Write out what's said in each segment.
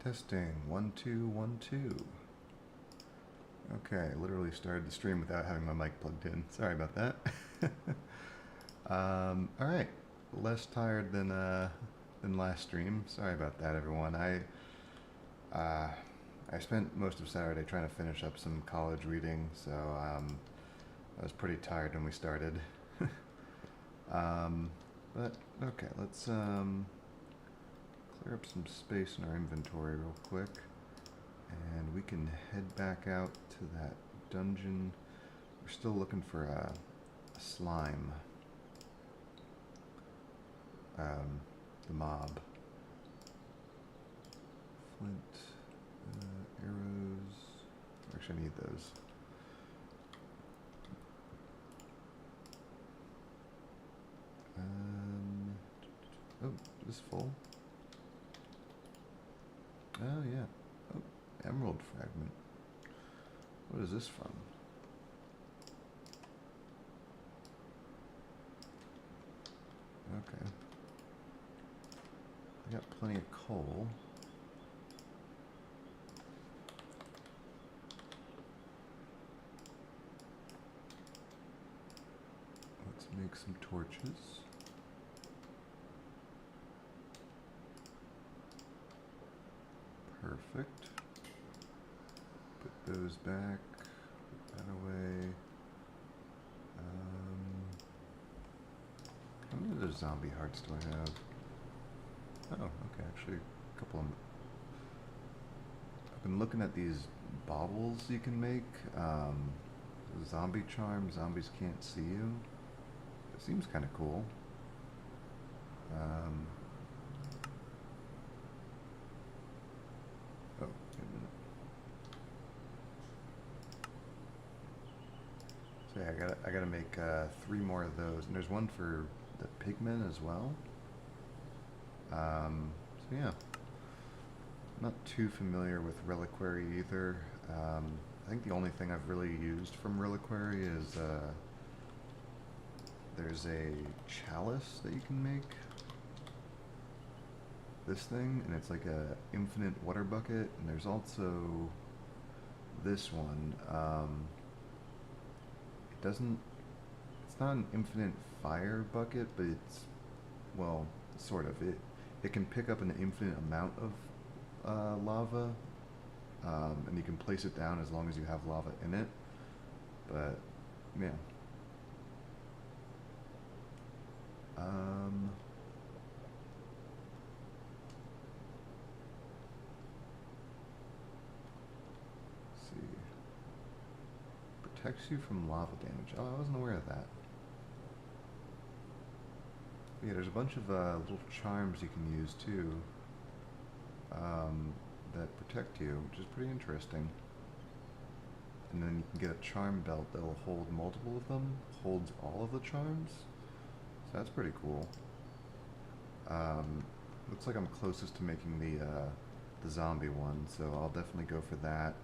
Testing, 1 2 1 2. Okay, I literally started the stream without having my mic plugged in. Sorry about that. All right, less tired than last stream. Sorry about that, everyone. I spent most of Saturday trying to finish up some college reading, so I was pretty tired when we started. But okay, let's clear up some space in our inventory real quick. And we can head back out to that dungeon. We're still looking for a slime. The mob. Flint, arrows. Actually, I need those. Oh, is this full? Oh, yeah. Oh, emerald fragment. What is this from? Okay. I got plenty of coal. Let's make some torches. Perfect. Put those back. Put that away. How many of those zombie hearts do I have? Oh, okay, actually, a couple of them. I've been looking at these baubles you can make. Zombie charm, zombies can't see you. It seems kind of cool. Oh, wait a minute. So yeah, I gotta make 3 more of those, and there's one for the pigmen as well. So yeah, I'm not too familiar with reliquary either. I think the only thing I've really used from reliquary is there's a chalice that you can make. This thing, and it's like a infinite water bucket, and there's also this one. It's not an infinite fire bucket, but it's, well, sort of. It can pick up an infinite amount of lava, and you can place it down as long as you have lava in it. But yeah. Let's see. Protects you from lava damage. Oh, I wasn't aware of that. Yeah, there's a bunch of little charms you can use too that protect you, which is pretty interesting. And then you can get a charm belt that will hold multiple of them, holds all of the charms. So that's pretty cool. Looks like I'm closest to making the zombie one, so I'll definitely go for that.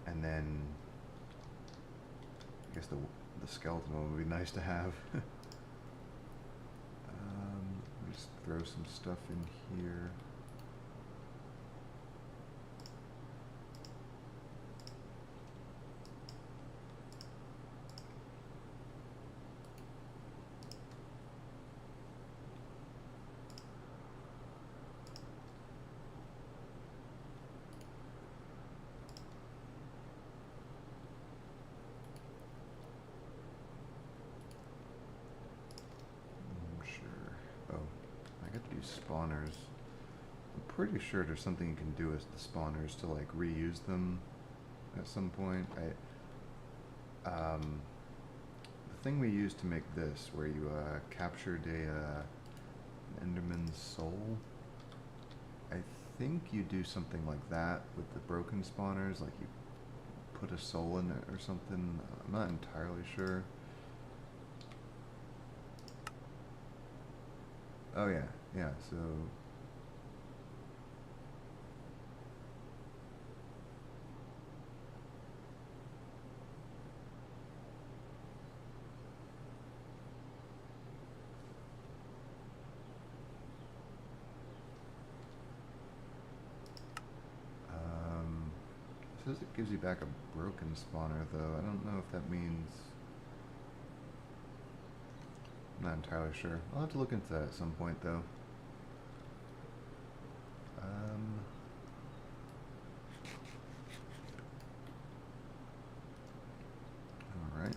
And then I guess the skeleton one would be nice to have. Just throw some stuff in here. Spawners. I'm pretty sure there's something you can do with the spawners to like reuse them at some point. The thing we used to make this, where you captured an Enderman's soul, I think you do something like that with the broken spawners, like you put a soul in it or something. I'm not entirely sure. Oh yeah, yeah, so says it gives you back a broken spawner, though. I don't know if that means... I'm not entirely sure. I'll have to look into that at some point, though. Alright.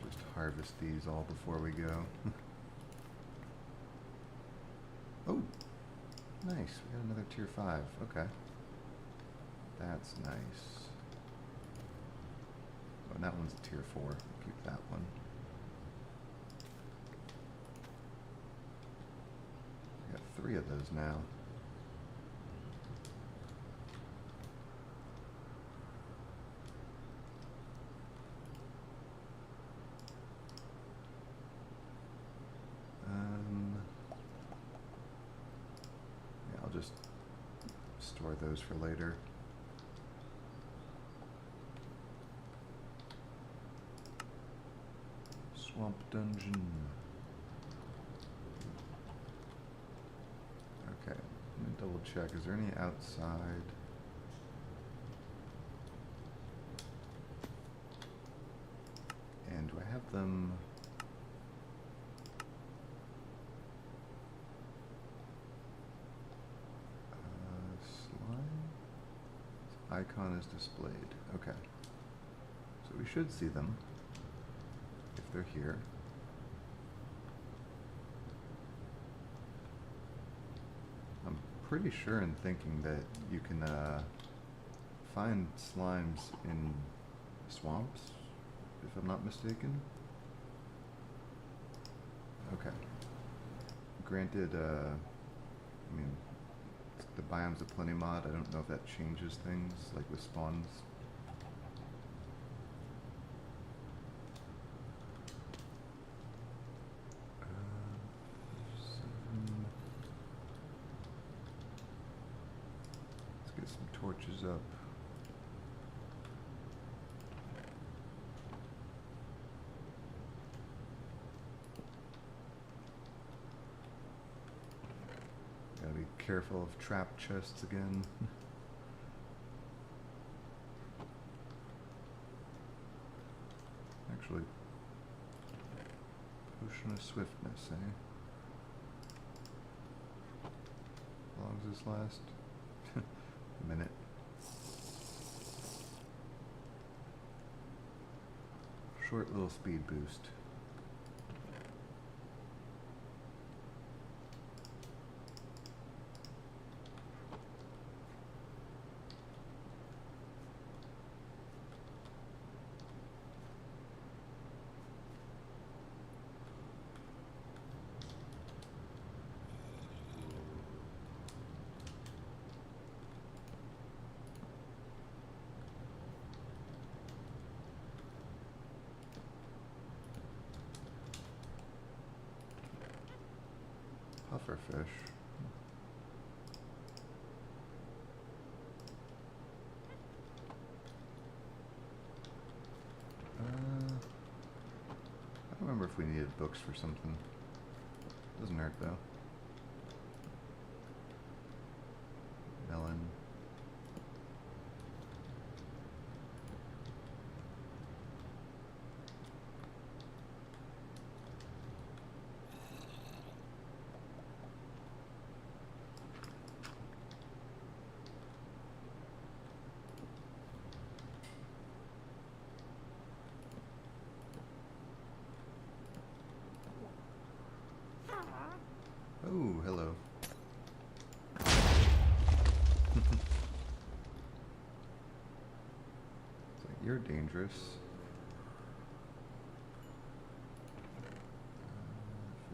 Just harvest these all before we go. Oh! Nice, we got another tier 5. Okay. That's nice. Oh, and that one's a tier 4. Keep that one. I got 3 of those now. Yeah, I'll just store those for later. Swamp dungeon. Okay, let me double check. Is there any outside? And do I have them? Slime? Icon is displayed. Okay. So we should see them. If they're here. I'm pretty sure in thinking that you can find slimes in swamps, if I'm not mistaken. Okay. Granted, I mean, the Biomes of Plenty mod, I don't know if that changes things, like with spawns. Torches up. Gotta be careful of trap chests again. Actually, potion of swiftness, eh? How long does this last? A minute. Short little speed boost. Pufferfish. I don't remember if we needed books for something. Doesn't hurt though. Melon. Oh, hello. It's like, you're dangerous.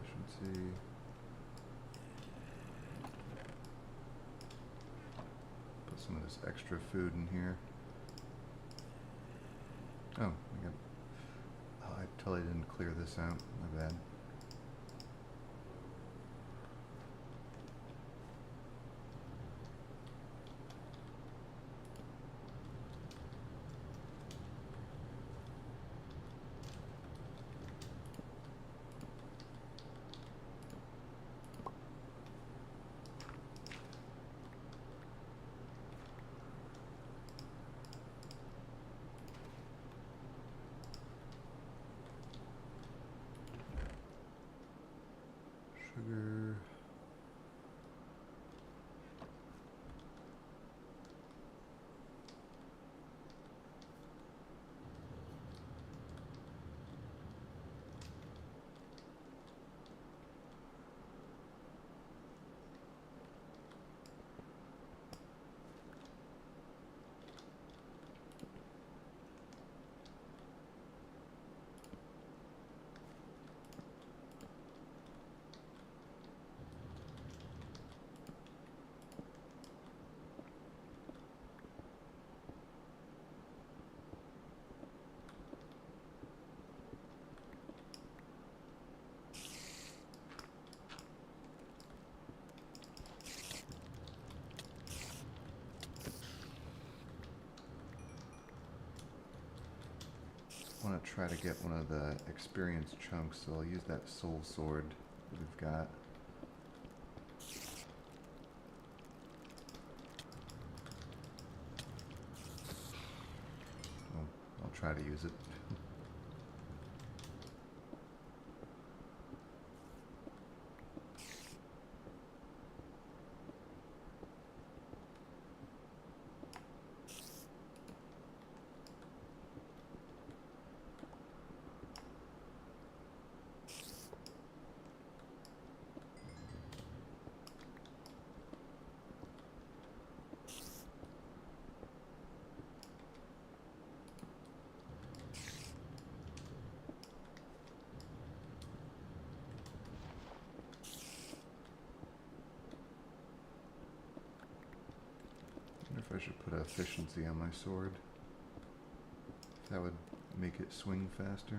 Efficiency. Put some of this extra food in here. Oh, I got... Oh, I totally didn't clear this out. My bad. Sugar. I want to try to get one of the experience chunks, so I'll use that soul sword that we've got. Well, I'll try to use it. I wonder if I should put efficiency on my sword. If that would make it swing faster.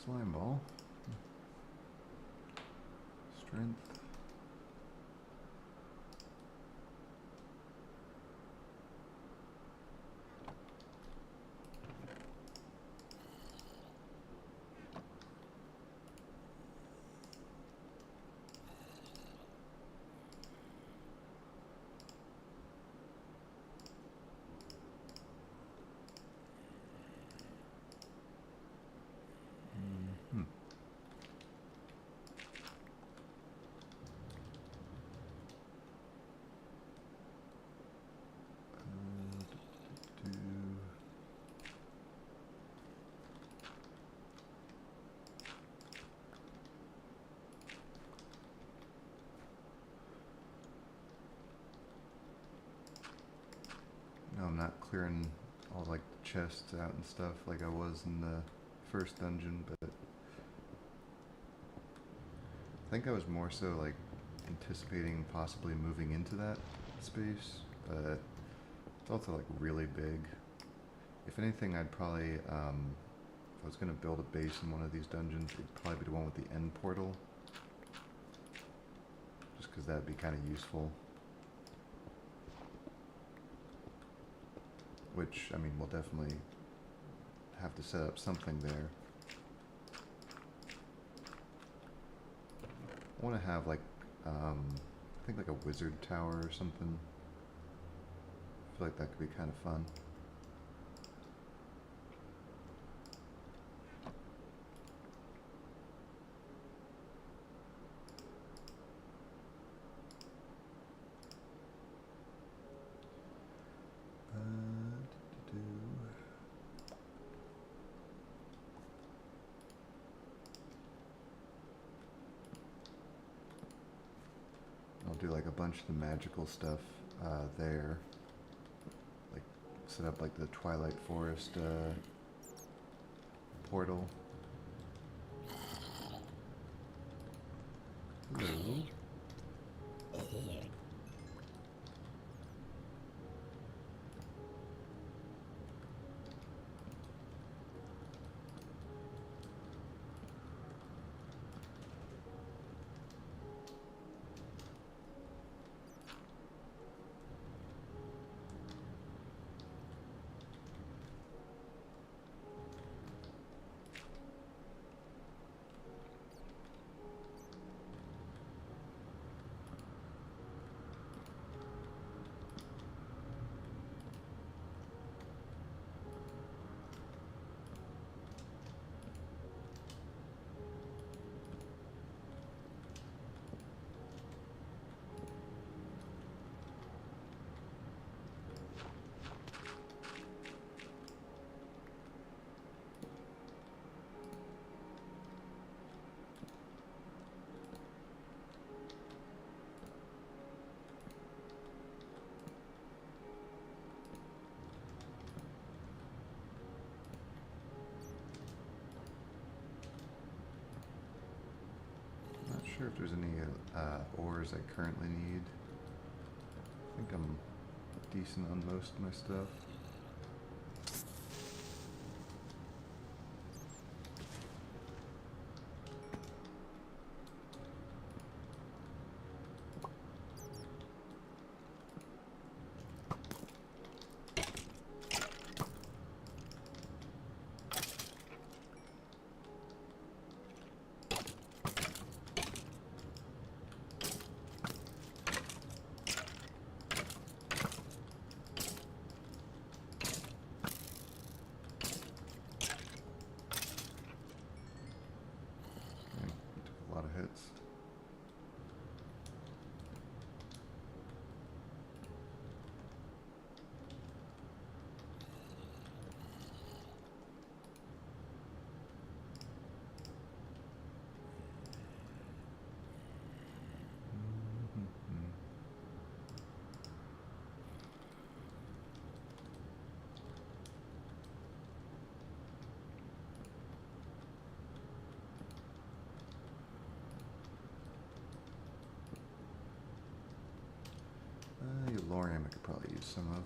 Slime ball. Strength. No, I'm not clearing all like the chests out and stuff like I was in the first dungeon, but I think I was more so like anticipating possibly moving into that space, but it's also like really big. If anything, I'd probably, if I was going to build a base in one of these dungeons, it'd probably be the one with the end portal. Just because that'd be kind of useful. Which, I mean, we'll definitely have to set up something there. I want to have like, I think like a wizard tower or something. I feel like that could be kind of fun. do like a bunch of the magical stuff there. Like set up like the Twilight Forest portal. Hello. Not sure if there's any ores I currently need. I think I'm decent on most of my stuff. A lot of hits. Lorium I could probably use some of.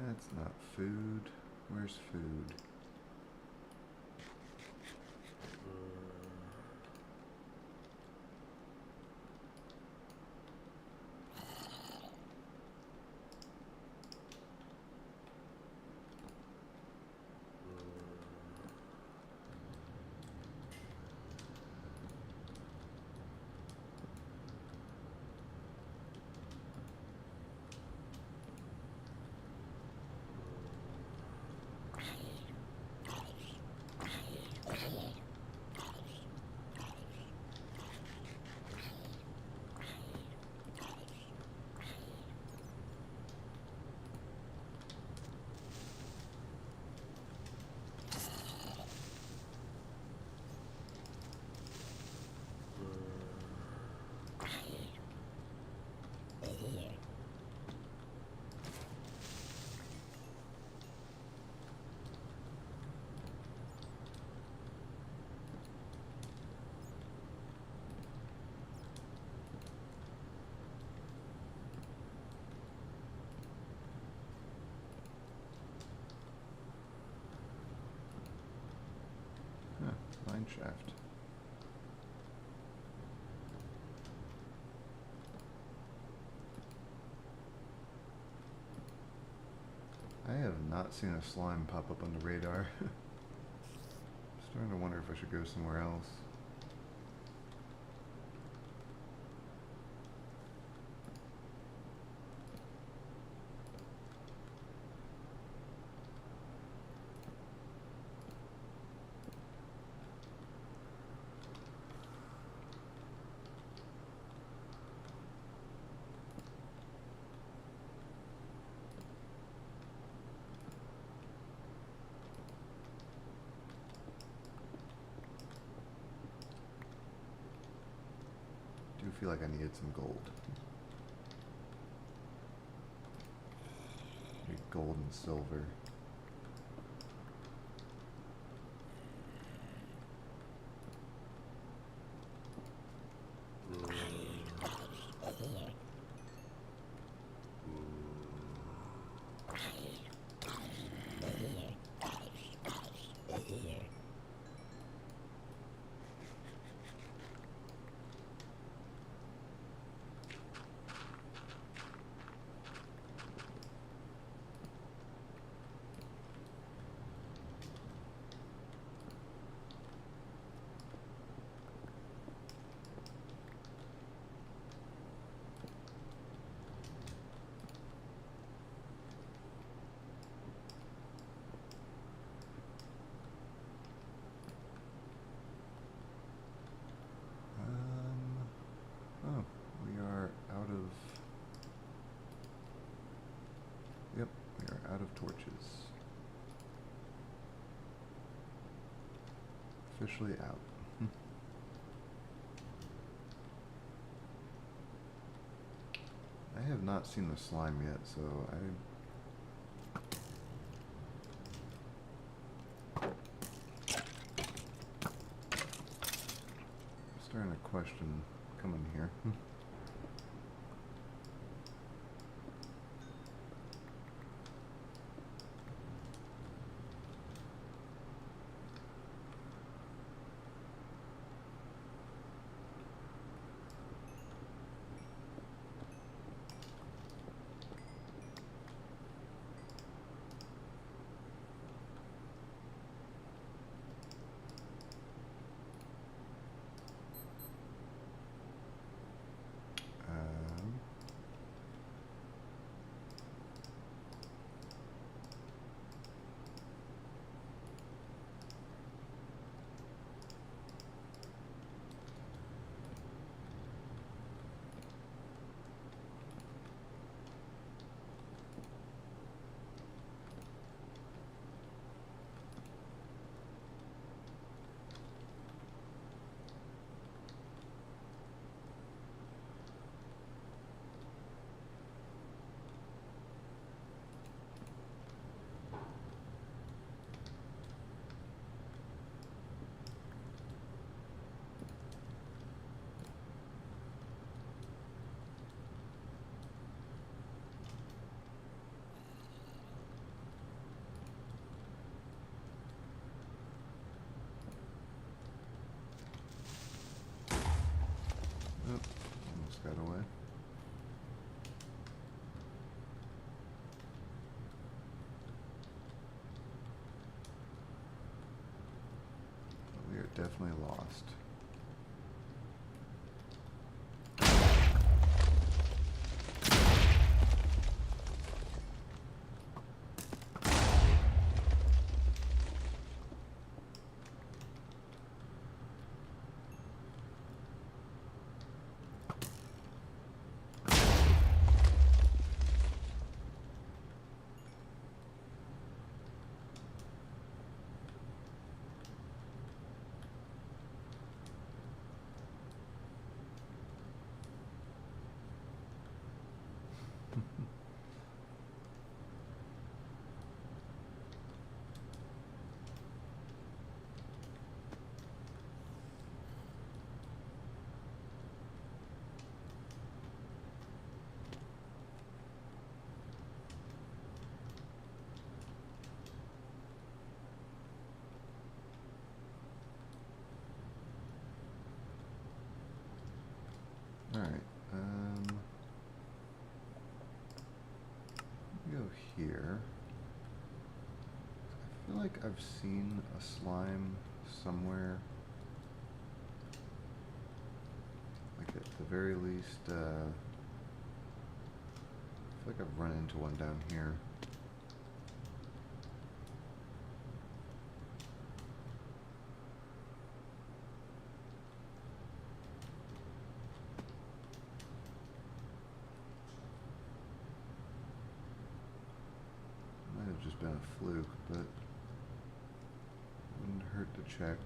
That's not food. Where's food? Huh, mine shaft. I have not seen a slime pop up on the radar. Starting to wonder if I should go somewhere else. I do feel like I needed some gold. Need gold and silver. Oh, we are out of... Yep, we are out of torches. Officially out. I have not seen the slime yet, so I'm starting to question coming here. definitely lost. Alright, go here. I feel like I've seen a slime somewhere. Like at the very least, I feel like I've run into one down here. Might have just been a fluke, but wouldn't hurt to check.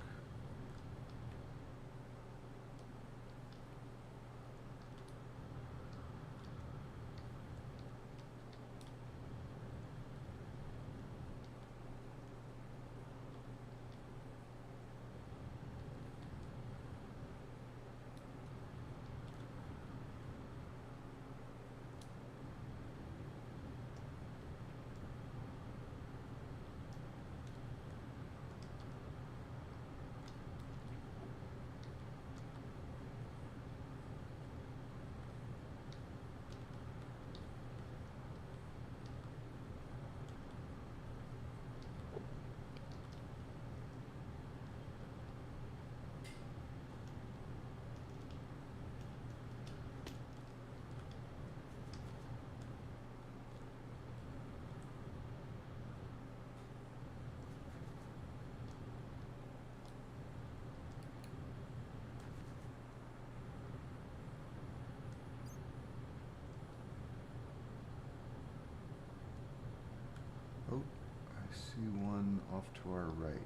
Oh, I see one off to our right.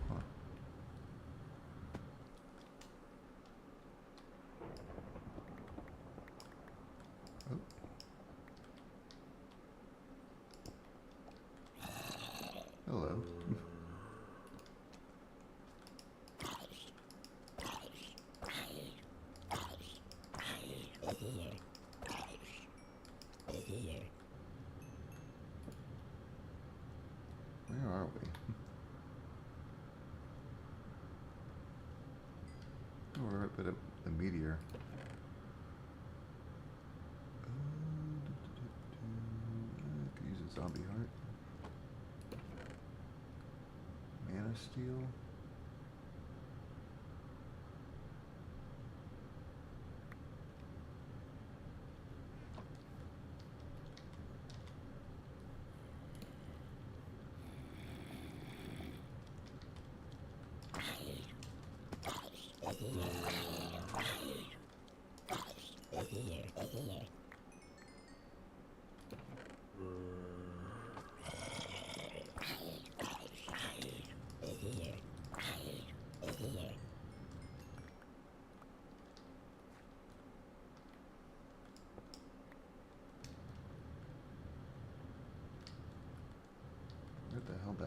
Huh. Oh. Hello. Where are we? Oh, we're up at a meteor. I could use a zombie heart. Mana steel.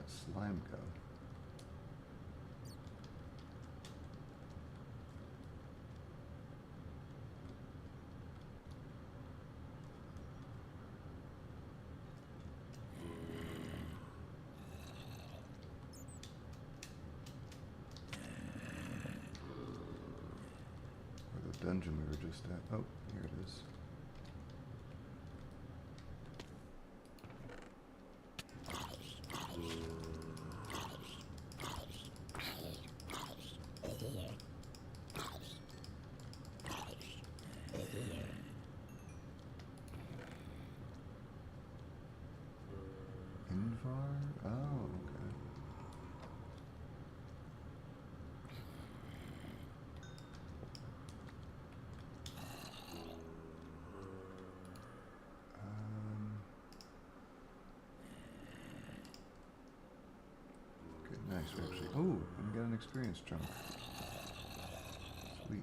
slime go? Or the dungeon we were just at. Oh, here it is. Invar? Oh, okay. Okay, nice. We actually. Oh, and we got an experience chunk. Sweet.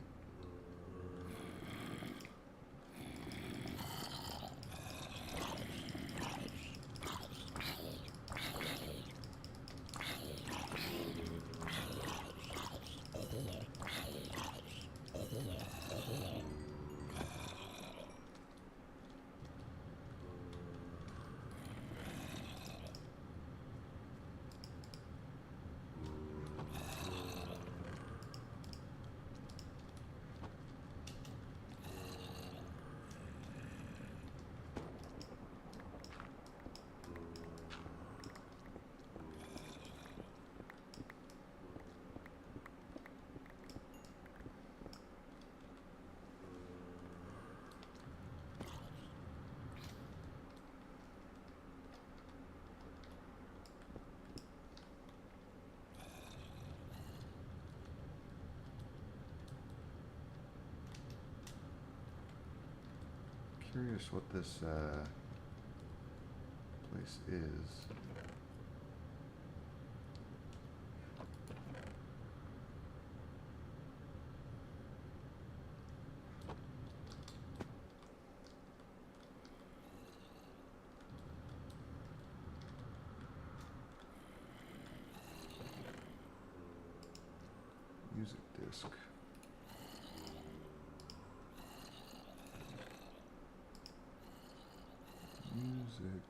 Curious what this place is. Music disc. Music.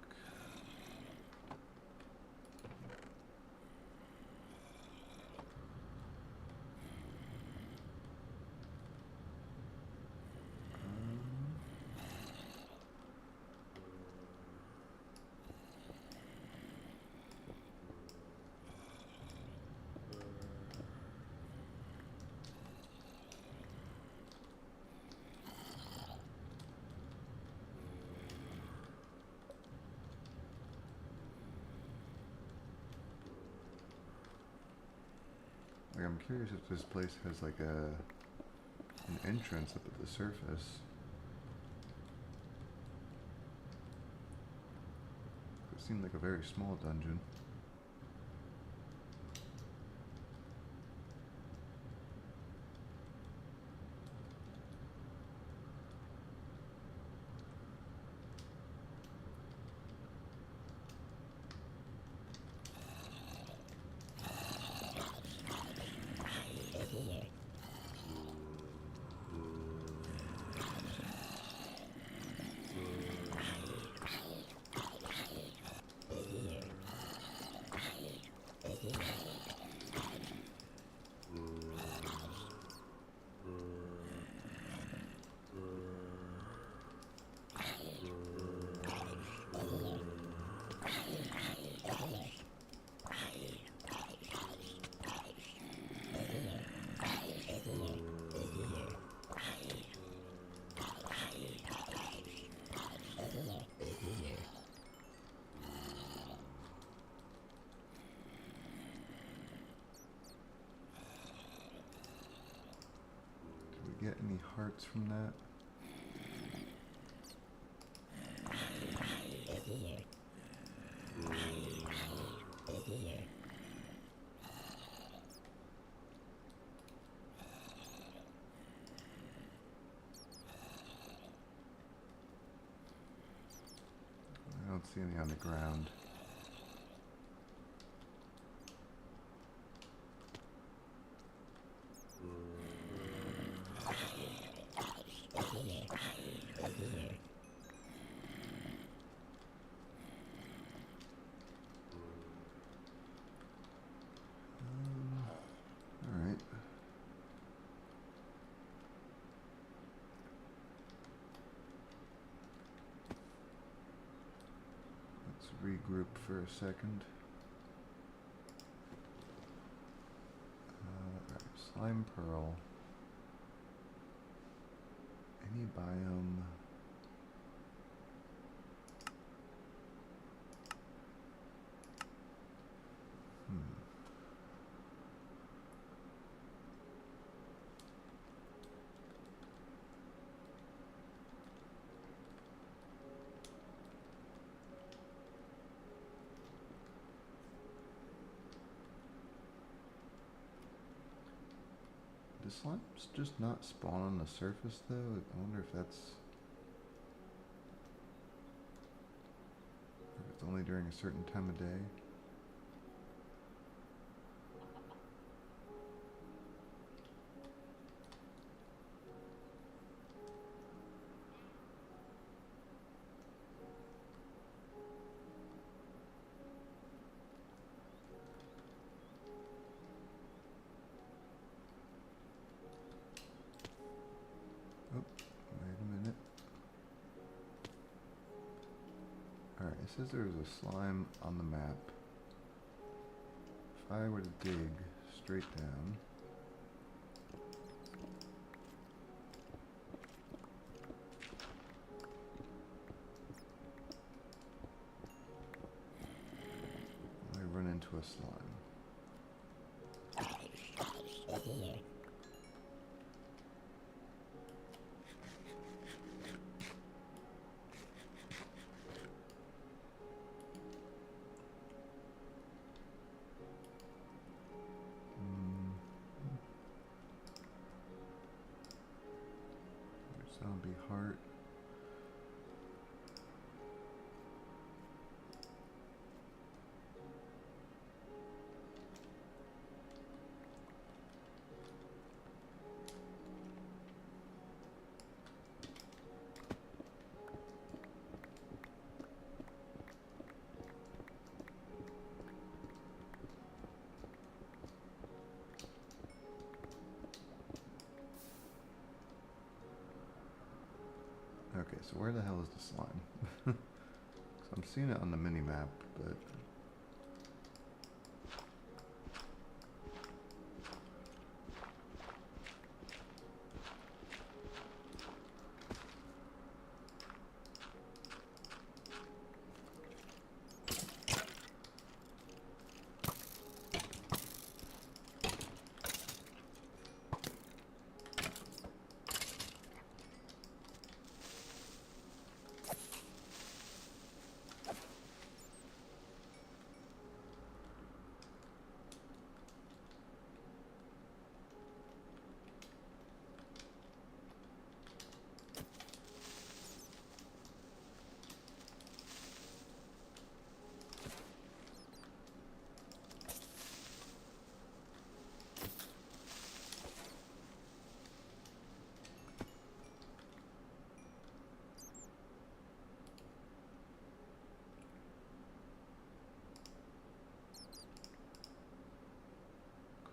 Like, I'm curious if this place has like an entrance up at the surface. It seemed like a very small dungeon. Get any hearts from that? I don't see any on the ground. regroup for a second. Alright, slime pearl. Any biome. Does slimes just not spawn on the surface though? I wonder if it's only during a certain time of day. Oh, wait a minute. Alright, it says there's a slime on the map. If I were to dig straight down, I run into a slime. Zombie heart. Okay, so where the hell is the slime? So I'm seeing it on the mini map, but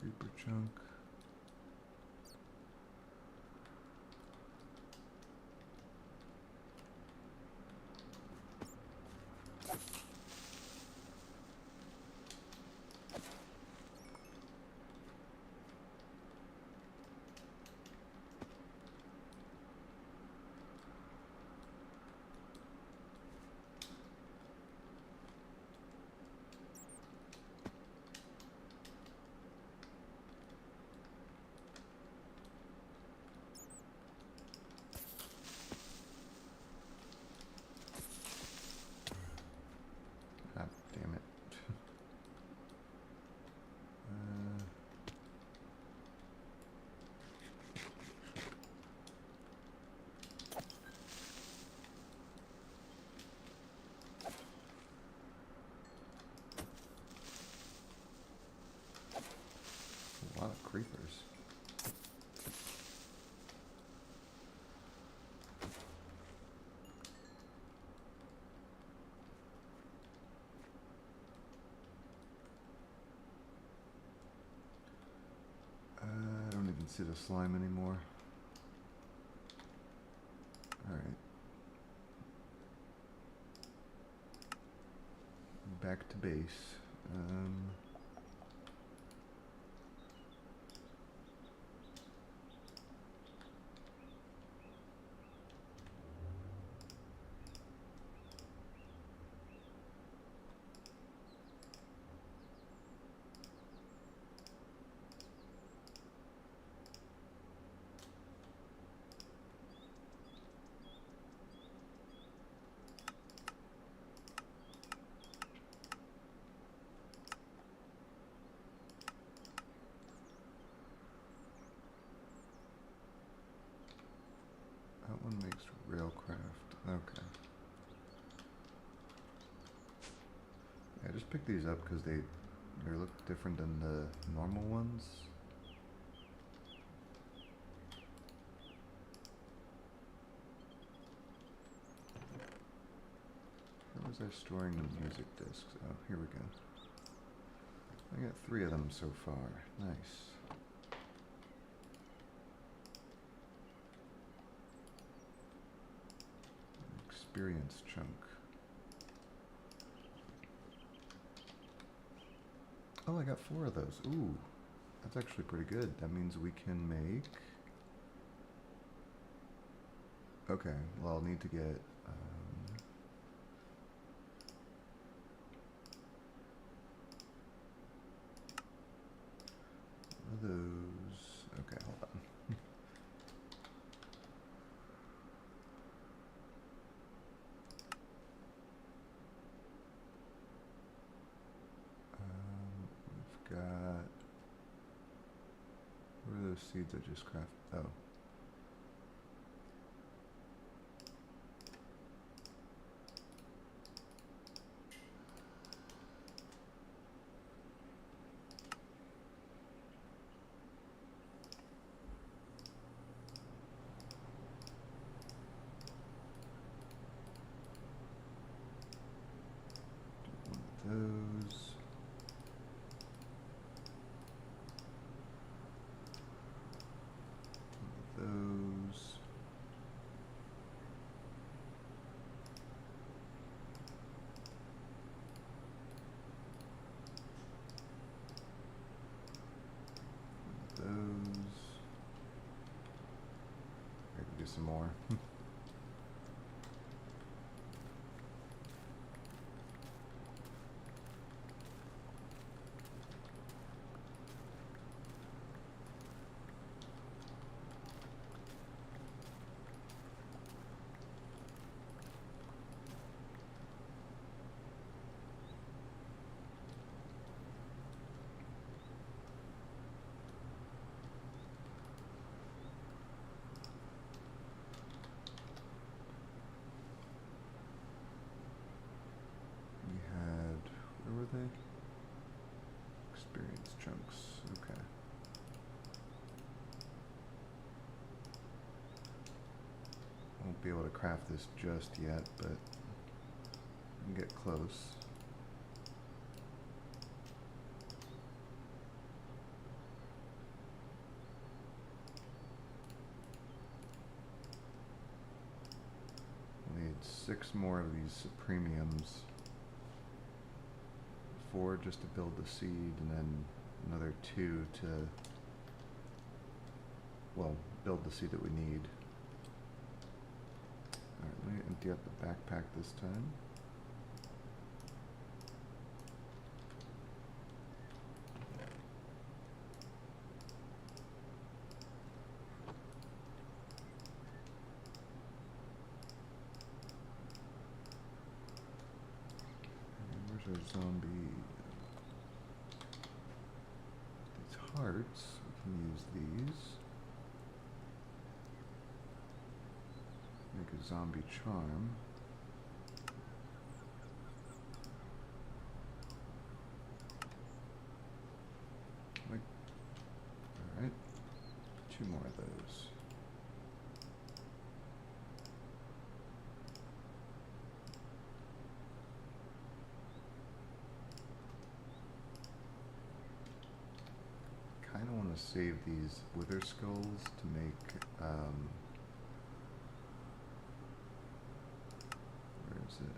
creeper chunk. Ah, damn it. A lot of creepers. I don't even see the slime anymore. Alright. back to base. That one makes railcraft. Okay. Yeah, I just picked these up because they look different than the normal ones. Where was I storing the music discs? Oh, here we go. I got 3 of them so far. Nice. Experience chunk. Oh, I got 4 of those. Ooh, that's actually pretty good. That means we can make... Okay, well, I'll need to get... one of those... Okay, hold on. We've got... What are those seeds I just crafted? Oh. Those. Those. Those. I can do some more. Where were they? Experience chunks. Okay. Won't be able to craft this just yet, but we can get close. We need 6 more of these premiums. 4 just to build the seed, and then another 2 to, well, build the seed that we need. Alright, let me empty out the backpack this time. And where's our zombie? These hearts, we can use these. Make a zombie charm. Alright, 2 more of those. Kinda want to save these wither skulls to make, where is it?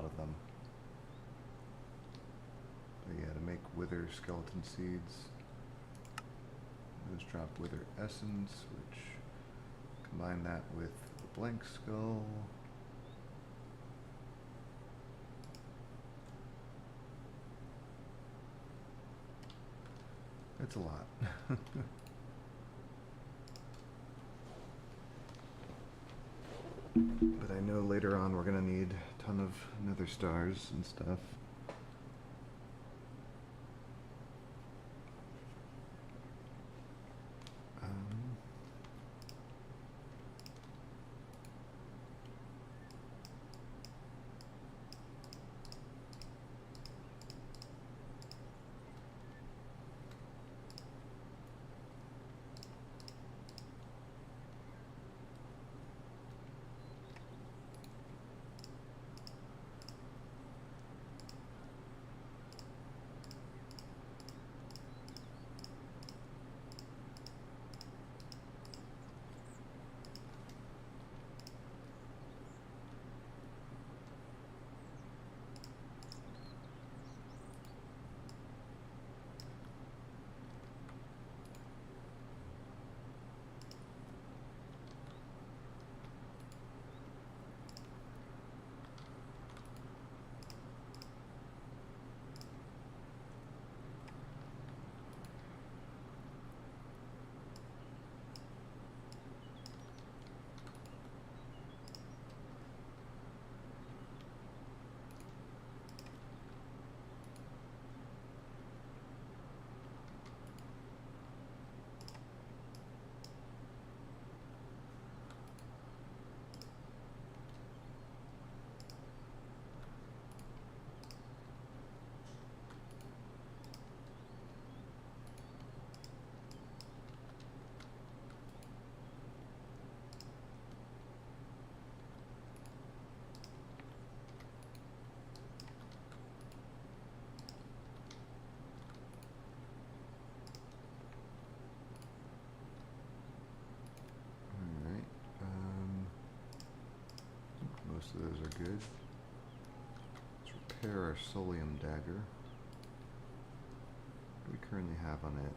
lot of them. But yeah, to make wither skeleton seeds, those drop wither essence, which combine that with the blank skull. It's a lot. But I know later on we're gonna need a ton of nether stars and stuff. Most of those are good. Let's repair our Solium dagger. What do we currently have on it?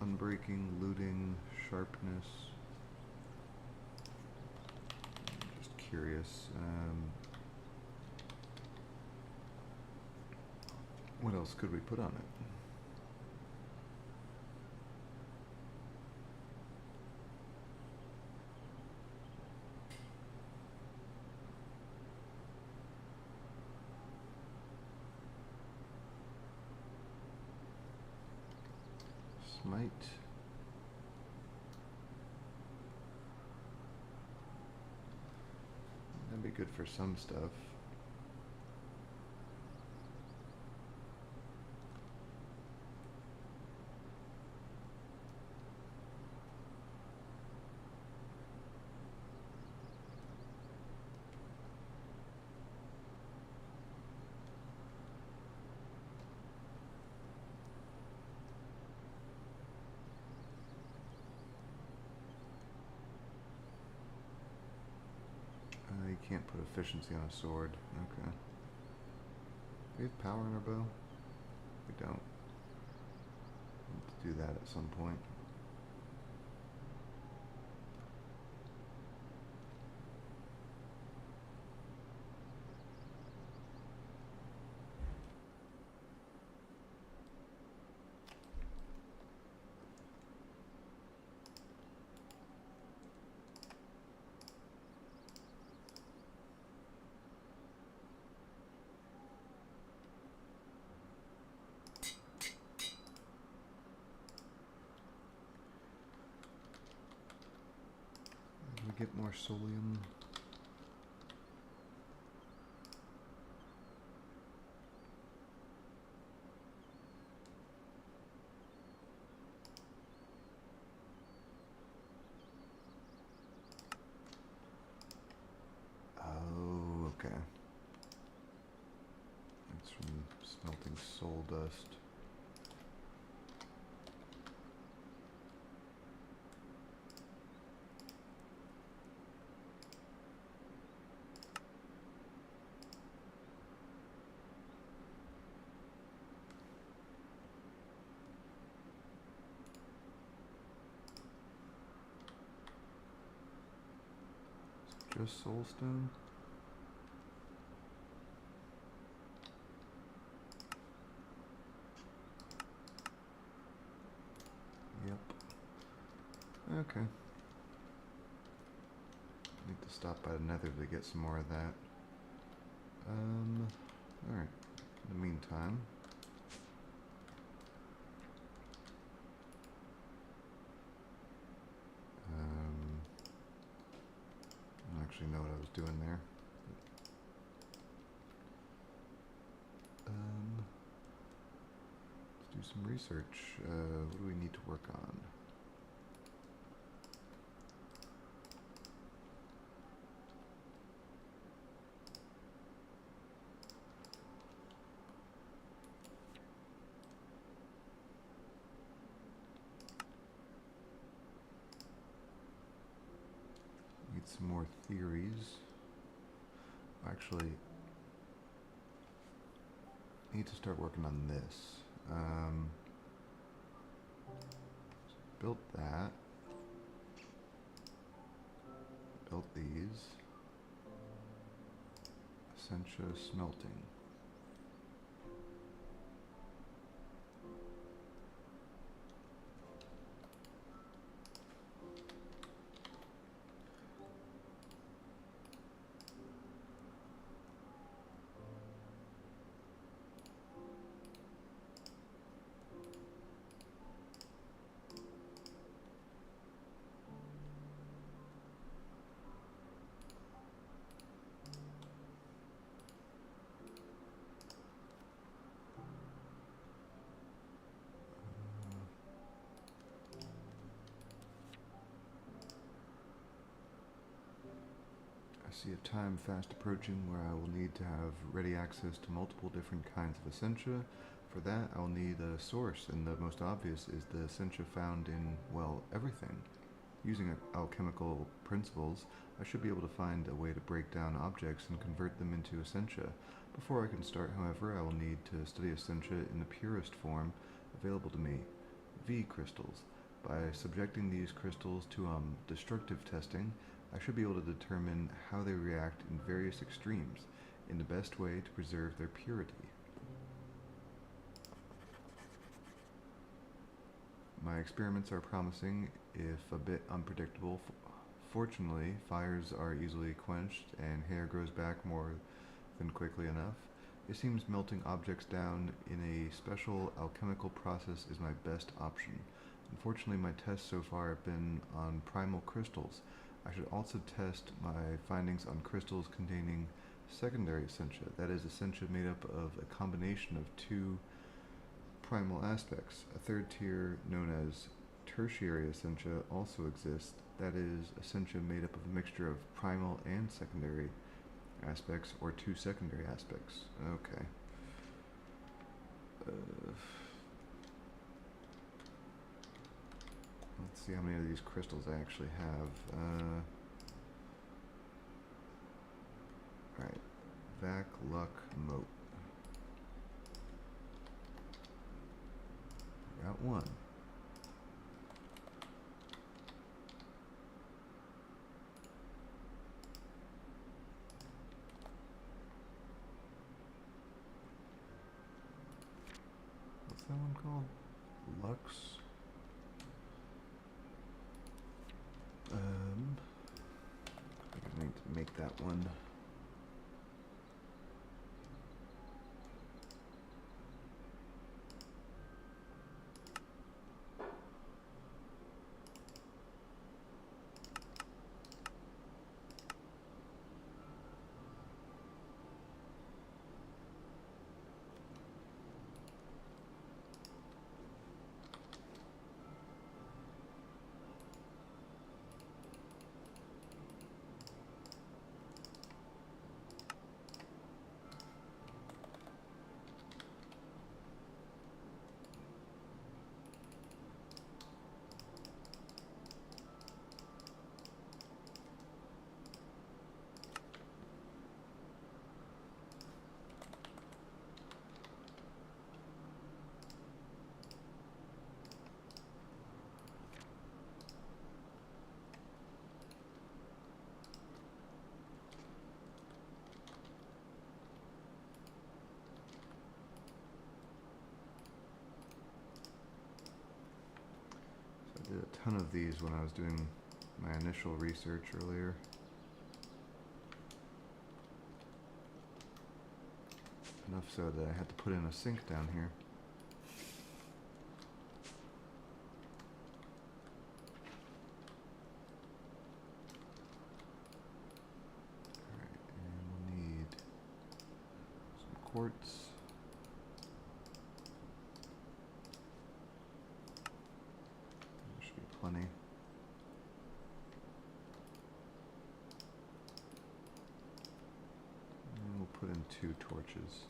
Unbreaking, looting, sharpness. Just curious. What else could we put on it? Smite. That'd be good for some stuff. You can't put efficiency on a sword. Okay. Do we have power in our bow? We don't. Need to do that at some point. Get more Solium. Oh, okay. It's from smelting soul dust. just soulstone? Yep. Okay. Need to stop by the nether to get some more of that. Alright. In the meantime, I don't actually know what I was doing there. Let's do some research. What do we need to work on? Need some more theories. Actually, need to start working on this. Built that. Built these. Essentia smelting. I see a time fast approaching where I will need to have ready access to multiple different kinds of essentia. For that, I'll need a source, and the most obvious is the essentia found in, well, everything. Using alchemical principles, I should be able to find a way to break down objects and convert them into essentia. Before I can start, however, I will need to study essentia in the purest form available to me, V crystals. By subjecting these crystals to destructive testing, I should be able to determine how they react in various extremes in the best way to preserve their purity. My experiments are promising, if a bit unpredictable. Fortunately, fires are easily quenched and hair grows back more than quickly enough. It seems melting objects down in a special alchemical process is my best option. Unfortunately, my tests so far have been on primal crystals. I should also test my findings on crystals containing secondary essentia, that is, essentia made up of a combination of two primal aspects. A third tier, known as tertiary essentia, also exists, that is, essentia made up of a mixture of primal and secondary aspects, or two secondary aspects. Okay. Let's see how many of these crystals I actually have. Alright. Vac, Luck, Moat. Got one. What's that one called? Lux? I think I need to make that one. ton of these when I was doing my initial research earlier. Enough so that I had to put in a sink down here. Alright, and we'll need some quartz. There should be plenty. And we'll put in 2 torches.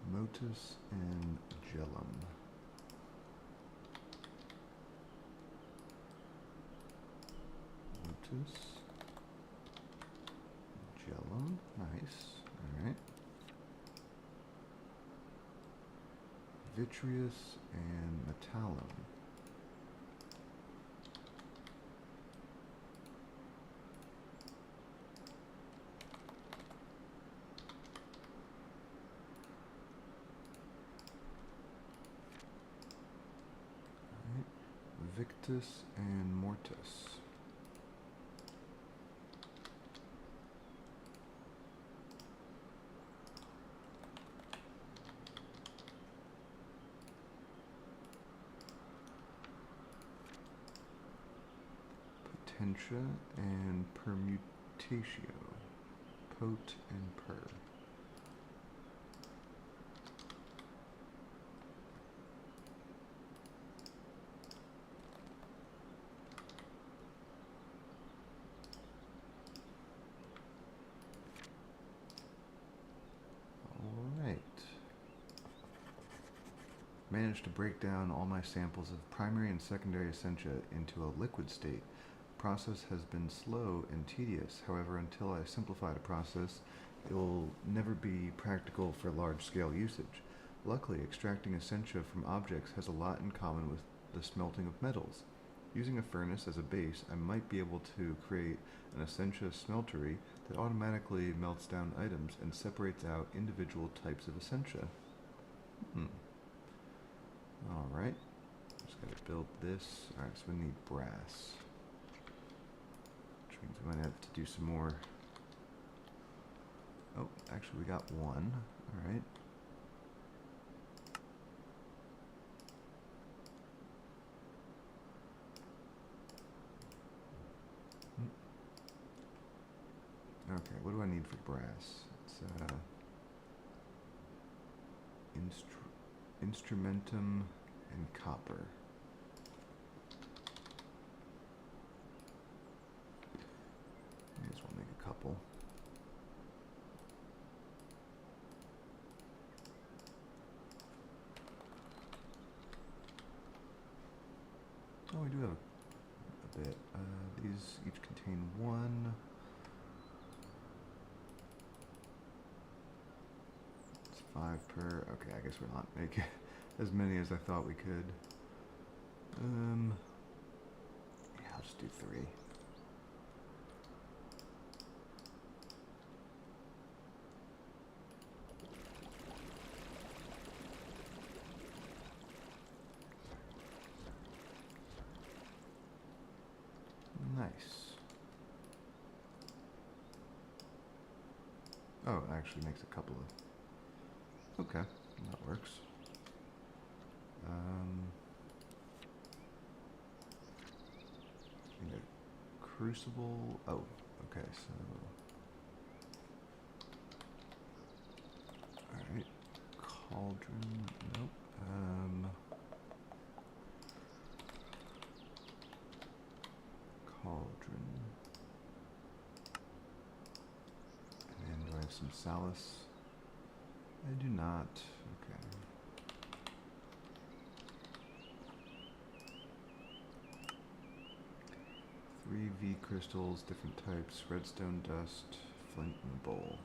Motus and Gellum. Motus. Gellum. Nice. Alright. Vitreous and Metallum. Victus and Mortis. Potentia and Permutatio. Pot and Per. Managed to break down all my samples of primary and secondary essentia into a liquid state. The process has been slow and tedious. However, until I simplify the process, it will never be practical for large-scale usage. Luckily, extracting essentia from objects has a lot in common with the smelting of metals. Using a furnace as a base, I might be able to create an essentia smeltery that automatically melts down items and separates out individual types of essentia. Alright, just gotta build this. Alright, so we need brass. Which means we might have to do some more. Oh, actually we got one. Alright. Okay, what do I need for brass? It's instrumentum and copper. May as well make a couple. Oh, we do have a bit. These each contain 1. It's 5 per. Okay, I guess we're not making as many as I thought we could. Yeah, I'll just do 3. Nice. Oh, it actually makes a couple of... Okay, that works. Need a crucible. Oh, okay, so... Alright. Cauldron. Nope. some Salus. I do not. Okay. 3 V crystals, different types, redstone dust, flint in a bowl.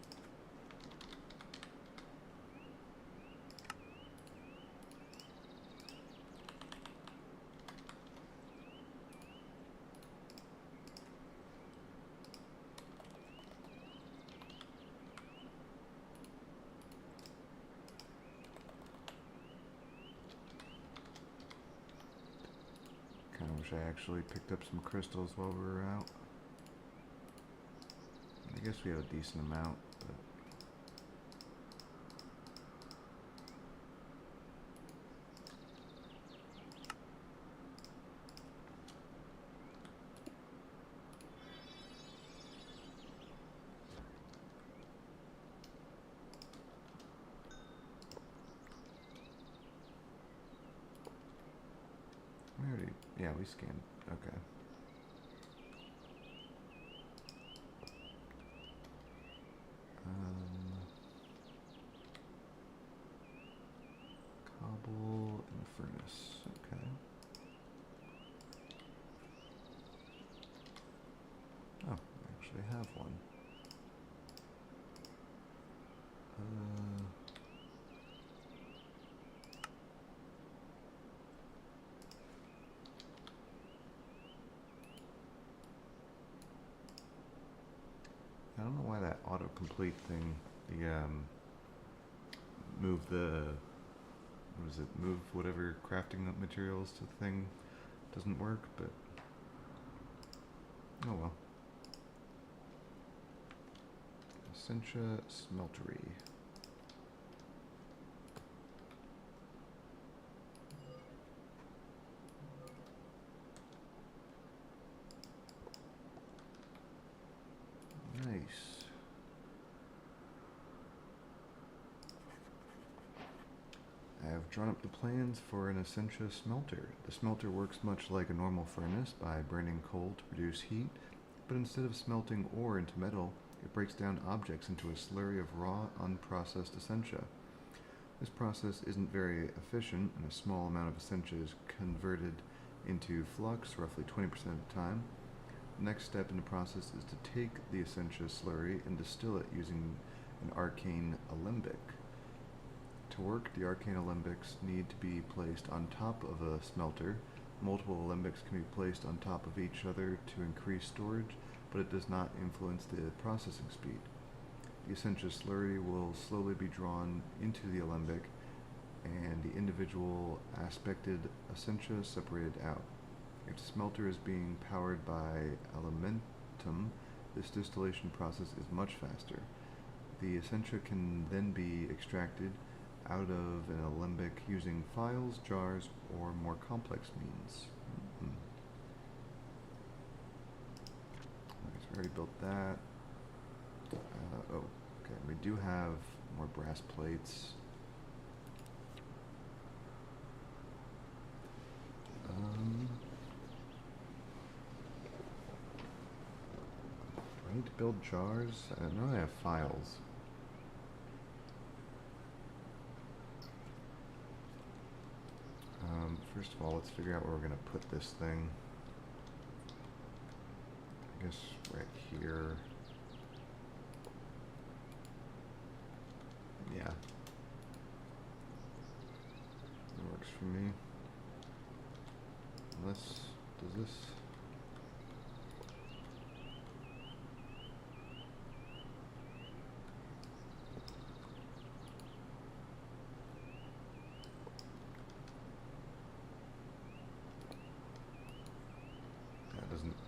Kinda wish I actually picked up some crystals while we were out. I guess we have a decent amount, but we already, yeah, we scanned, okay. Cobble and furnace, okay. Oh, I actually have one. I don't know why that autocomplete thing, the move the, what is it, move whatever crafting materials to the thing doesn't work, but oh well. Essentia Smeltery. Nice. I have drawn up the plans for an Essentia smelter. The smelter works much like a normal furnace by burning coal to produce heat, but instead of smelting ore into metal, it breaks down objects into a slurry of raw, unprocessed Essentia. This process isn't very efficient, and a small amount of Essentia is converted into flux roughly 20% of the time. The next step in the process is to take the Essentia slurry and distill it using an arcane alembic. To work, the arcane alembics need to be placed on top of a smelter. Multiple alembics can be placed on top of each other to increase storage, but it does not influence the processing speed. The Essentia slurry will slowly be drawn into the alembic, and the individual aspected Essentia separated out. If the smelter is being powered by elementum, this distillation process is much faster. The Essentia can then be extracted out of an alembic using files, jars, or more complex means. Okay, so we already built that. Oh, okay, we do have more brass plates. I need to build jars. I know I have files. First of all, let's figure out where we're going to put this thing. I guess right here. Yeah. That works for me. Unless, does this?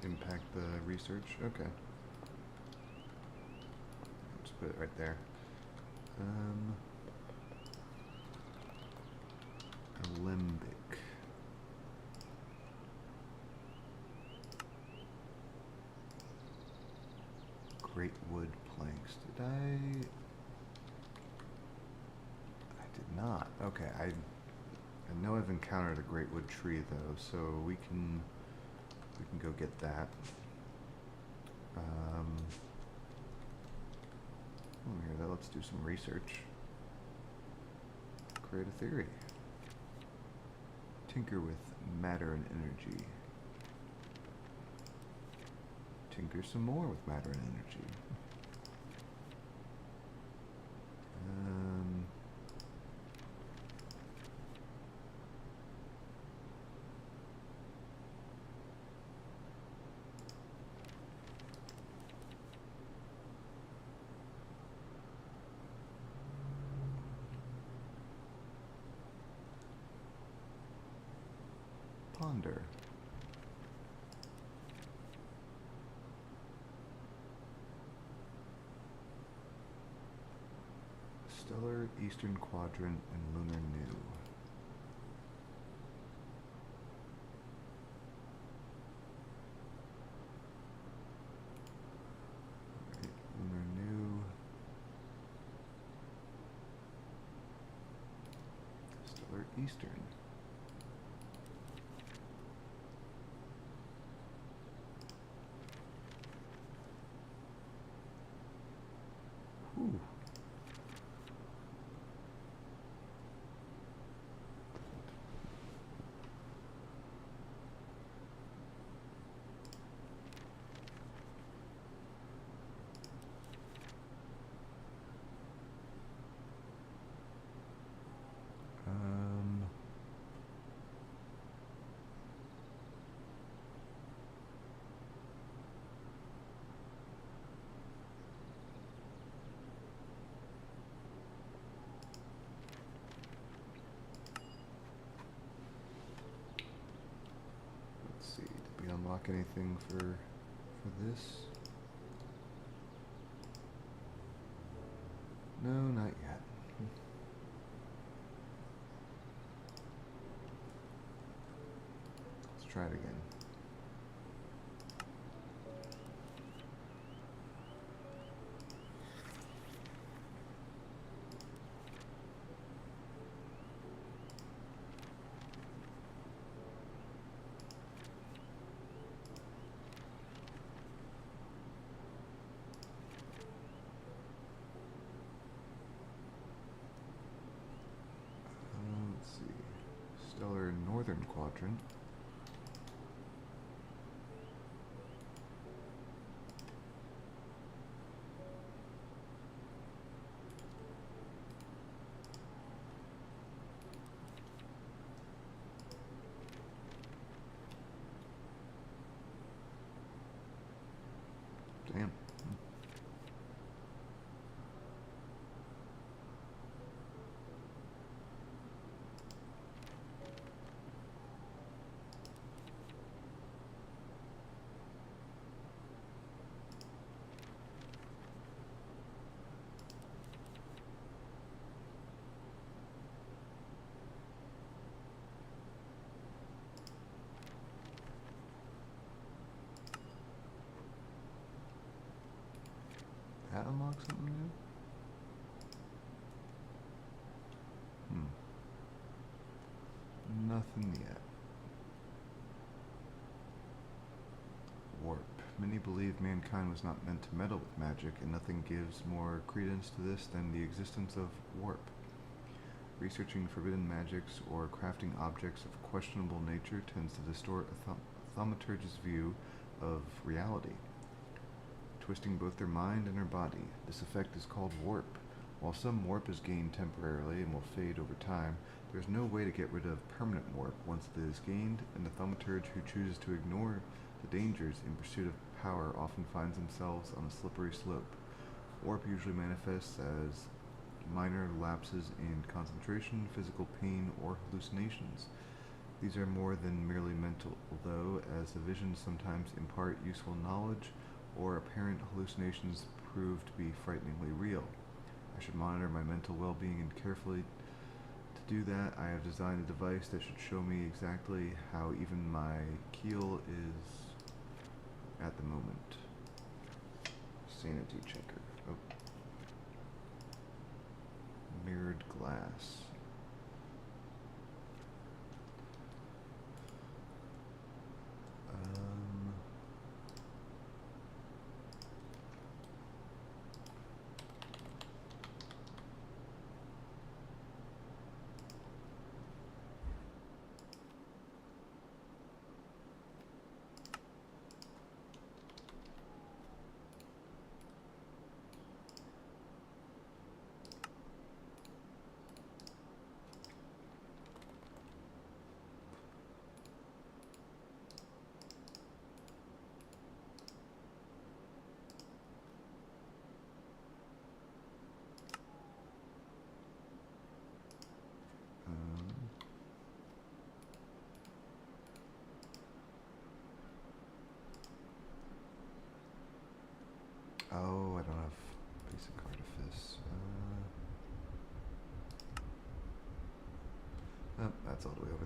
Impact the research. Okay. Just put it right there. Alembic. Great wood planks. Did I did not. Okay, I know I've encountered a great wood tree though, so we can go get that. Let me hear that. Let's do some research. Create a theory. Tinker with matter and energy. Tinker some more with matter and energy. Ponder. Stellar Eastern Quadrant and Lunar New. Right, Lunar New. Stellar Eastern. Whew. Let's see, did we unlock anything for this? No, not yet. Let's try it again. Let's see. Stellar Northern Quadrant. Damn. That unlock something new? Nothing yet. Warp. Many believe mankind was not meant to meddle with magic, and nothing gives more credence to this than the existence of warp. Researching forbidden magics or crafting objects of questionable nature tends to distort a thaumaturge's view of reality, twisting both their mind and their body. This effect is called warp. While some warp is gained temporarily and will fade over time, there is no way to get rid of permanent warp once it is gained, and the thaumaturge who chooses to ignore the dangers in pursuit of power often finds themselves on a slippery slope. Warp usually manifests as minor lapses in concentration, physical pain, or hallucinations. These are more than merely mental, though, as the visions sometimes impart useful knowledge, or apparent hallucinations prove to be frighteningly real. I should monitor my mental well-being, and carefully to do that, I have designed a device that should show me exactly how even my keel is at the moment. Sanity checker. Oh. Mirrored glass.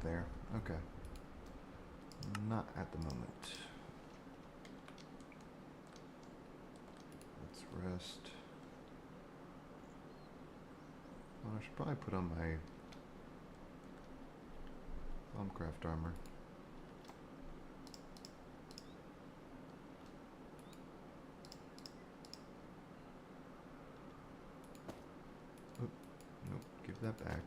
there. Okay. Not at the moment. Let's rest. Well, I should probably put on my Bombcraft armor. Oh, nope, give that back.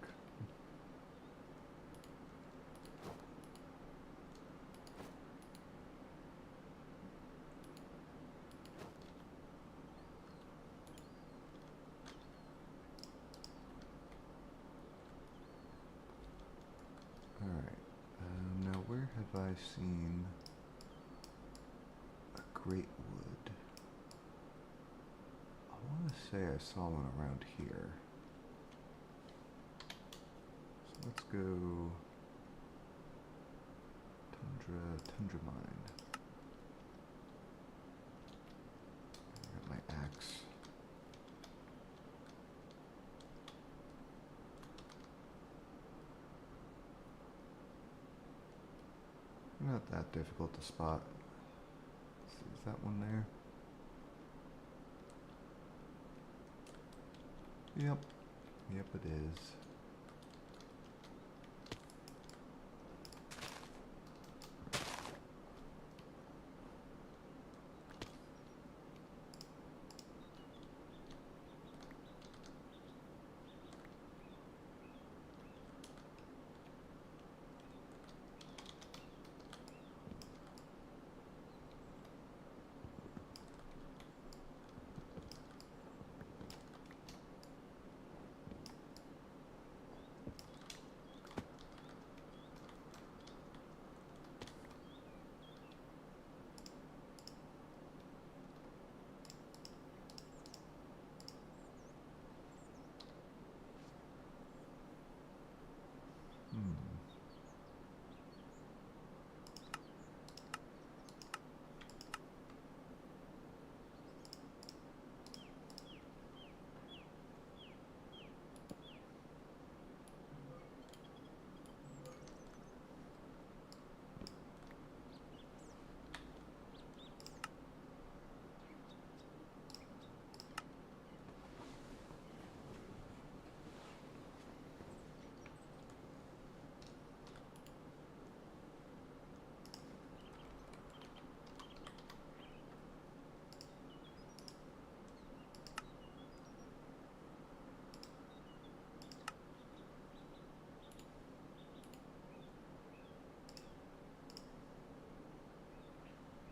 Alright, now where have I seen a great wood? I want to say I saw one around here. So let's go Tundra Mine. I got my axe. Not that difficult to spot. Is that one there? Yep. Yep, it is.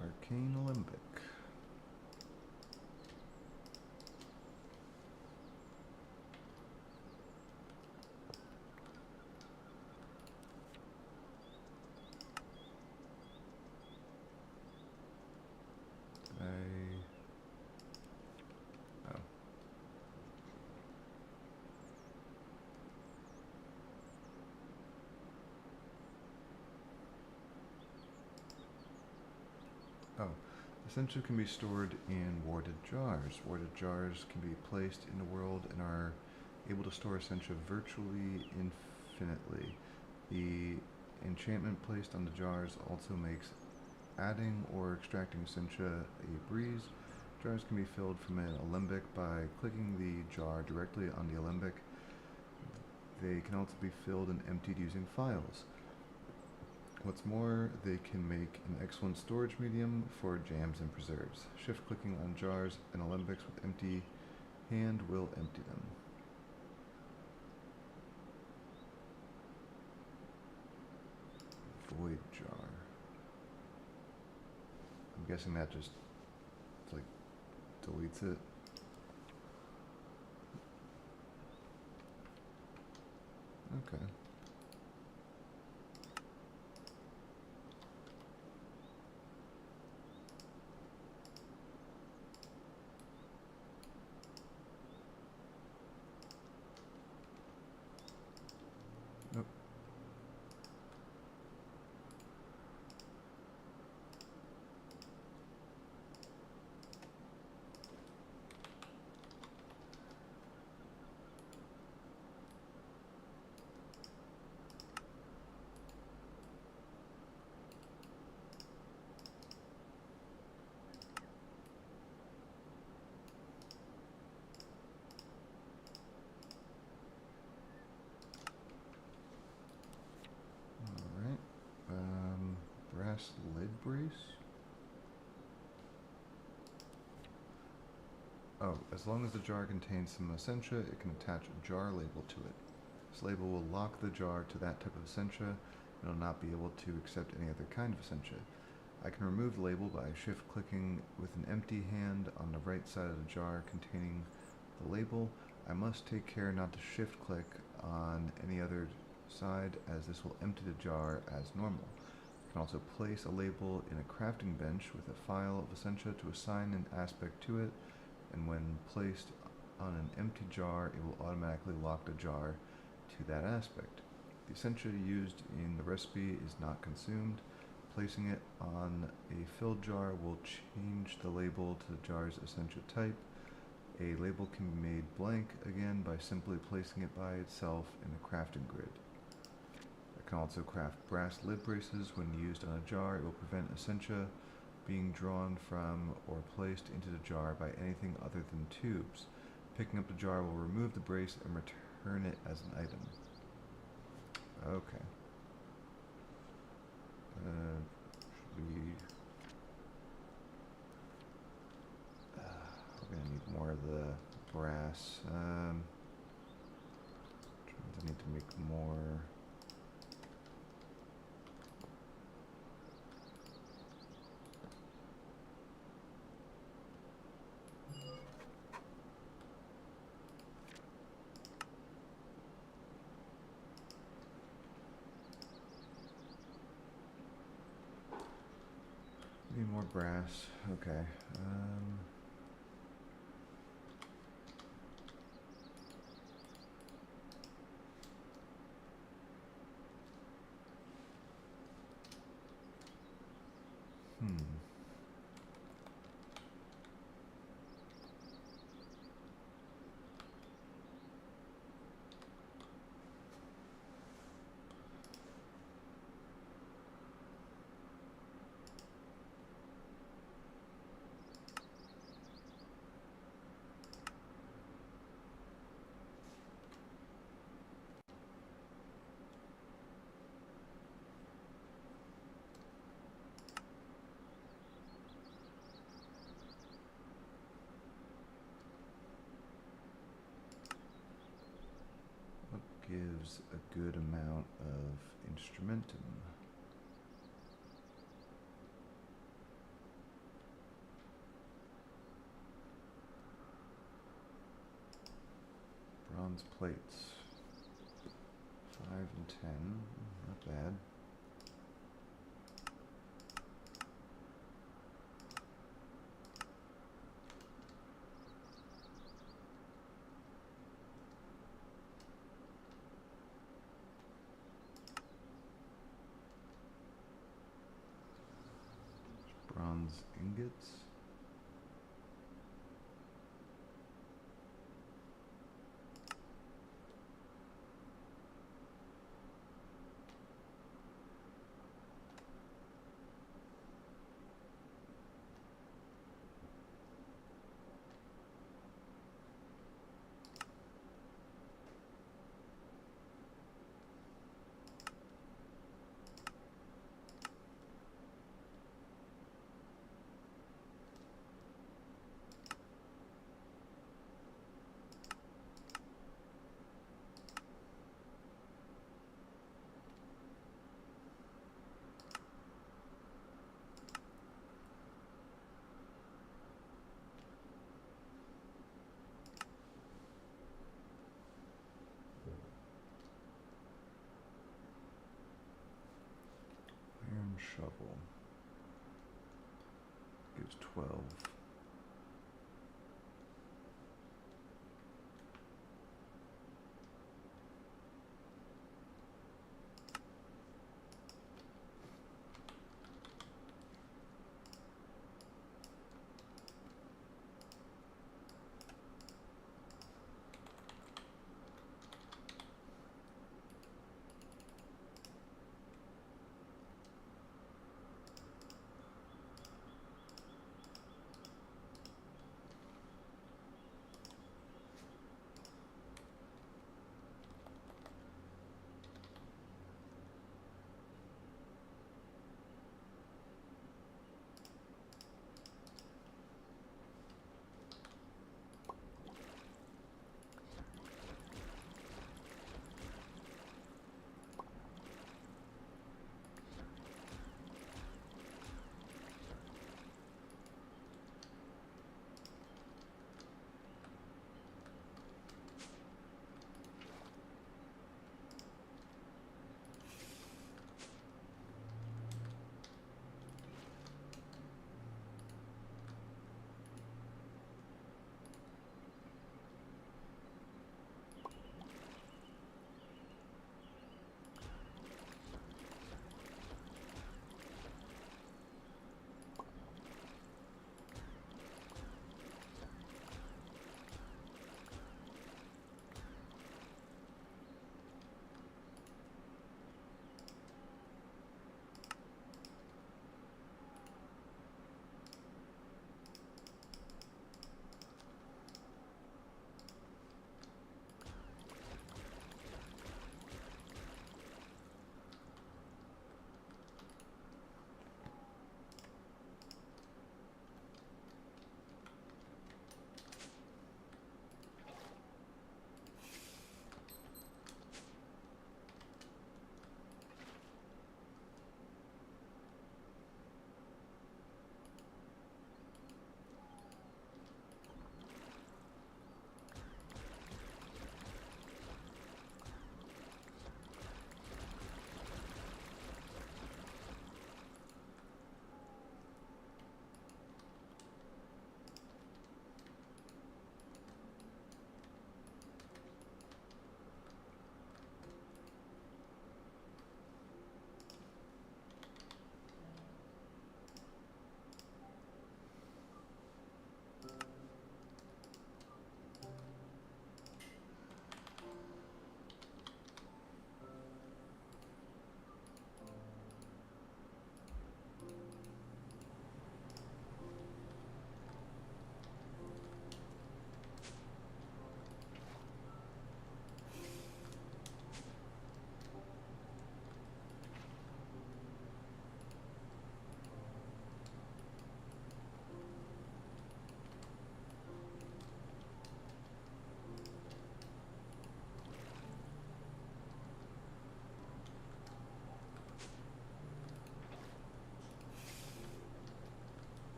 Arcane Olympic. Oh, Essentia can be stored in warded jars. Warded jars can be placed in the world and are able to store Essentia virtually infinitely. The enchantment placed on the jars also makes adding or extracting Essentia a breeze. Jars can be filled from an alembic by clicking the jar directly on the alembic. They can also be filled and emptied using files. What's more, they can make an excellent storage medium for jams and preserves. Shift clicking on jars and alembics with empty hand will empty them. Void jar. I'm guessing that just like deletes it. Okay. Nope. brass lid brace? Oh, as long as the jar contains some essentia, it can attach a jar label to it. This label will lock the jar to that type of essentia, and it will not be able to accept any other kind of essentia. I can remove the label by shift-clicking with an empty hand on the right side of the jar containing the label. I must take care not to shift-click on any other side, as this will empty the jar as normal. I can also place a label in a crafting bench with a file of essentia to assign an aspect to it, and when placed on an empty jar, it will automatically lock the jar to that aspect. The essentia used in the recipe is not consumed. Placing it on a filled jar will change the label to the jar's essentia type. A label can be made blank again by simply placing it by itself in the crafting grid. I can also craft brass lid braces. When used on a jar, it will prevent essentia being drawn from or placed into the jar by anything other than tubes. Picking up the jar will remove the brace and return it as an item. Okay. Should we... we're gonna need more of the brass. I need to make more... Need more brass. Okay. What gives a good amount of instrumentum? Bronze plates. 5 and 10. Not bad. Bronze ingots. Iron shovel. Gives 12.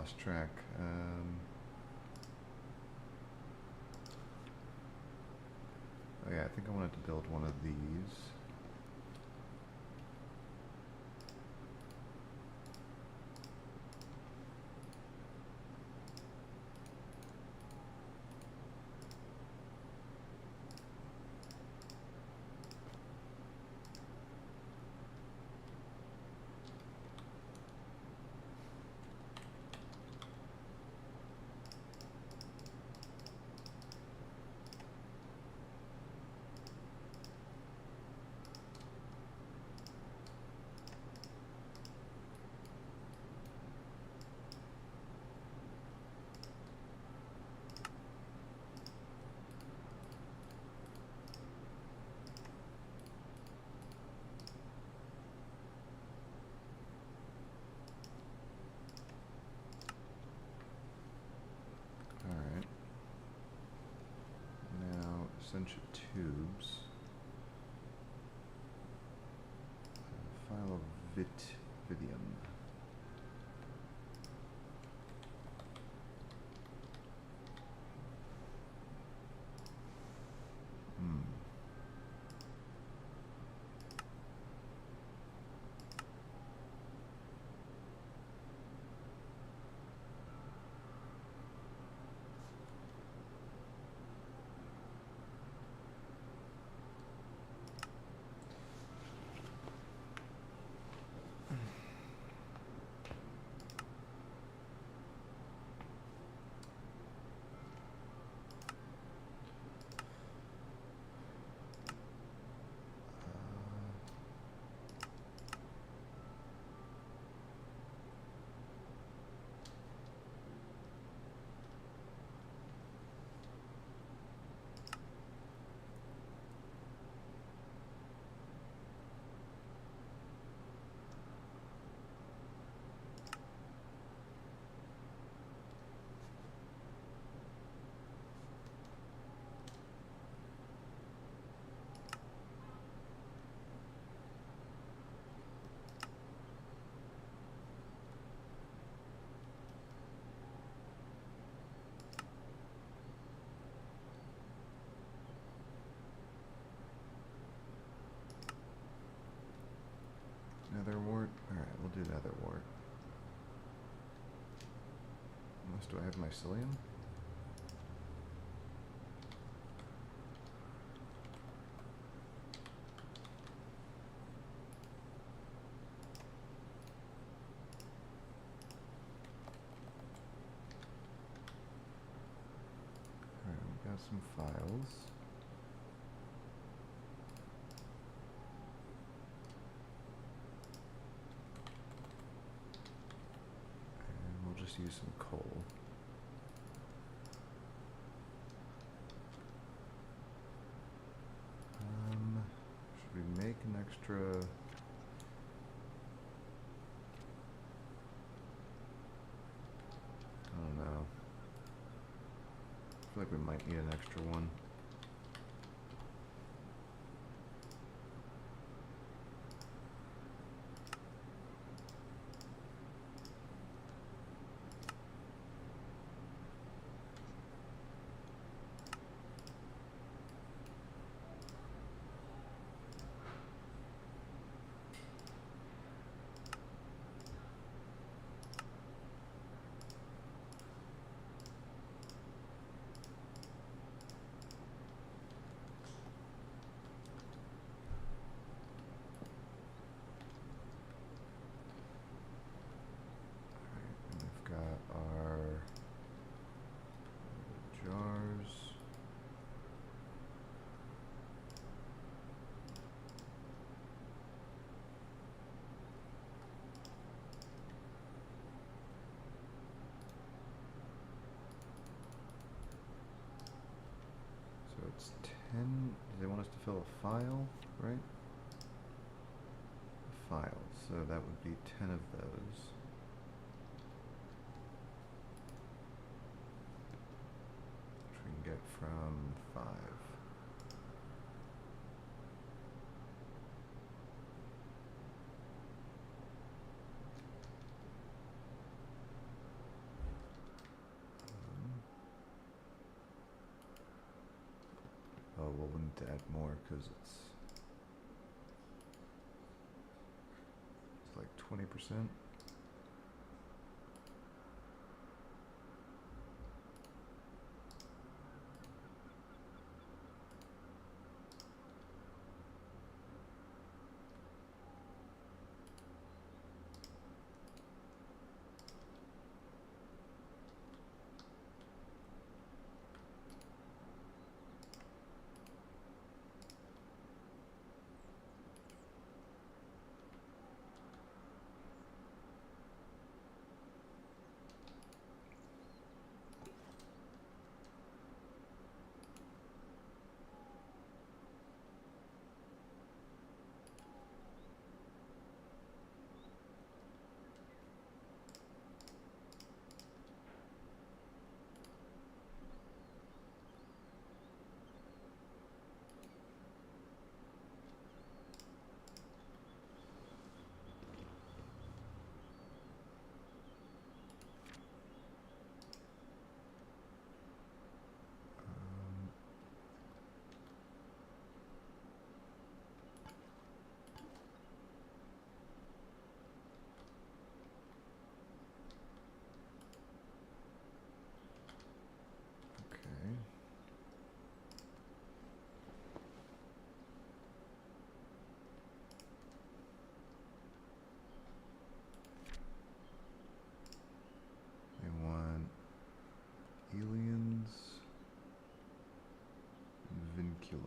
lost track. Oh yeah, I think I wanted to build one of these. Alright. Now, essential tubes. File of Vidium. Nether wart? Alright, we'll do nether wart. Unless, do I have mycelium? Alright, we got some files. Just use some coal. Should we make an extra? I don't know. I feel like we might need an extra one. It's 10. Do they want us to fill a file, right? A file, so that would be 10 of those. Which we can get from 5. we'll need to add more because it's like 20%. Okay. They want aliens, vinculum.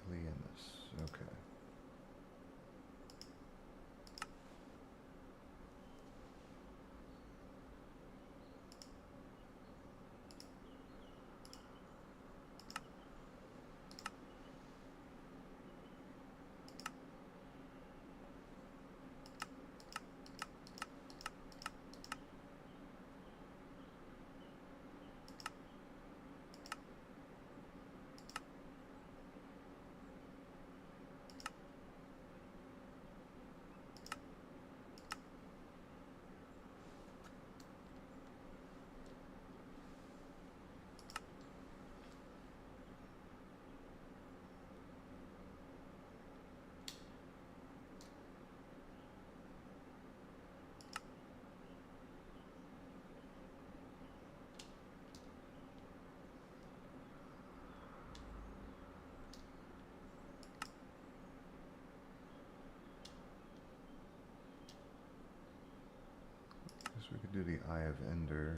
Alienus, okay. Guess we could do the Eye of Ender.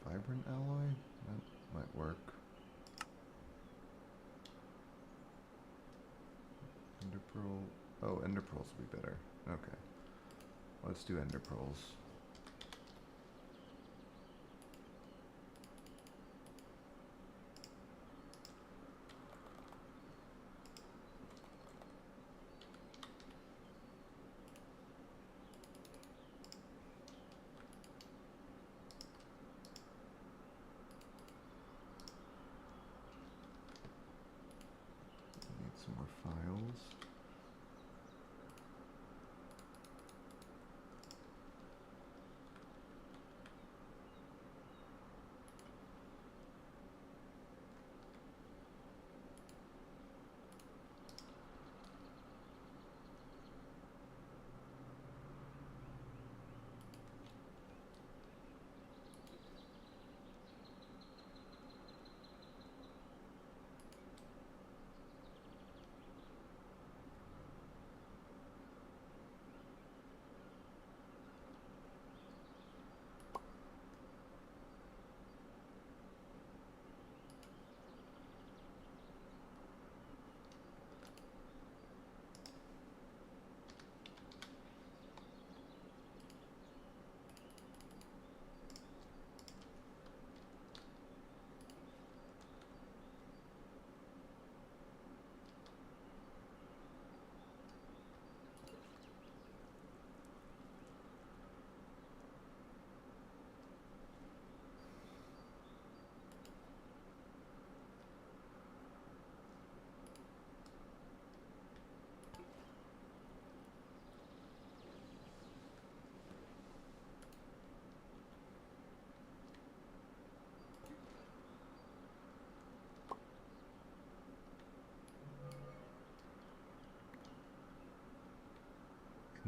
Vibrant alloy? That might work. Ender pearl. Oh, ender pearls would be better. Okay. Let's do ender pearls. Need some more files.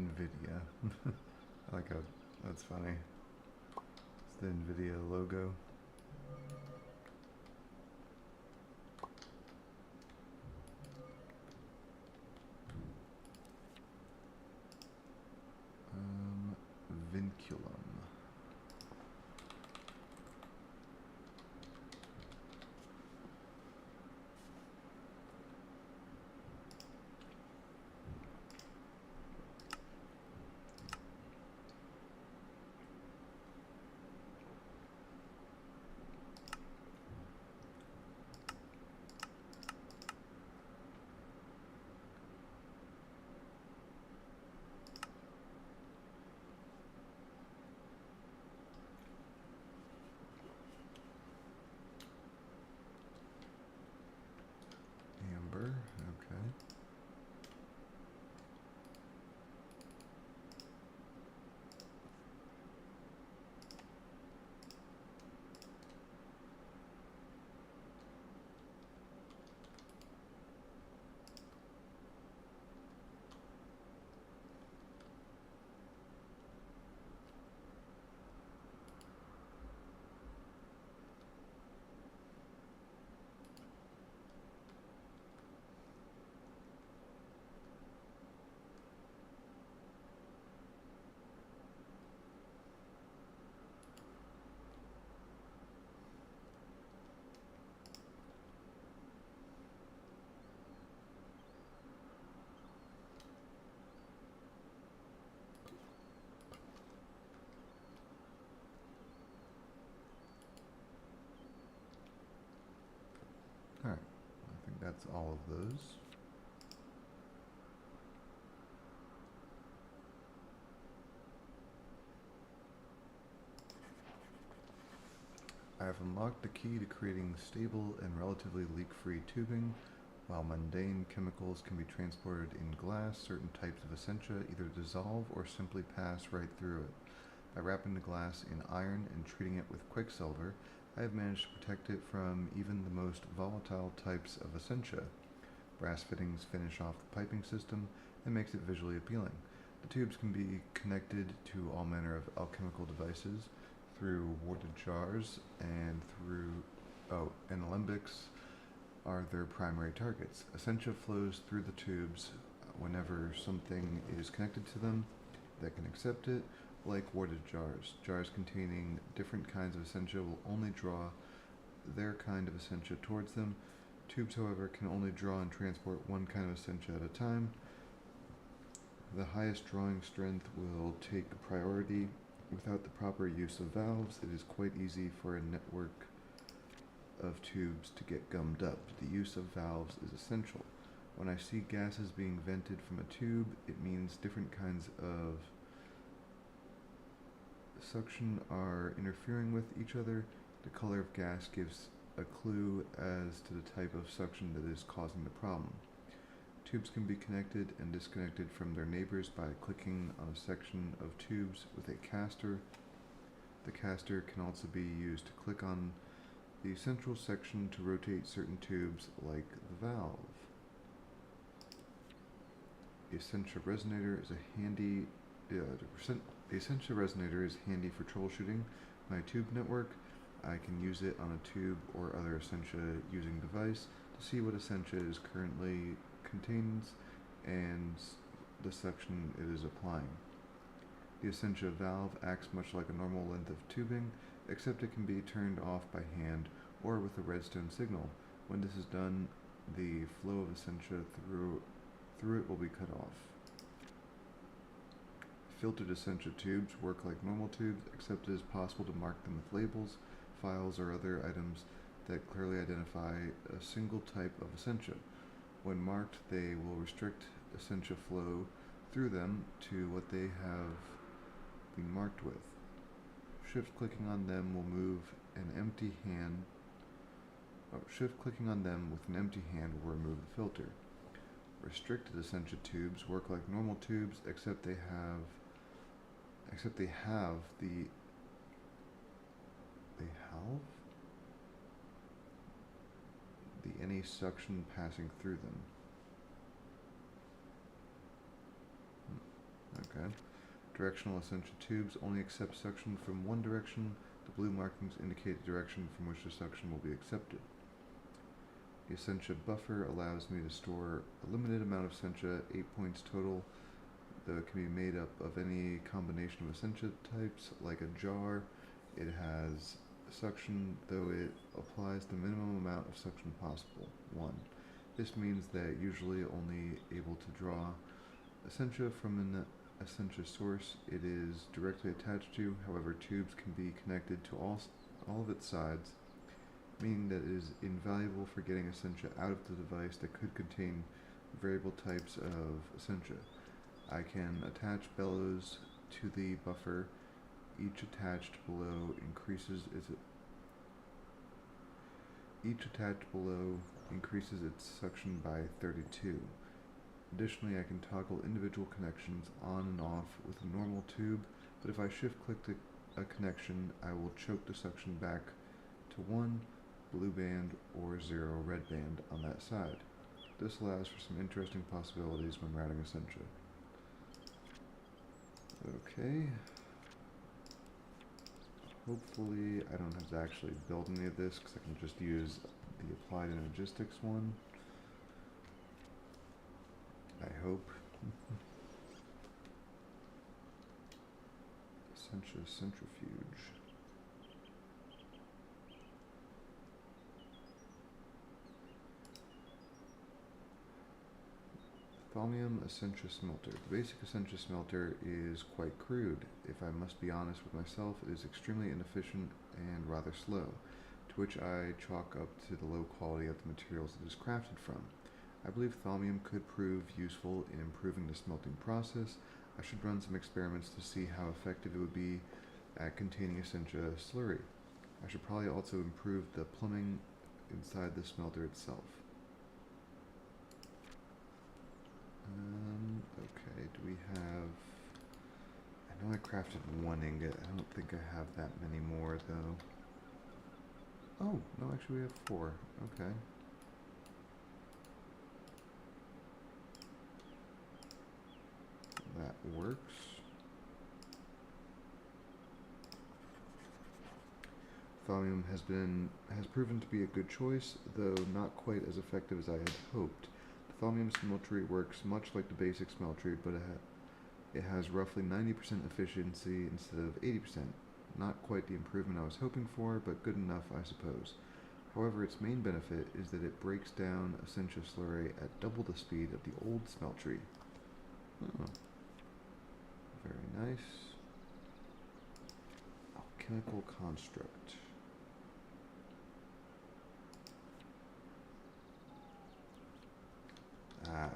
NVIDIA. I like how that's funny. It's the NVIDIA logo. Vinculum. Amber, okay. Alright, I think that's all of those. I have unlocked the key to creating stable and relatively leak-free tubing. While mundane chemicals can be transported in glass, certain types of essentia either dissolve or simply pass right through it. By wrapping the glass in iron and treating it with quicksilver, I have managed to protect it from even the most volatile types of essentia. Brass fittings finish off the piping system and makes it visually appealing. The tubes can be connected to all manner of alchemical devices through warded jars and and alembics are their primary targets. Essentia flows through the tubes whenever something is connected to them that can accept it, like warded jars. Jars containing different kinds of essentia will only draw their kind of essentia towards them. Tubes, however, can only draw and transport one kind of essentia at a time. The highest drawing strength will take priority. Without the proper use of valves, it is quite easy for a network of tubes to get gummed up. The use of valves is essential. When I see gases being vented from a tube, it means different kinds of suction are interfering with each other. The color of gas gives a clue as to the type of suction that is causing the problem. Tubes can be connected and disconnected from their neighbors by clicking on a section of tubes with a caster. The caster can also be used to click on the central section to rotate certain tubes, like the valve. The Essentia resonator is handy for troubleshooting my tube network. I can use it on a tube or other Essentia using device to see what Essentia is currently contains and the suction it is applying. The Essentia valve acts much like a normal length of tubing, except it can be turned off by hand or with a redstone signal. When this is done, the flow of Essentia through it will be cut off. Filtered Essentia tubes work like normal tubes, except it is possible to mark them with labels, files, or other items that clearly identify a single type of Essentia. When marked, they will restrict Essentia flow through them to what they have been marked with. Shift clicking on them will move an empty hand. Shift clicking on them with an empty hand will remove the filter. Restricted Essentia tubes work like normal tubes, except they have any suction passing through them. Okay. Okay. Directional Essentia tubes only accept suction from one direction. The blue markings indicate the direction from which the suction will be accepted. The Essentia buffer allows me to store a limited amount of Essentia, 8 points total, that can be made up of any combination of Essentia types, like a jar. It has suction, though it applies the minimum amount of suction possible, 1. This means that usually only able to draw Essentia from an Essentia source it is directly attached to. However, tubes can be connected to all of its sides, meaning that it is invaluable for getting Essentia out of the device that could contain variable types of Essentia. I can attach bellows to the buffer. Each attached below increases its suction by 32. Additionally, I can toggle individual connections on and off with a normal tube, but if I shift-click a connection, I will choke the suction back to 1 blue band or 0 red band on that side. This allows for some interesting possibilities when routing Essentia. Okay. Hopefully I don't have to actually build any of this because I can just use the applied energistics one. I hope. Essentia centrifuge. Thaumium Essentia Smelter. The basic Essentia Smelter is quite crude. If I must be honest with myself, it is extremely inefficient and rather slow, to which I chalk up to the low quality of the materials it is crafted from. I believe thaumium could prove useful in improving the smelting process. I should run some experiments to see how effective it would be at containing Essentia slurry. I should probably also improve the plumbing inside the smelter itself. Okay, do we have... I know I crafted 1 ingot. I don't think I have that many more, though. Oh, no, actually we have 4. Okay. That works. Thaumium has proven to be a good choice, though not quite as effective as I had hoped. The thaumium smeltery works much like the basic smeltery, but it has roughly 90% efficiency instead of 80%. Not quite the improvement I was hoping for, but good enough, I suppose. However, its main benefit is that it breaks down Essentia slurry at double the speed of the old smeltery. Oh. Very nice. Alchemical construct.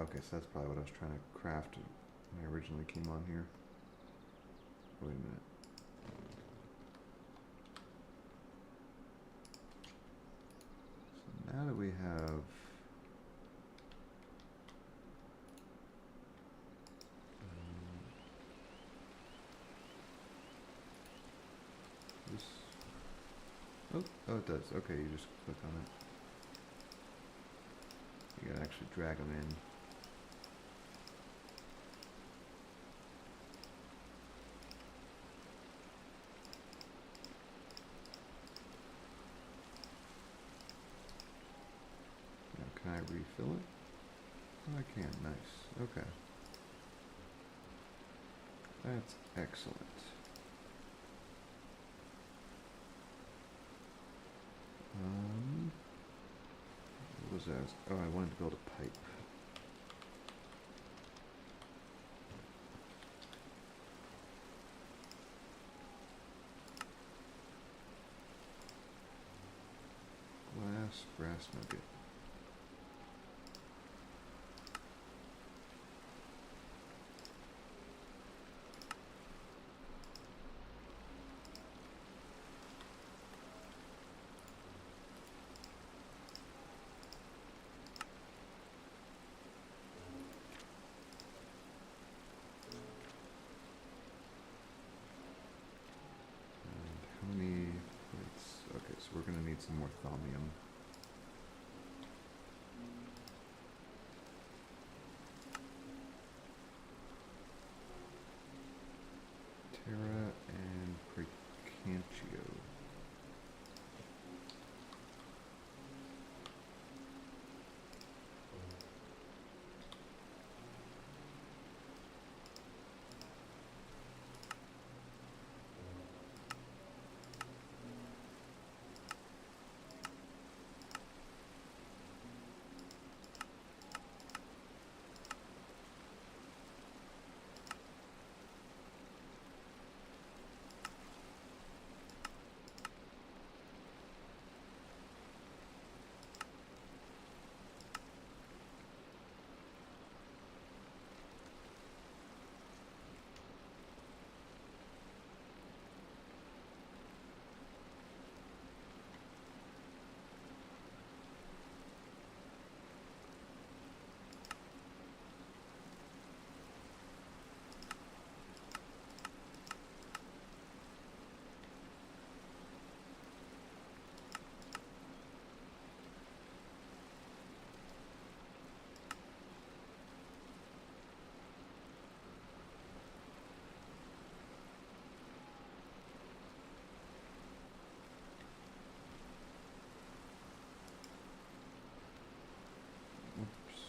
Okay, so that's probably what I was trying to craft when I originally came on here. Wait a minute. So now that we have... this... Oh, it does. Okay, you just click on it. You gotta actually drag them in. Now, can I refill it? Oh, I can. Nice. Okay. That's excellent. What was that? Oh, I wanted to build a pipe. Glass, brass nugget. How many plates? Okay, so we're gonna need some more thaumium. Terra and Precancio. Oops.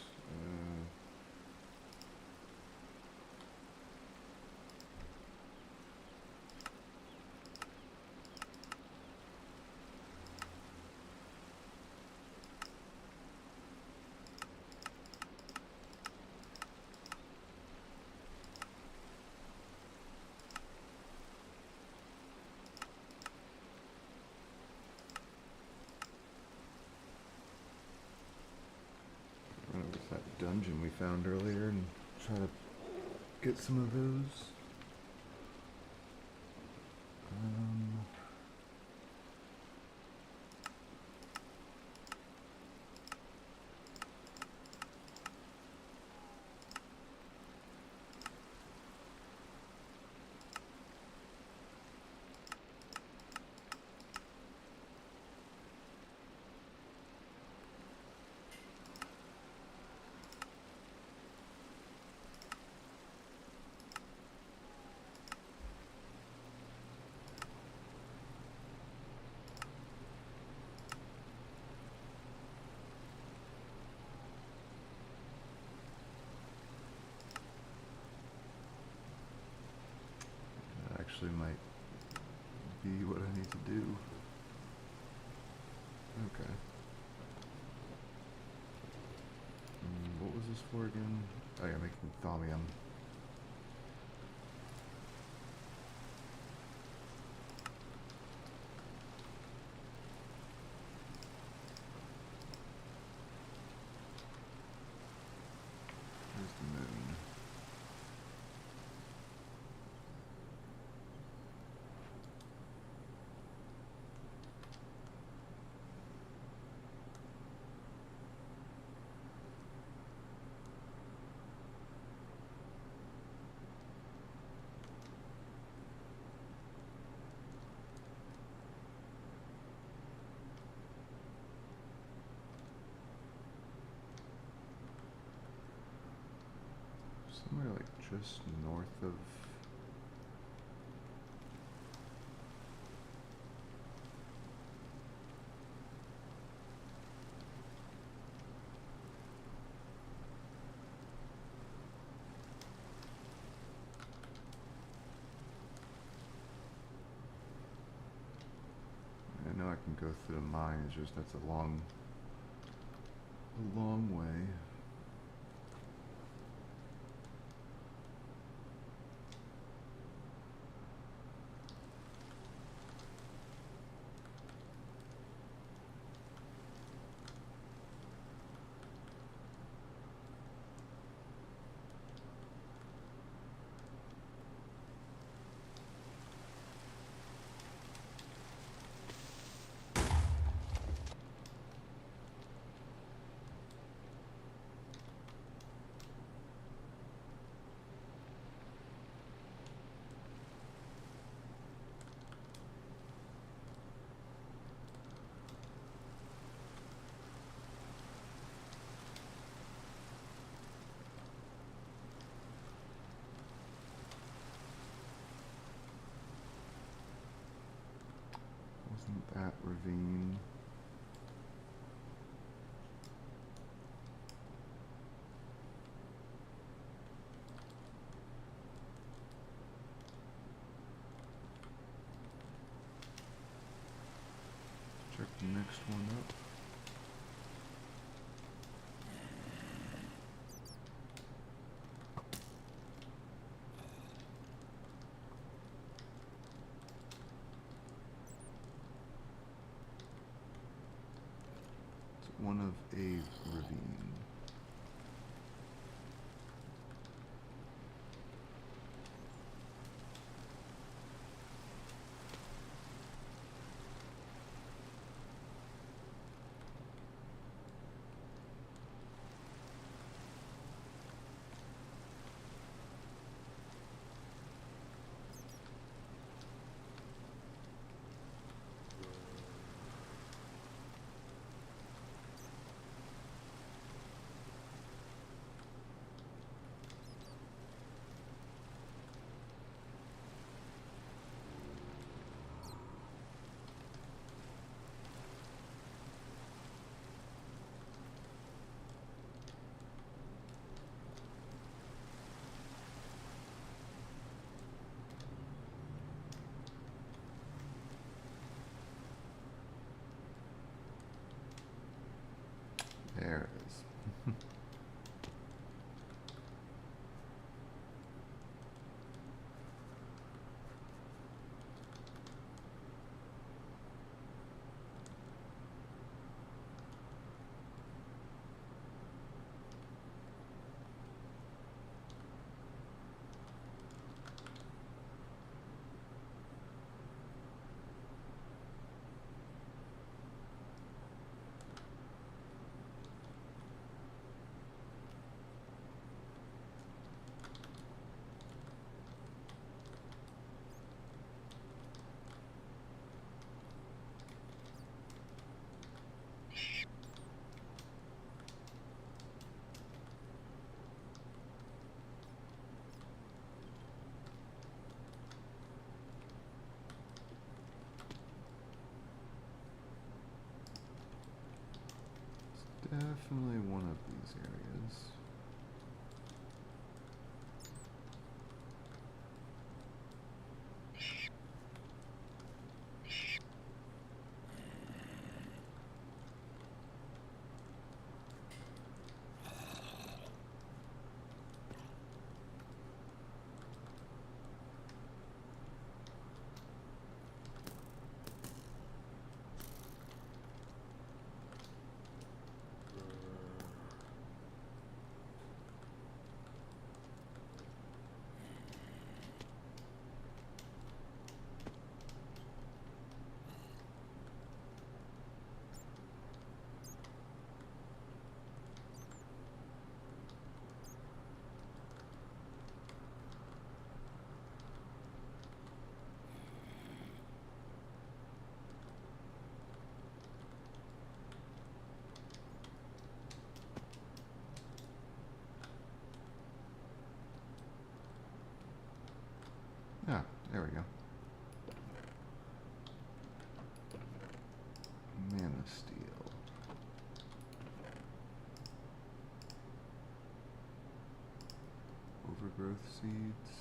Run over to that dungeon we found earlier and try to get some of those. That actually might be what I need to do. Okay. What was this for again? Oh yeah, making thaumium. There's the moon. Somewhere like just north of... I know I can go through the mine, it's just that's a long way. at ravine. Check the next one up. It's one of a ravine. There it is. Definitely one of these areas. Ah, there we go. Mana steel. Overgrowth seeds.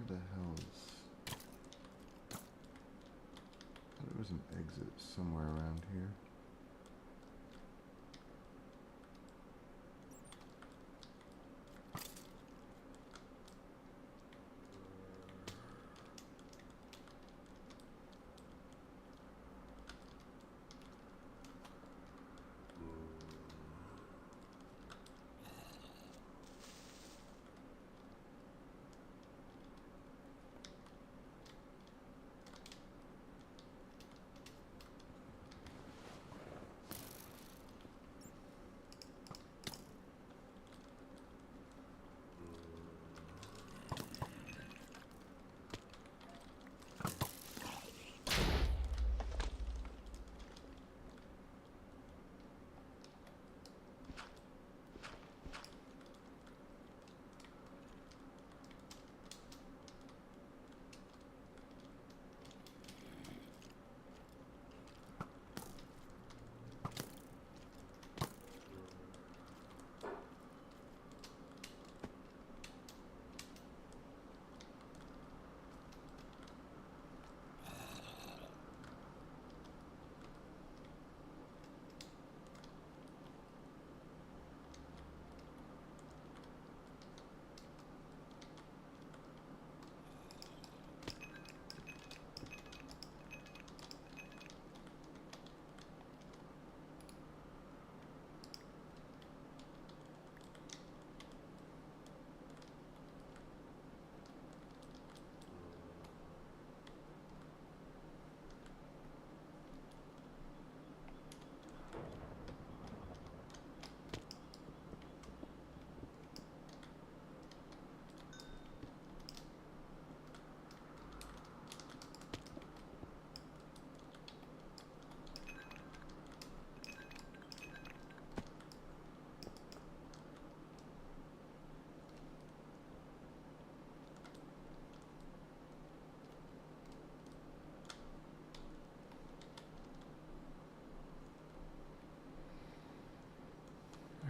the hell is... There was an exit somewhere around here.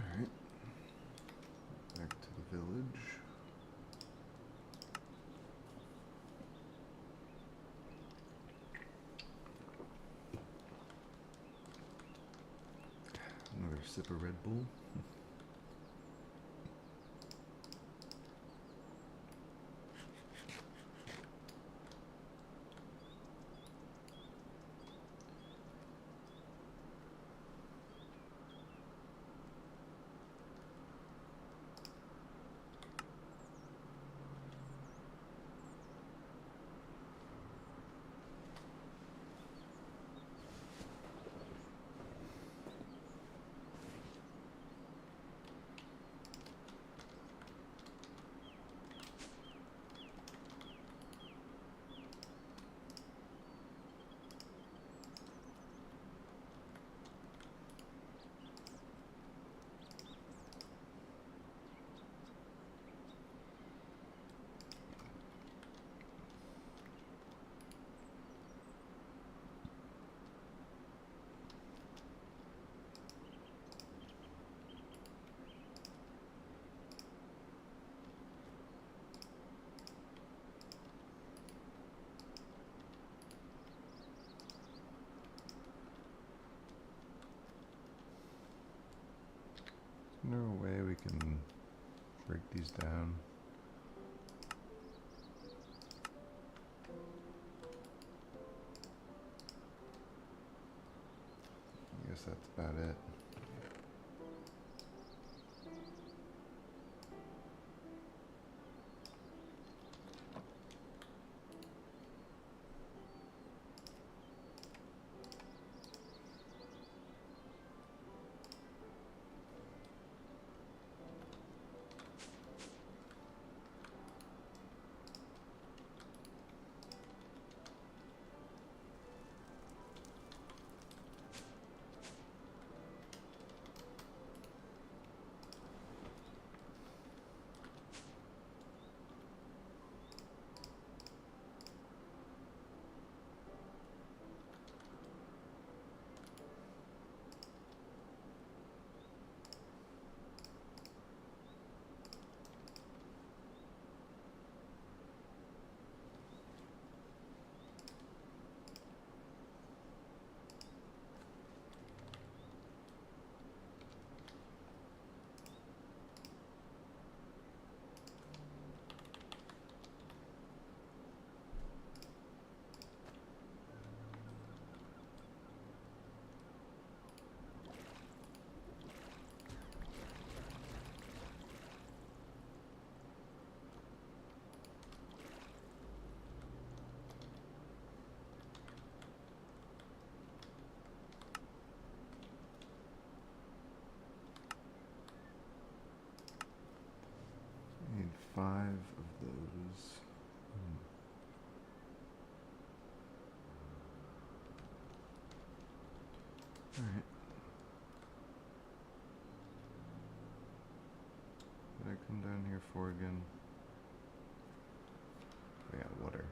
Alright. Back to the village. Another sip of Red Bull. Is there a way we can break these down? I guess that's about it. 5 of those. Alright. What did I come down here for again? Oh yeah, water.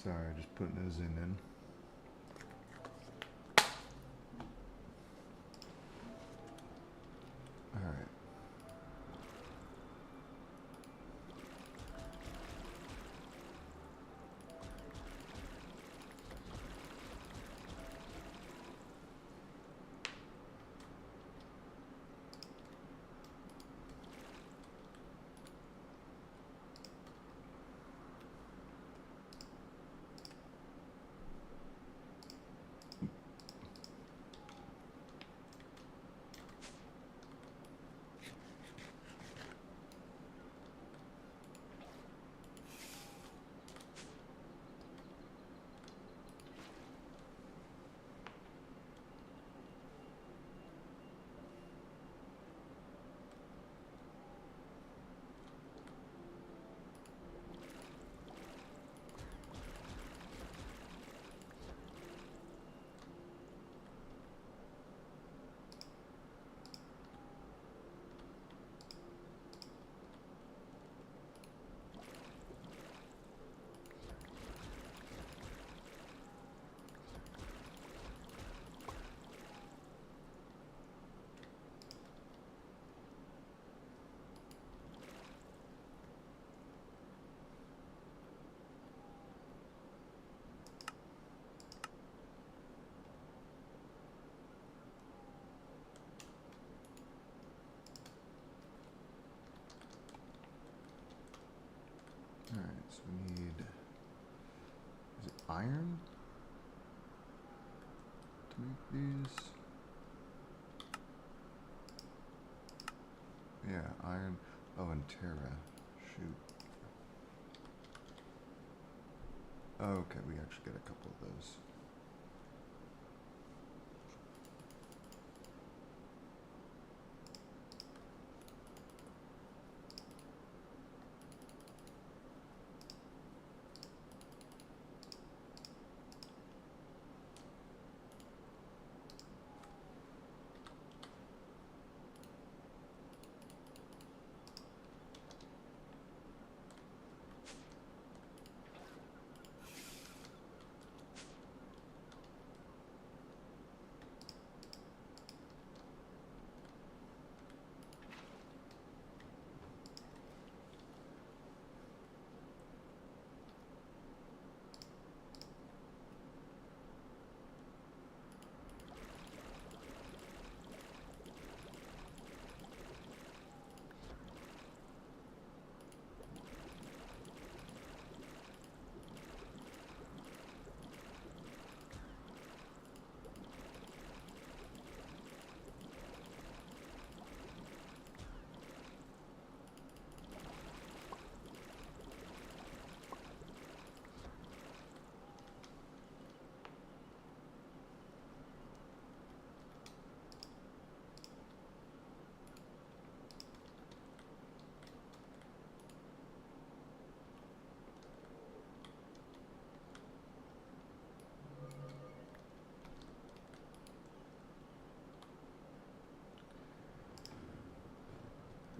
Sorry, just putting those in. Alright. Alright, so we need, is it iron to make these? Yeah, iron. Oh, and Terra. Shoot. Oh, okay, we actually get a couple of those.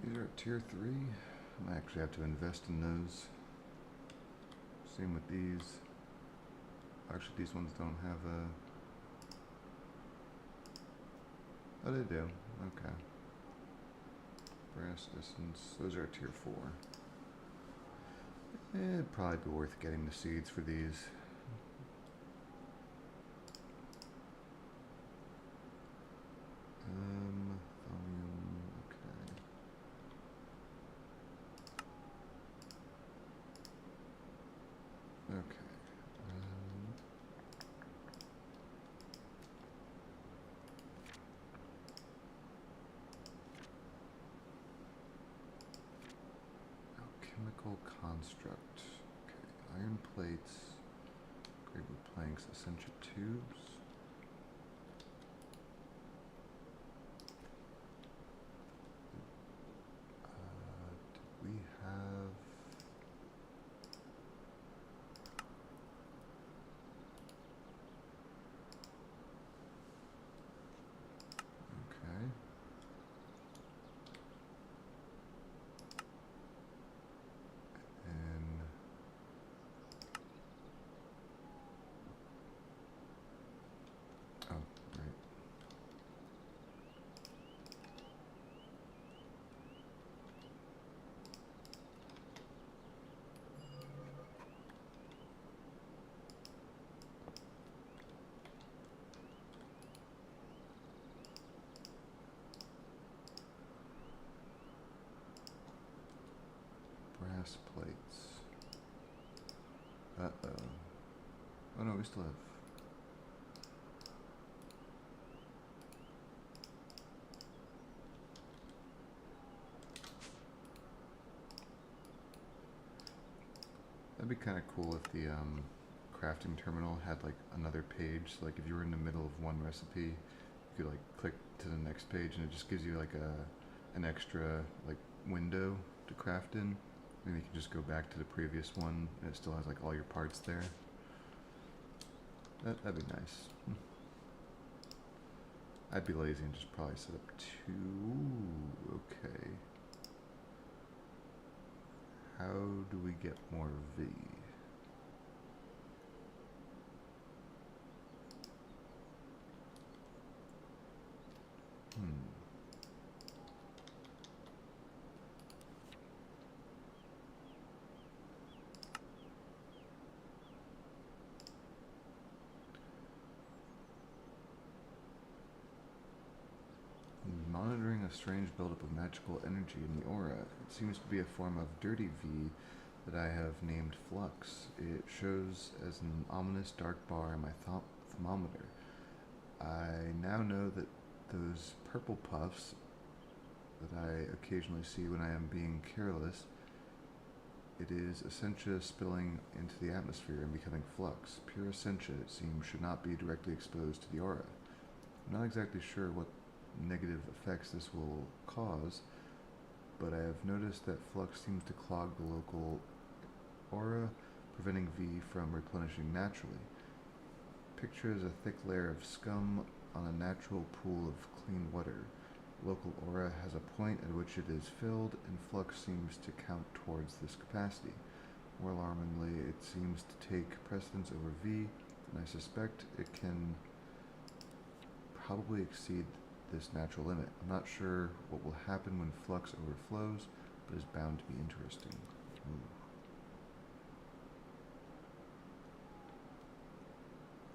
These are at tier 3. I actually have to invest in those. Same with these. Actually, these ones don't have a... Oh, they do. Okay. Brass distance. Those are at tier 4. It'd probably be worth getting the seeds for these. Thorium, okay. Metal construct. Okay, iron plates, grade wood planks, essential tubes. Did we have... Okay. And oh, right. Brass plates. Uh-oh. Oh no, we still have... That'd be kind of cool if the crafting terminal had like another page. So, like if you were in the middle of one recipe, you could like click to the next page and it just gives you like an extra like window to craft in. Maybe you can just go back to the previous one and it still has like all your parts there. That'd be nice. I'd be lazy and just probably set up 2. Okay. How do we get more V? Monitoring a strange buildup of magical energy in the aura. It seems to be a form of dirty V that I have named Flux. It shows as an ominous dark bar on my thermometer. I now know that those purple puffs that I occasionally see when I am being careless, it is essentia spilling into the atmosphere and becoming flux. Pure essentia, it seems, should not be directly exposed to the aura. I'm not exactly sure what negative effects this will cause, but I have noticed that flux seems to clog the local aura, preventing V from replenishing naturally. Picture is a thick layer of scum on a natural pool of clean water. Local aura has a point at which it is filled, and flux seems to count towards this capacity. More alarmingly, it seems to take precedence over V, and I suspect it can probably exceed this natural limit. I'm not sure what will happen when flux overflows, but it's bound to be interesting. Ooh.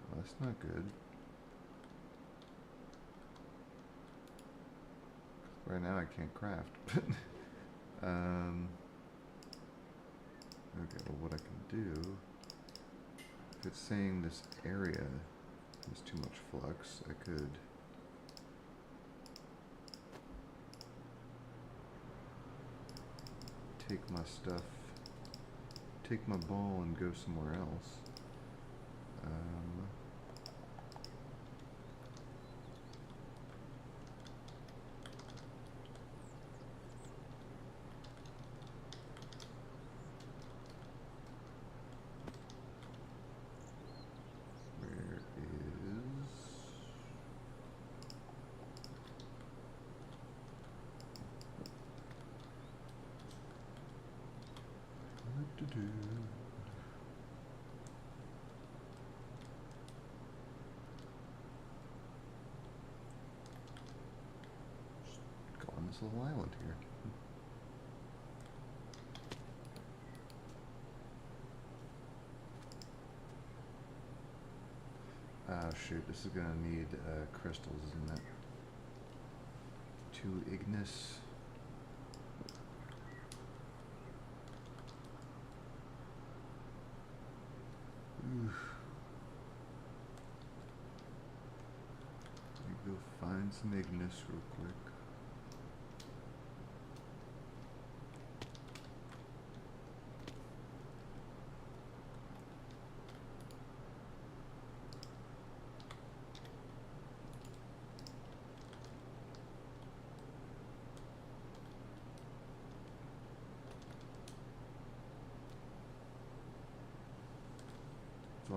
Well, that's not good. Right now I can't craft. Okay, well what I can do, if it's saying this area has too much flux, I could take my stuff, take my ball and go somewhere else. Just go on this little island here. Oh shoot, this is gonna need crystals, isn't it? 2 ignis. Oof. Let me go find some ignis real quick.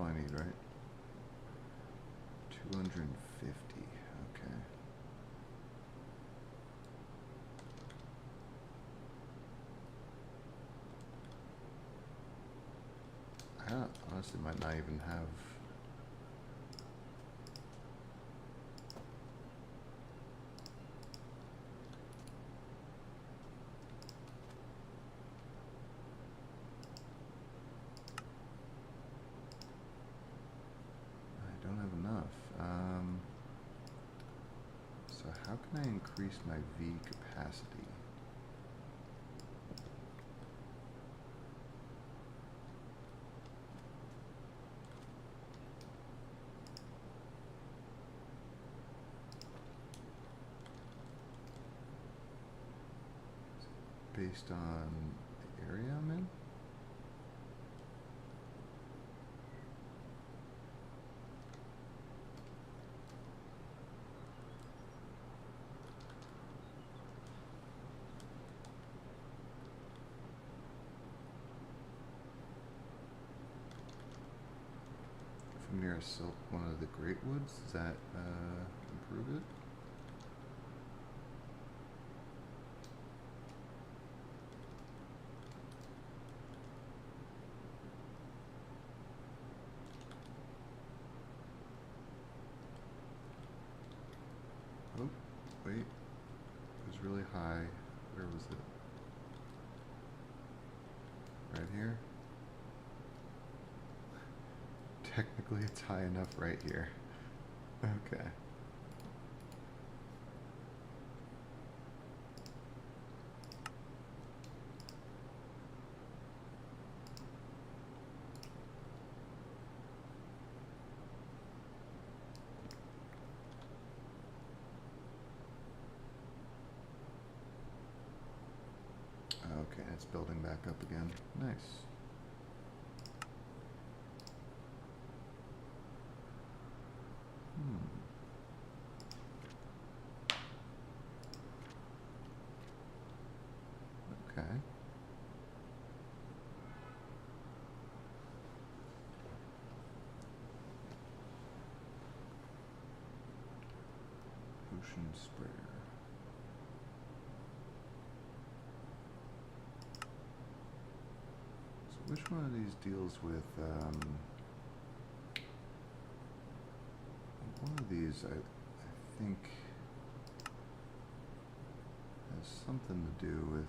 I need, right? 250. Okay. I honestly might not even have. I don't have enough. So how can I increase my V capacity? Based on the area I'm in? If I'm near a silk, one of the Great Woods, does that improve it? Oh, wait. It was really high. Where was it? Right here? Technically, it's high enough right here. Okay. Okay, it's building back up again. Nice. Okay. Ocean sprayer. So which one of these deals with, one of these I think has something to do with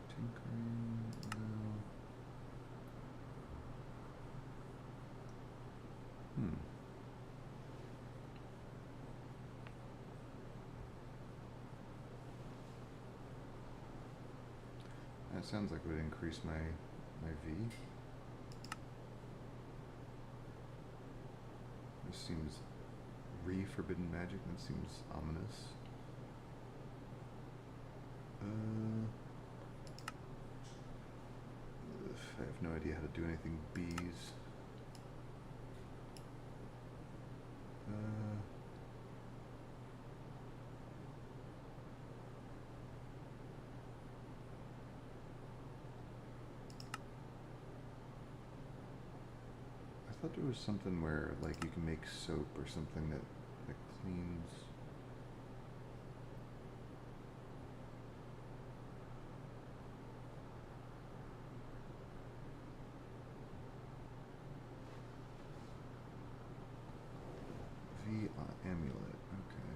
tinkering. That sounds like it would increase my V. This seems forbidden magic. That seems ominous. I have no idea how to do anything bees. I thought there was something where like you can make soap or something that cleans. V amulet. Okay.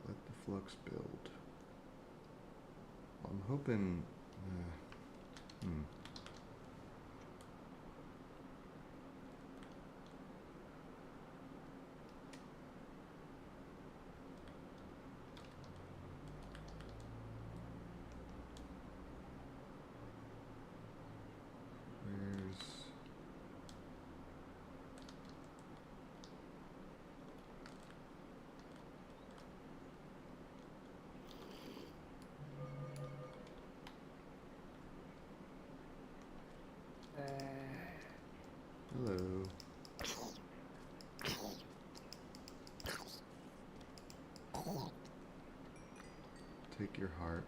Let the flux build. Well, I'm hoping. take your heart.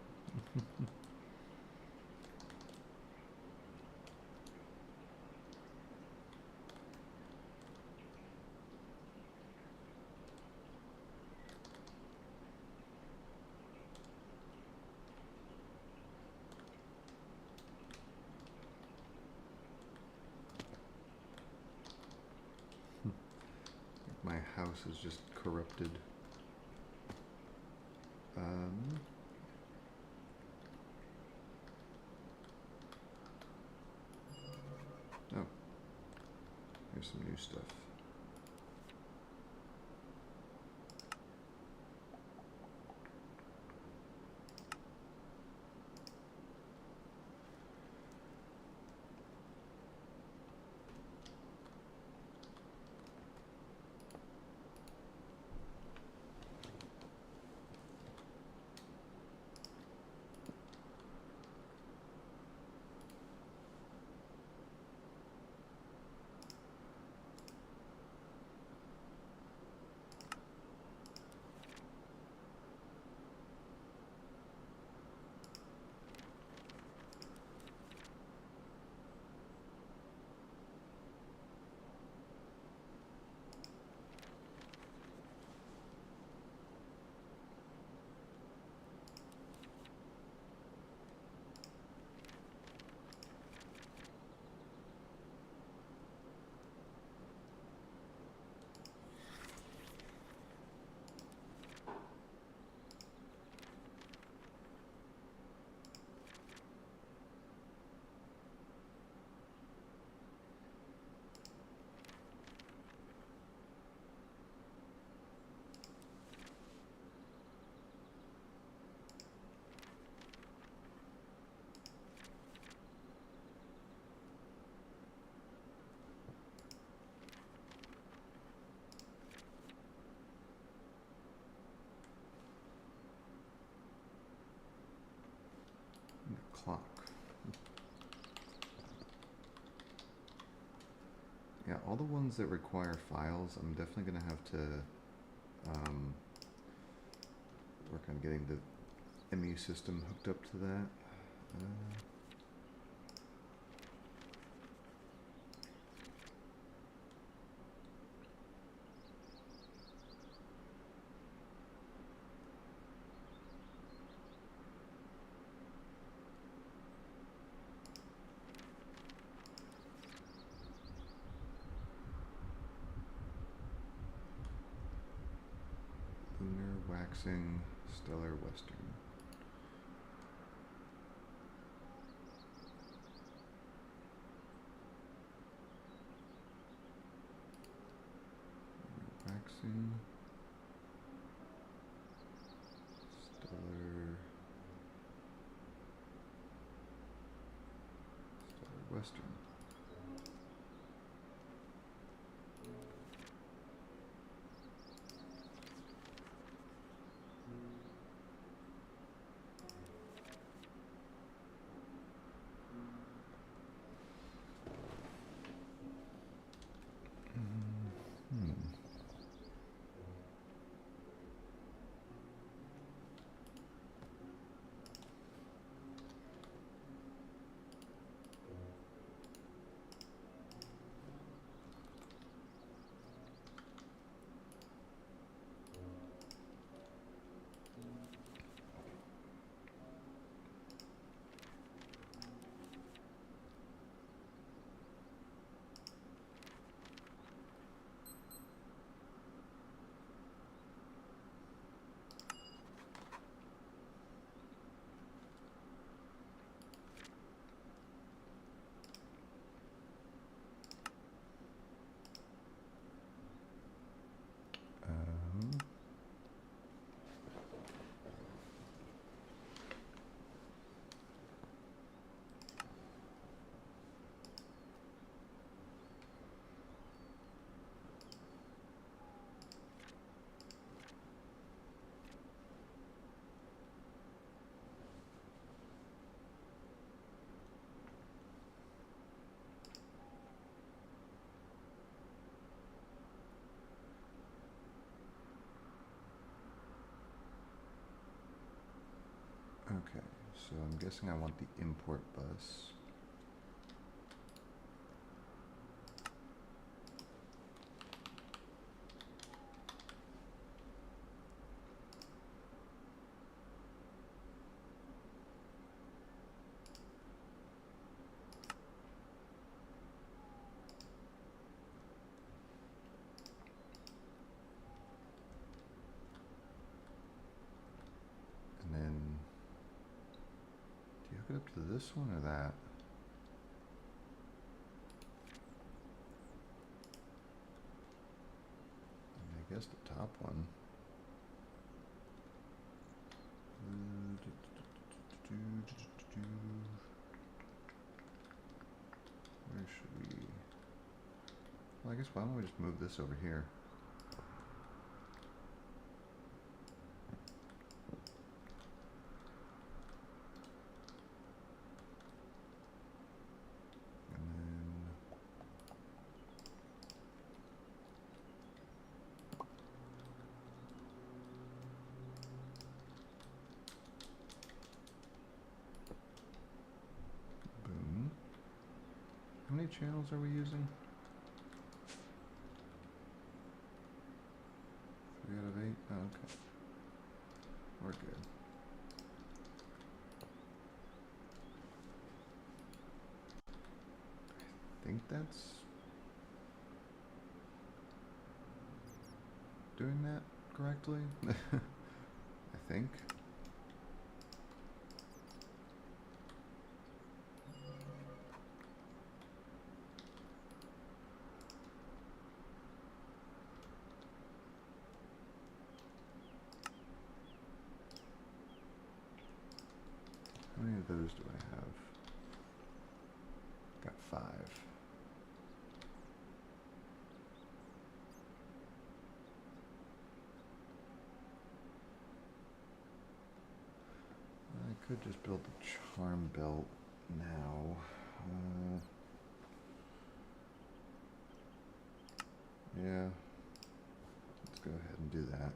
My house is just corrupted. Oh, here's some new stuff. Clock. Yeah, all the ones that require files, I'm definitely going to have to work on getting the ME system hooked up to that. Lunar waxing stellar western. Waxing stellar western. Okay, so I'm guessing I want the import bus. And then, do you hook it up to this one or that? I guess the top one. Where should we? Well, I guess why don't we just move this over here? And then boom. How many channels are we using? 3 out of 8? Oh, okay. We're good. I think that's doing that correctly. I think. How many of those do I have? Got 5. I could just build the charm belt now. Yeah, let's go ahead and do that.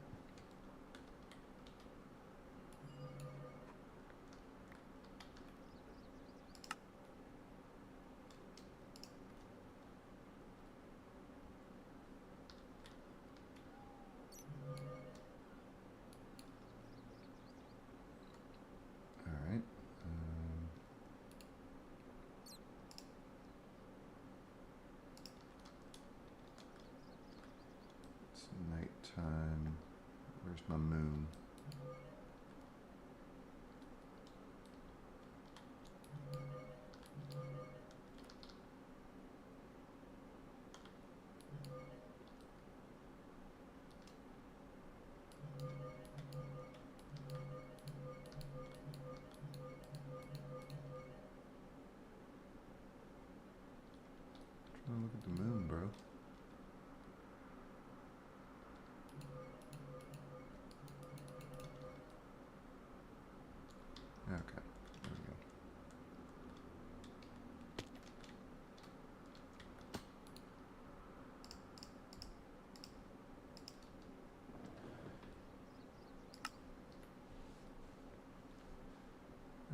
All right. It's nighttime. Where's my moon? Trying to look at the moon, bro. Okay, there we go.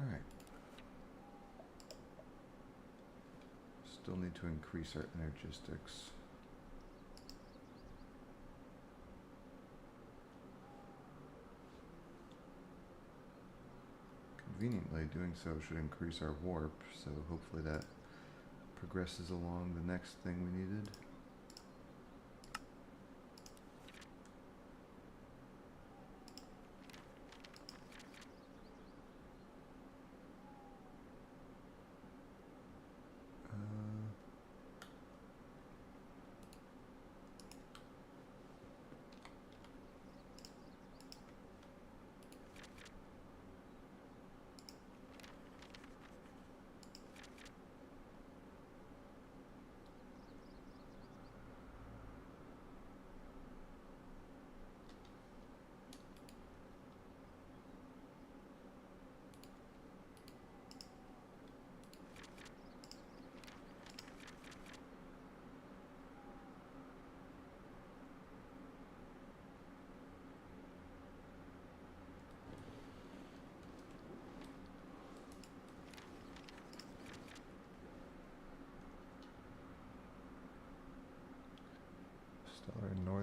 All right. Still need to increase our energistics. Conveniently, doing so should increase our warp, so hopefully that progresses along the next thing we needed.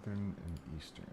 northern and eastern.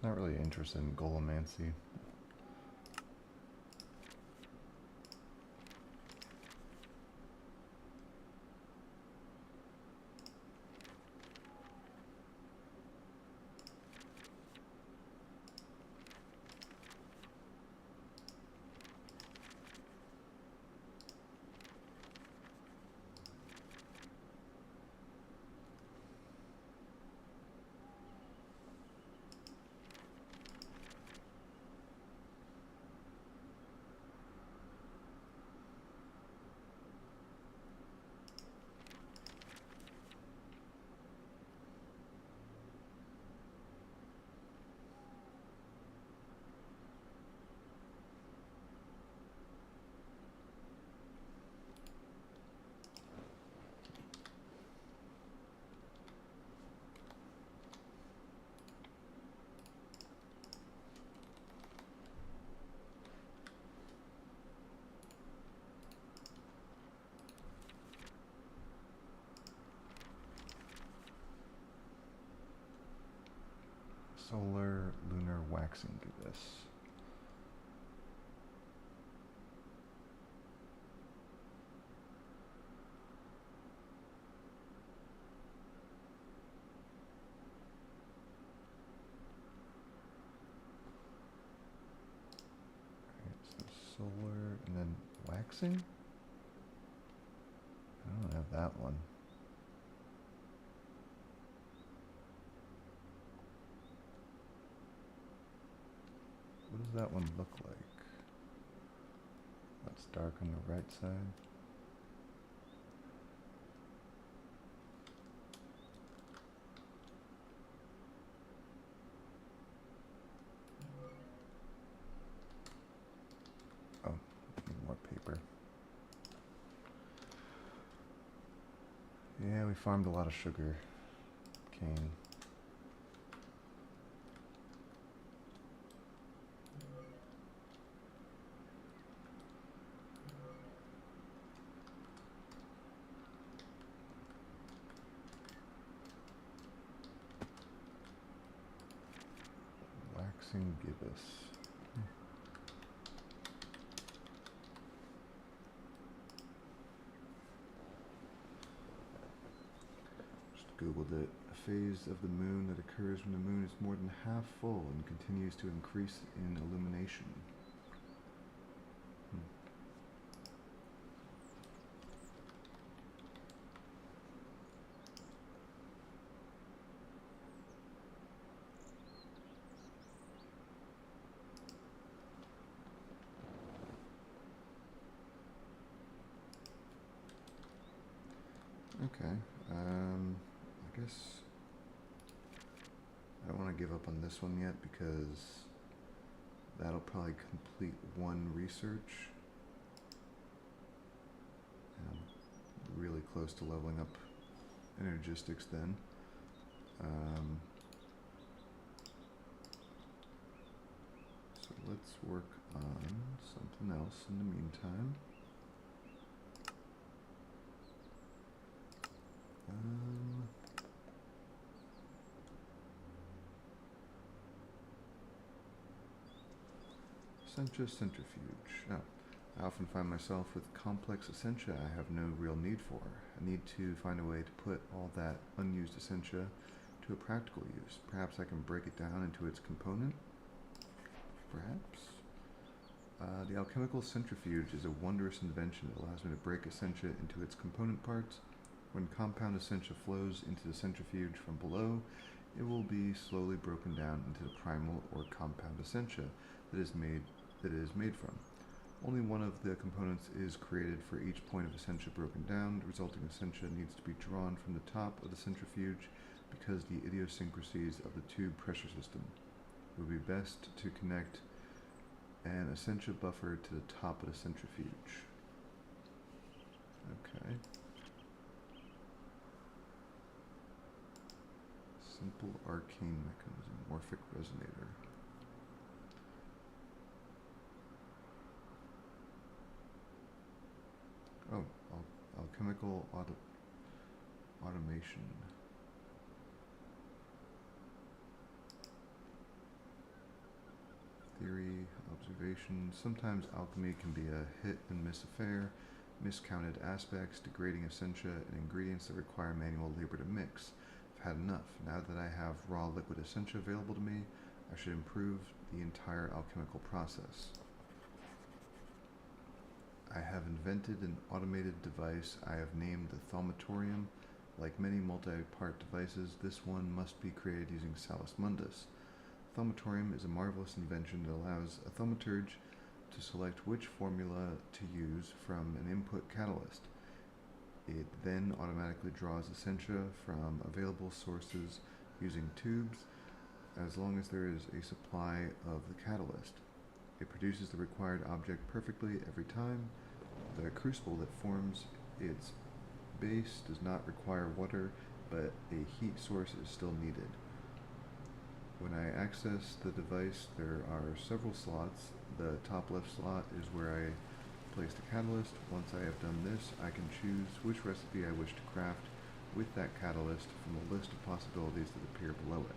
Not really interested in Golomancy. Solar lunar waxing gibbous. Alright, so solar and then waxing? I don't have that one. What does that one look like? That's dark on the right side. Oh, need more paper. Yeah, we farmed a lot of sugar cane. Waxing gibbous. Just Googled it. A phase of the moon that occurs when the moon is more than half full and continues to increase in illumination. Okay, I guess I don't want to give up on this one yet because that'll probably complete one research. And I'm really close to leveling up energistics then. So let's work on something else in the meantime. Essentia centrifuge. Now, I often find myself with complex essentia I have no real need for. I need to find a way to put all that unused essentia to a practical use. Perhaps I can break it down into its component? Perhaps? The alchemical centrifuge is a wondrous invention that allows me to break essentia into its component parts. When compound essentia flows into the centrifuge from below, it will be slowly broken down into the primal or compound essentia that it is made from. Only one of the components is created for each point of essentia broken down. The resulting essentia needs to be drawn from the top of the centrifuge because the idiosyncrasies of the tube pressure system. It would be best to connect an essentia buffer to the top of the centrifuge. Okay. Simple arcane mechanism, morphic resonator. Oh, alchemical automation. Theory, observation. Sometimes alchemy can be a hit and miss affair. Miscounted aspects, degrading essentia, and ingredients that require manual labor to mix. I've had enough. Now that I have raw liquid essentia available to me, I should improve the entire alchemical process. I have invented an automated device I have named the thaumatorium. Like many multi-part devices, this one must be created using Salus Mundus. Thaumatorium is a marvelous invention that allows a thaumaturge to select which formula to use from an input catalyst. It then automatically draws essentia from available sources using tubes as long as there is a supply of the catalyst. It produces the required object perfectly every time. The crucible that forms its base does not require water, but a heat source is still needed. When I access the device, there are several slots. The top left slot is where I place the catalyst. Once I have done this, I can choose which recipe I wish to craft with that catalyst from the list of possibilities that appear below it.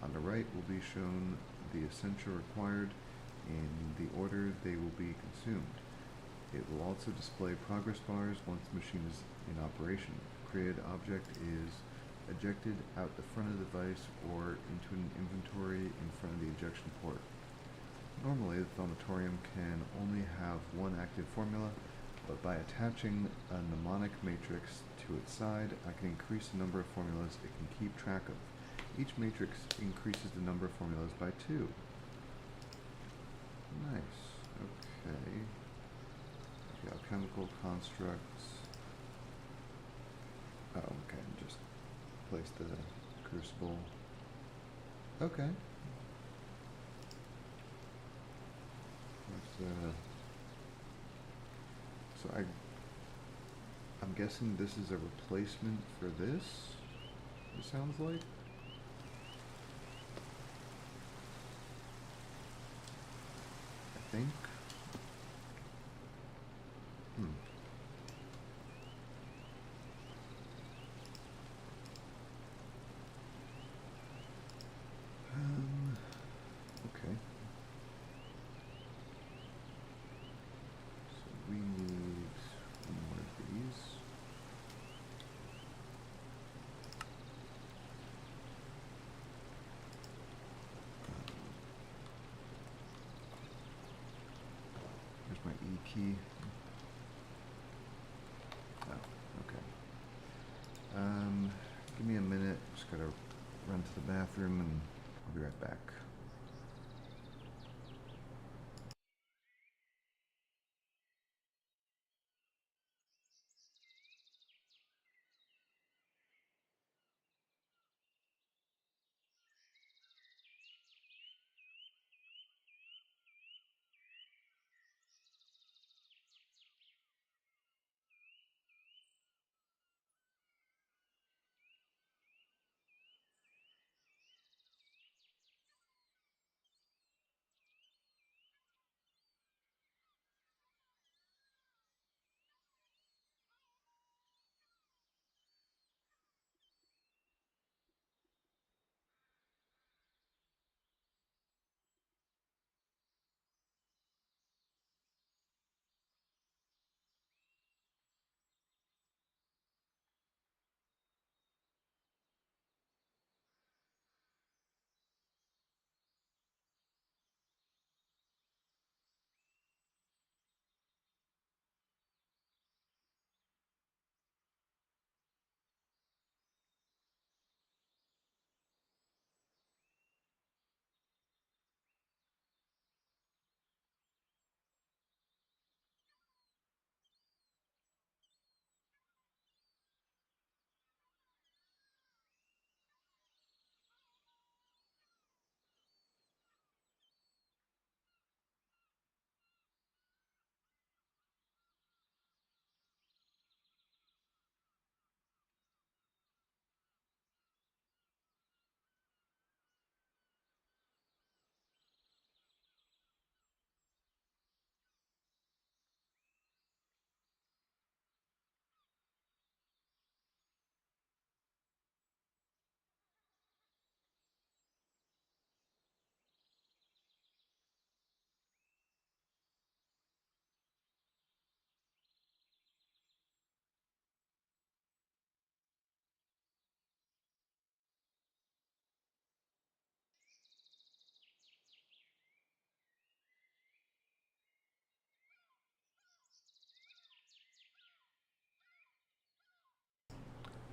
On the right will be shown the essentia required in the order they will be consumed. It will also display progress bars once the machine is in operation. The created object is ejected out the front of the device or into an inventory in front of the ejection port. Normally, the thaumatorium can only have one active formula, but by attaching a mnemonic matrix to its side, I can increase the number of formulas it can keep track of. Each matrix increases the number of formulas by 2. Nice. Okay. The alchemical constructs. Oh, okay. Just place the crucible. Okay. So I'm guessing this is a replacement for this. It sounds like. I think. Okay. So we need one of these. Here's my E key. Oh, okay. Give me a minute. Just gotta run to the bathroom and I'll be right back.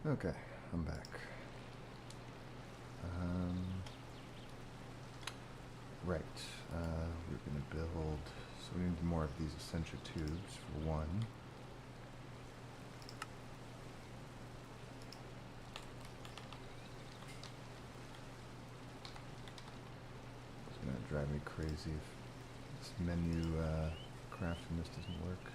Okay, I'm back. Right, we're gonna build, so we need more of these Essentia tubes for one. It's gonna drive me crazy if this menu crafting this doesn't work.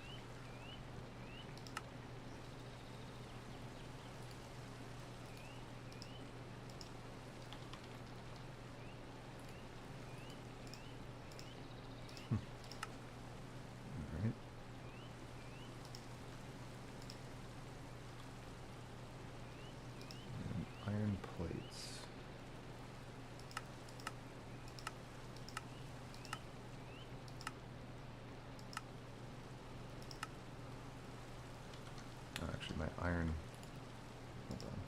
Alright. And iron plates. Oh, actually my iron, hold on.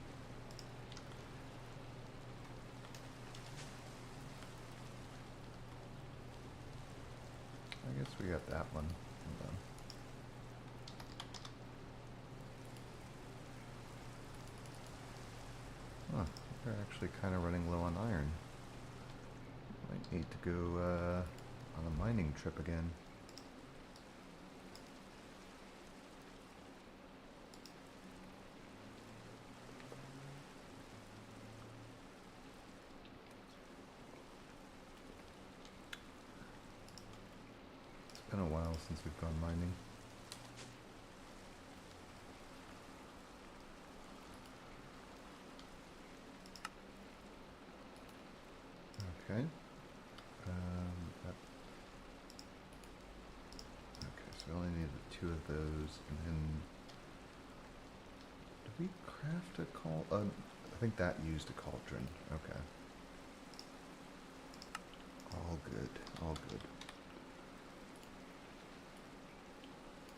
I guess we got that one. Hold on. Huh, we're actually kind of running low on iron. Might need to go on a mining trip again. It's been a while since we've gone mining. Okay. That, okay, so we only need two of those, and then did we craft a I think that used a cauldron. Okay. All good. All good.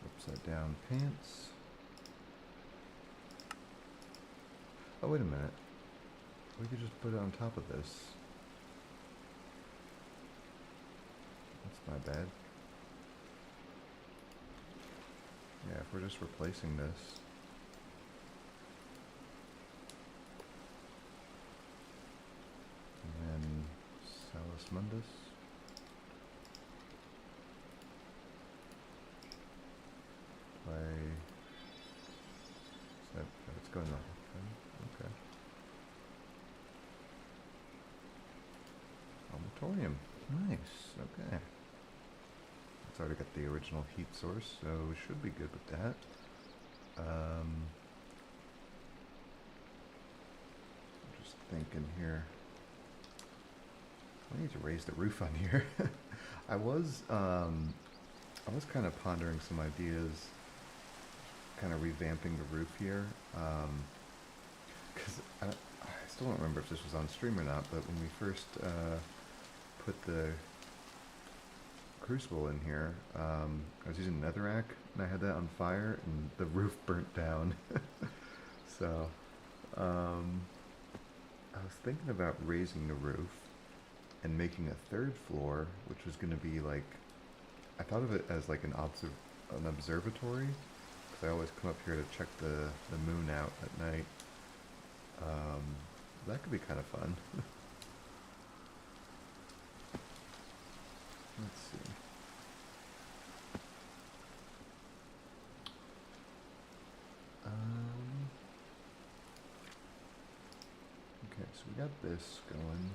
Upside down pants. Oh, wait a minute. We could just put it on top of this. That's my bad. Yeah, if we're just replacing this. And then Salus Mundus. It's going on. Okay. Almatorium. Nice. Okay. It's already got the original heat source, so we should be good with that. I'm just thinking here. I need to raise the roof on here. I was kind of pondering some ideas, kind of revamping the roof here, because I still don't remember if this was on stream or not, but when we first put the crucible in here, I was using netherrack, and I had that on fire, and the roof burnt down. So, I was thinking about raising the roof and making a third floor, which was going to be like, I thought of it as like an observatory, because I always come up here to check the moon out at night. That could be kind of fun. Let's see. Okay, so we got this going.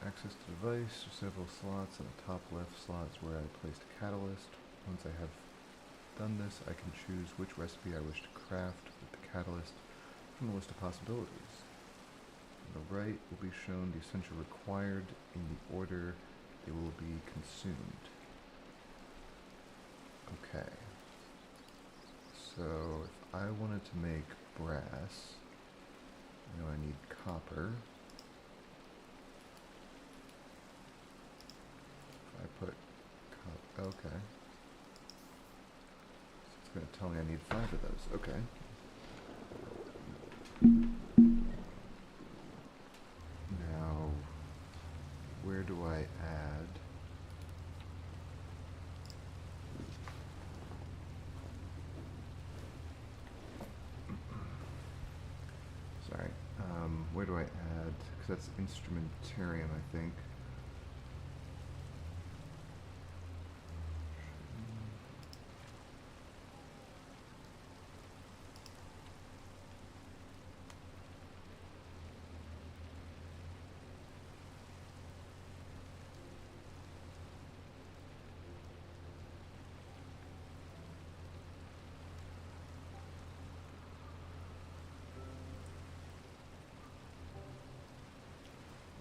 Access to device, several slots, and the top left slot is where I placed a catalyst. Once I have done this, I can choose which recipe I wish to craft with the catalyst from the list of possibilities. On the right will be shown the essential required in the order they will be consumed. Okay. So if I wanted to make brass, I know I need copper. If I put okay. So it's going to tell me I need 5 of those. Okay. Now, where do I add? because that's instrumentarium, I think.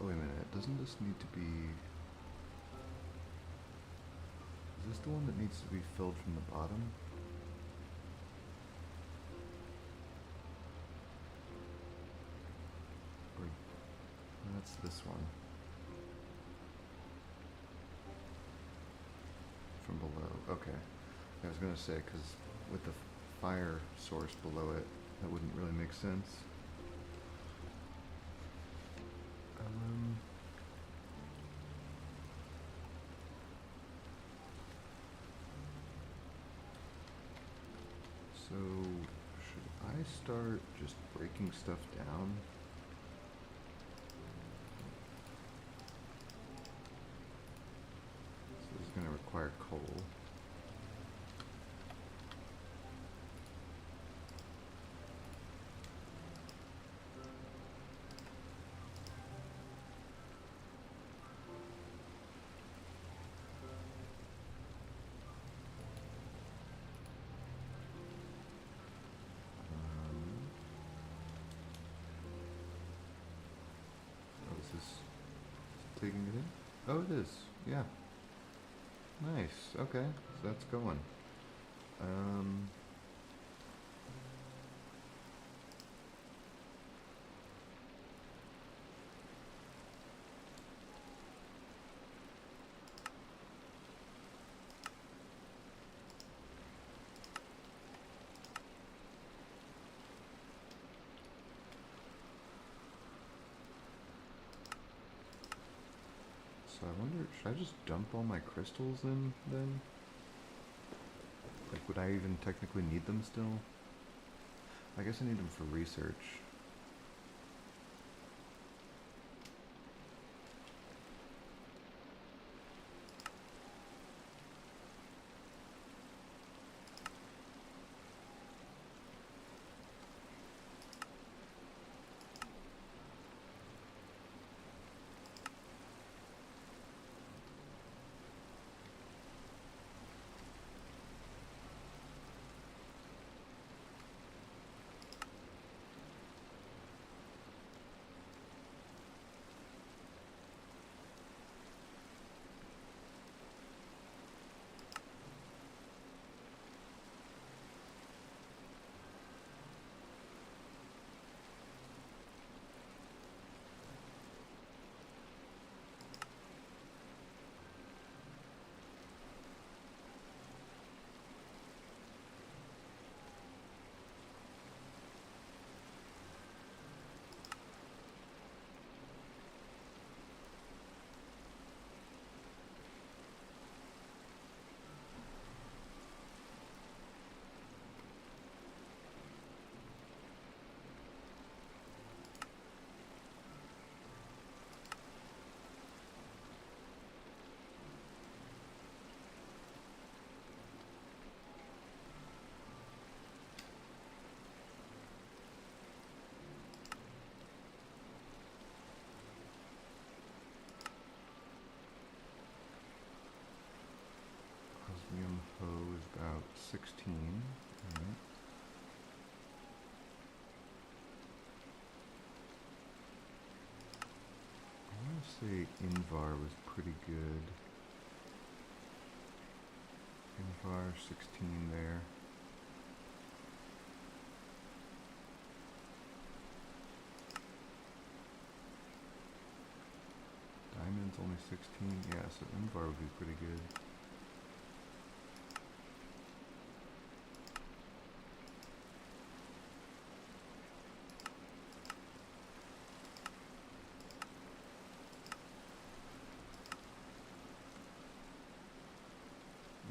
Oh, wait a minute. Doesn't this need to be... Is this the one that needs to be filled from the bottom? Or... no, that's this one. From below. Okay. I was going to say, because with the fire source below it, that wouldn't really make sense. So, should I start just breaking stuff down? So this is going to require coal. Taking it in? Oh, it is. Yeah. Nice. Okay. So that's going. So I wonder, should I just dump all my crystals in then? Like, would I even technically need them still? I guess I need them for research. Osmium hose about 16. Alright. I want to say Invar was pretty good. Invar 16 there. Diamond's only 16. Yeah, so Invar would be pretty good.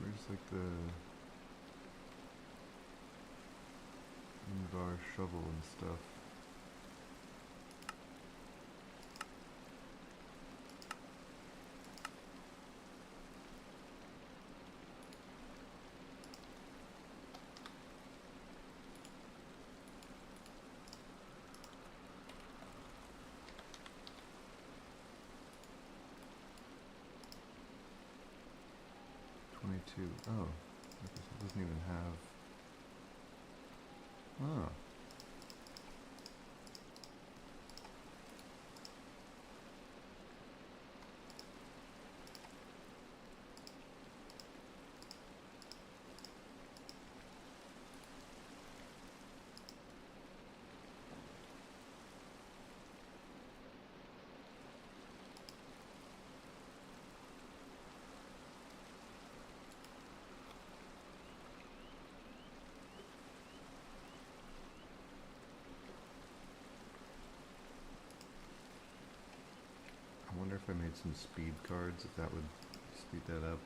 Where's like the Invar shovel and stuff? too. Oh, I guess it doesn't even have. Oh. I wonder if I made some speed cards, if that would speed that up.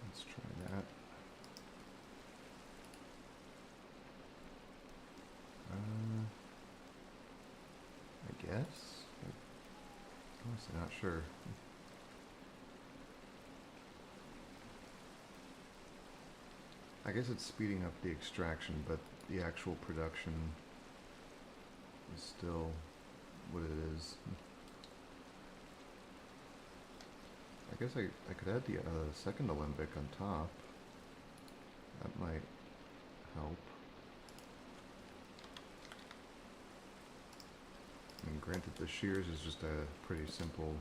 Let's try that. I guess? I'm honestly not sure. I guess it's speeding up the extraction, but the actual production is still what it is. I guess I could add the second alembic on top. That might help. I mean, granted, the shears is just a pretty simple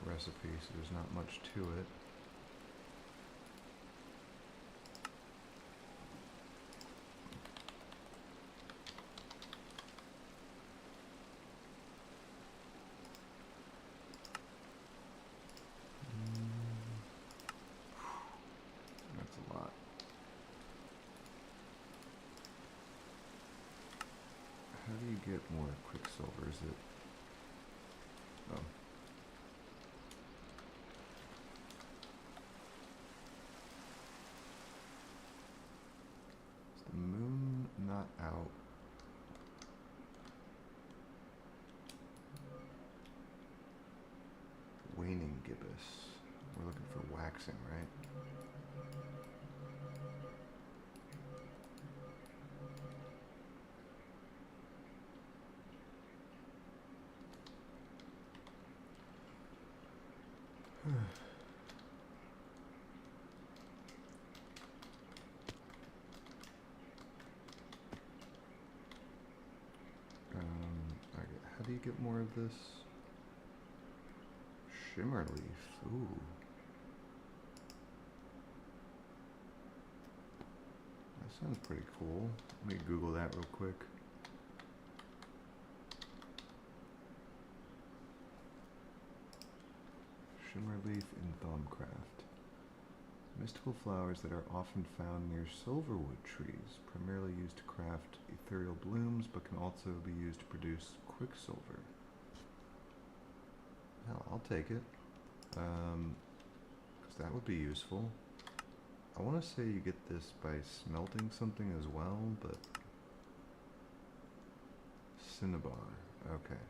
recipe, so there's not much to it. That's a lot. How do you get more quicksilver? Is it... Oh. Is the moon not out? Waning gibbous. We're looking for waxing, right? Okay, how do you get more of this? Shimmer leaf, ooh. That sounds pretty cool. Let me Google that real quick. Shimmer leaf in Thaumcraft. Mystical flowers that are often found near silverwood trees, primarily used to craft ethereal blooms, but can also be used to produce quicksilver. Hell, I'll take it. Because that would be useful. I want to say you get this by smelting something as well, but... Cinnabar, okay.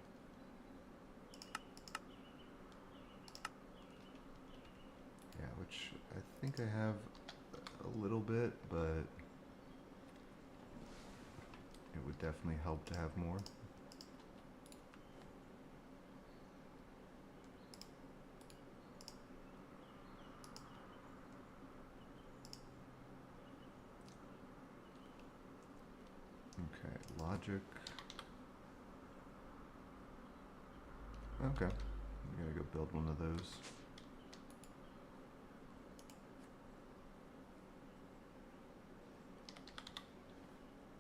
Yeah, which I think I have a little bit, but it would definitely help to have more. Okay, logic. Okay, I'm gonna go build one of those.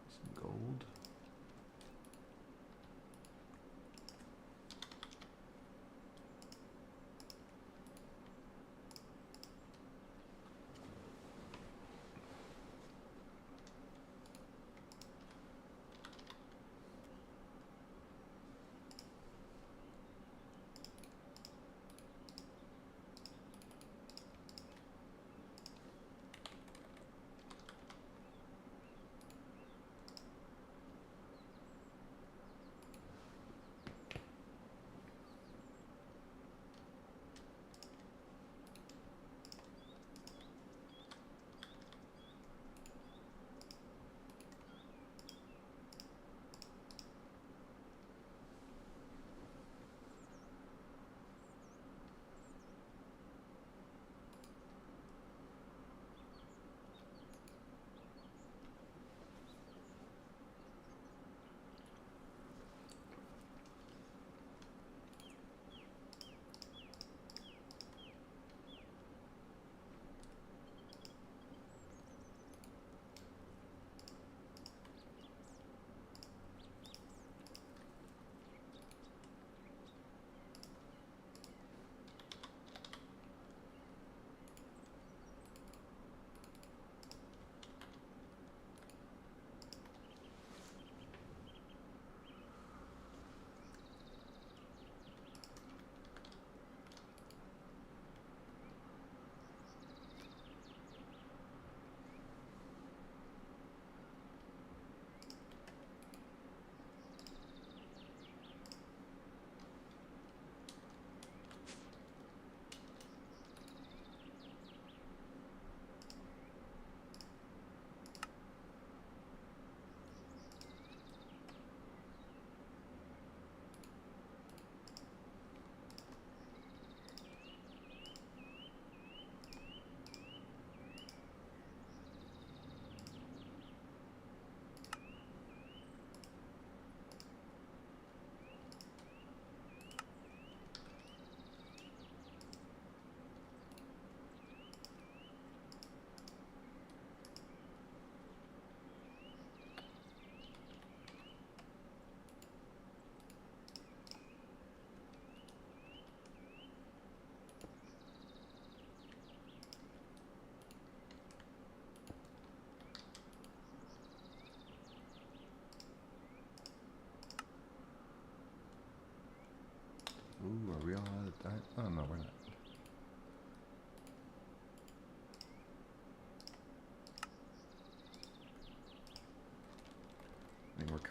Some gold.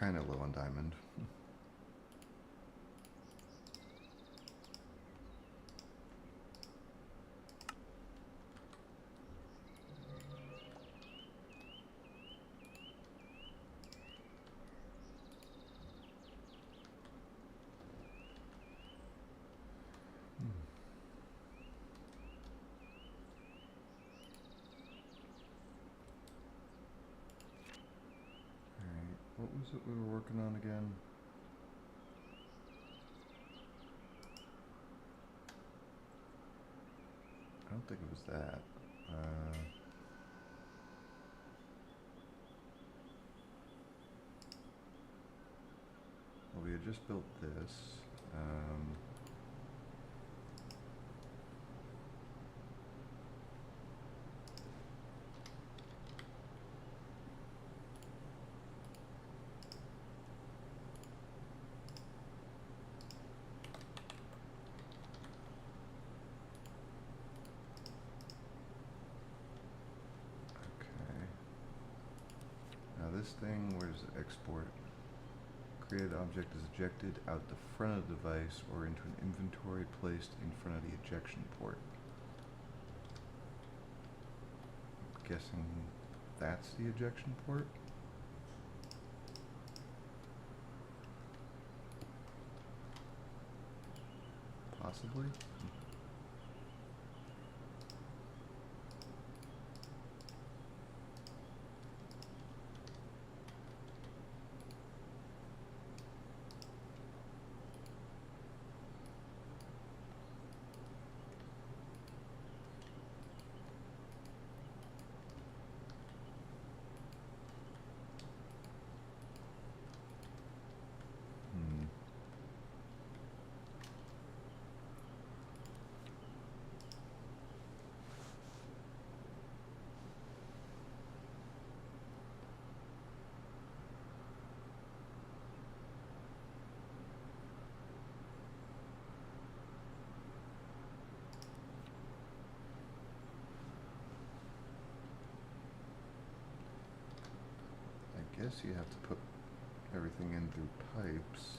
kind of low on diamond. What was it we were working on again? I don't think it was that. Well, we had just built this. This thing, where does it export? Created object is ejected out the front of the device or into an inventory placed in front of the ejection port. I'm guessing that's the ejection port? Possibly? I guess you have to put everything in through pipes.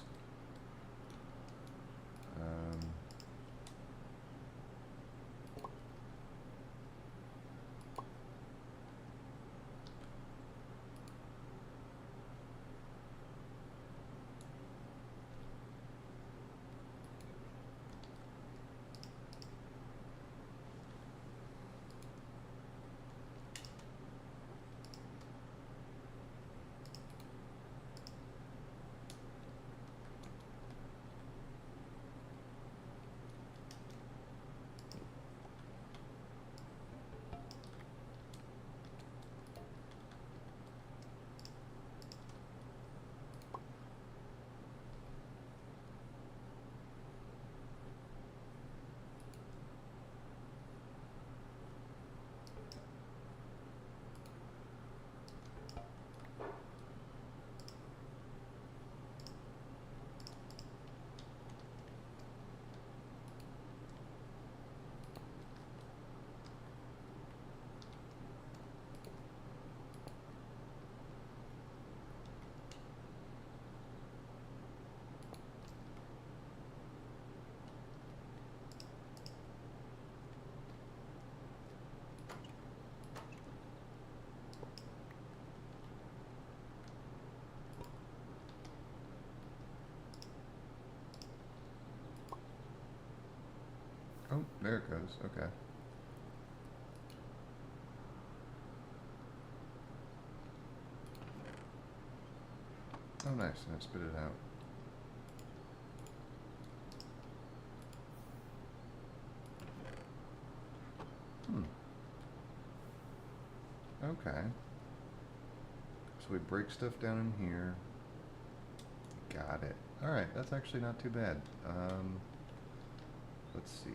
Oh, there it goes. Okay. Oh, nice. And it spit it out. Okay. So we break stuff down in here. Got it. Alright, that's actually not too bad. Let's see.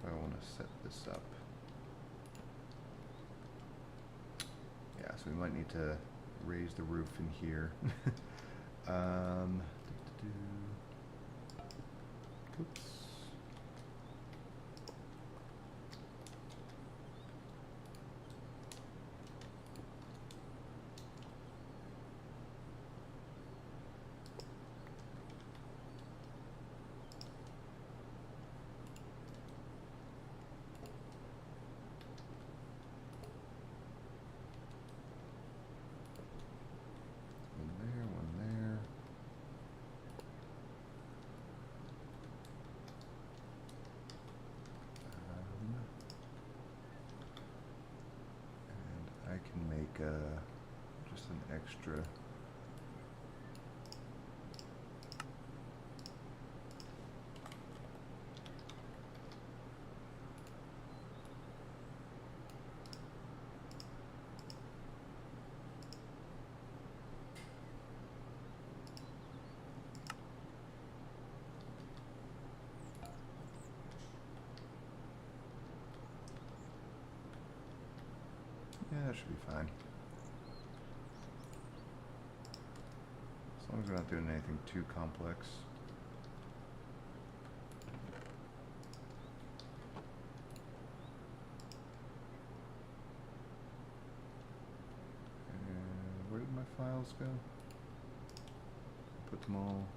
How do I want to set this up? Yeah, so we might need to raise the roof in here. Oops. One there. And I can make just an extra. Yeah, that should be fine. As long as we're not doing anything too complex. And where did my files go? Put them all.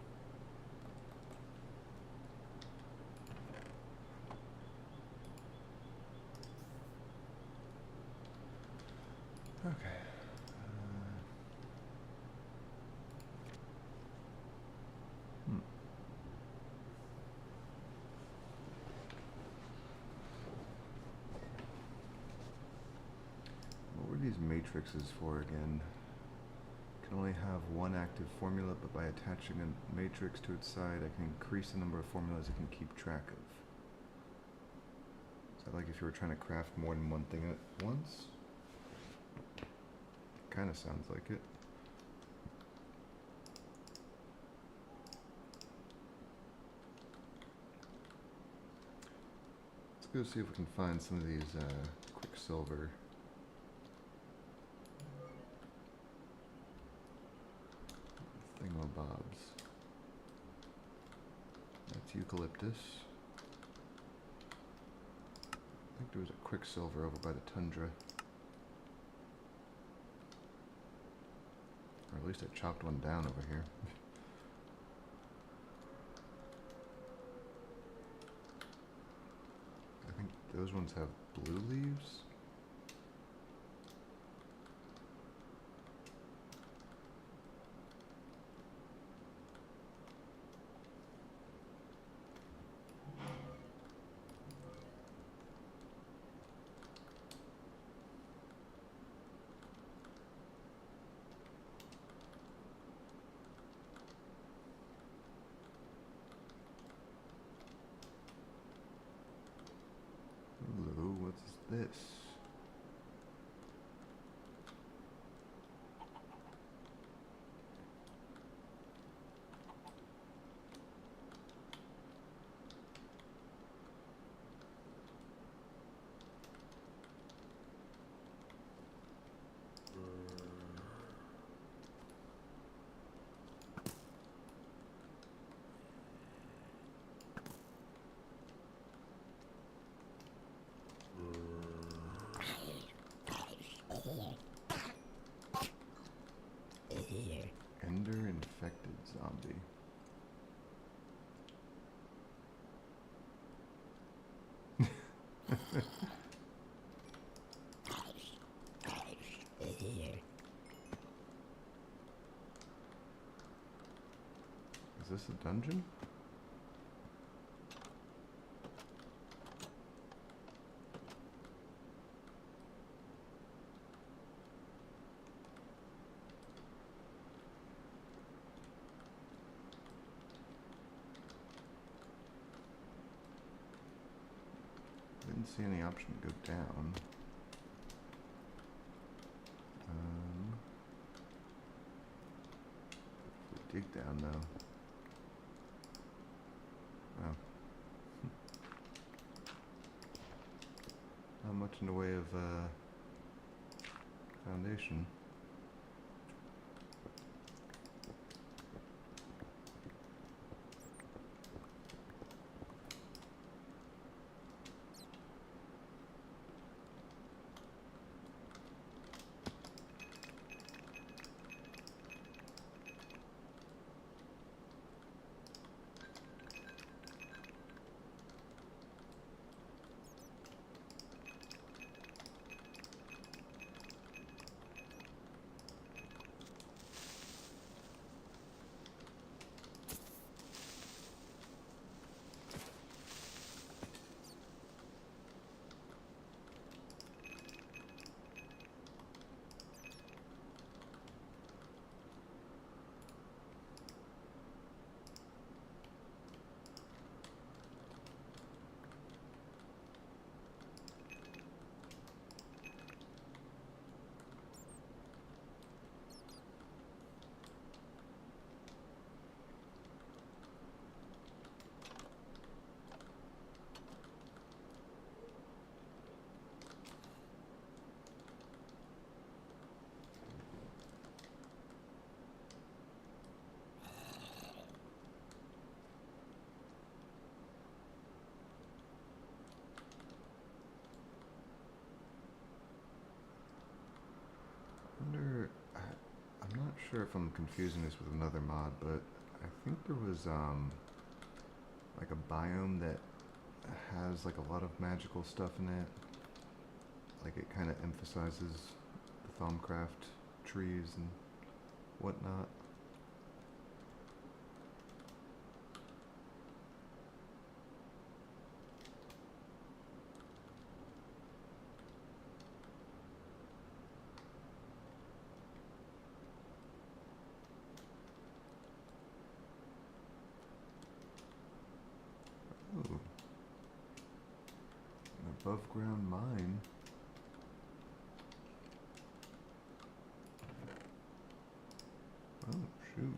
Okay. What were these matrices for again? Can only have one active formula, but by attaching a matrix to its side, I can increase the number of formulas it can keep track of. Is that like if you were trying to craft more than one thing at once? Kind of sounds like it. Let's go see if we can find some of these quicksilver. Thingamabobs. That's eucalyptus. I think there was a quicksilver over by the tundra. Or at least I chopped one down over here. I think those ones have blue leaves. Hello, what's this? Ender infected zombie. Is this a dungeon? Didn't see any option to go down. If we dig down though. Oh. Not much in the way of foundation. sure if I'm confusing this with another mod, but I think there was like a biome that has like a lot of magical stuff in it. Like it kind of emphasizes the Thaumcraft trees and whatnot. Ooh. An above ground mine. Oh, shoot.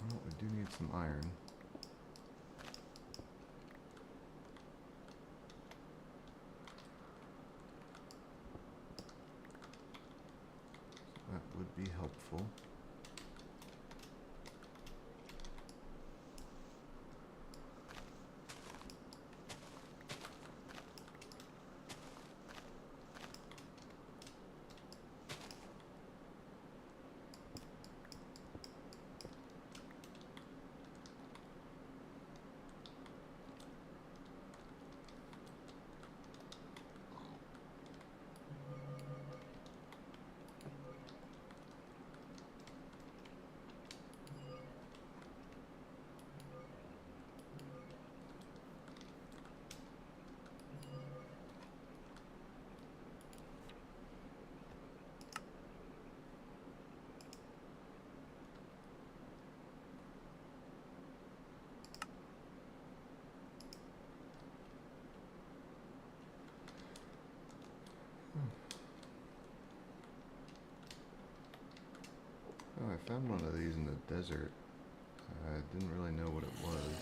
Well, we do need some iron. That would be helpful. Oh, I found one of these in the desert. I didn't really know what it was.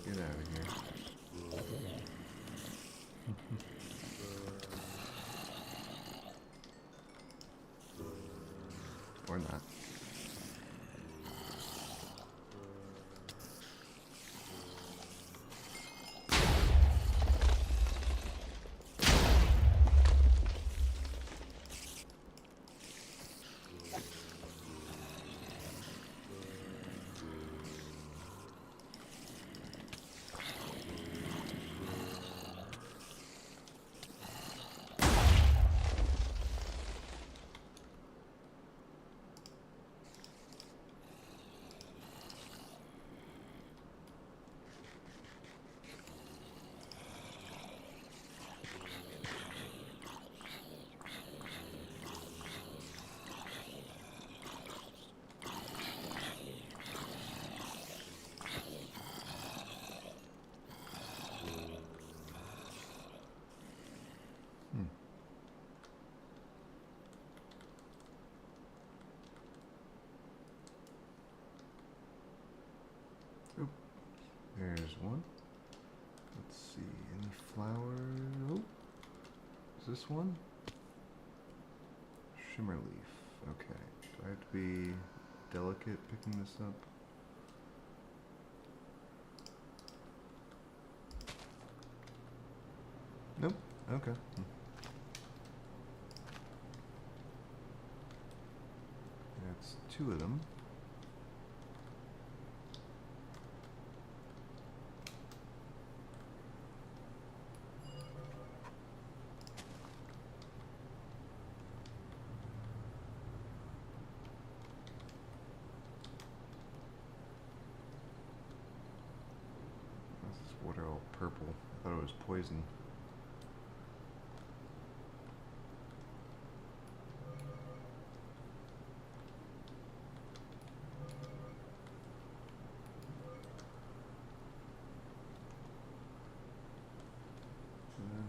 Get out of here. Or not. Oop. There's one. Let's see, any flowers? Oh, is this one? Shimmer leaf. Okay. Do I have to be delicate picking this up? Nope. Okay. That's two of them. This is water all purple. I thought it was poison.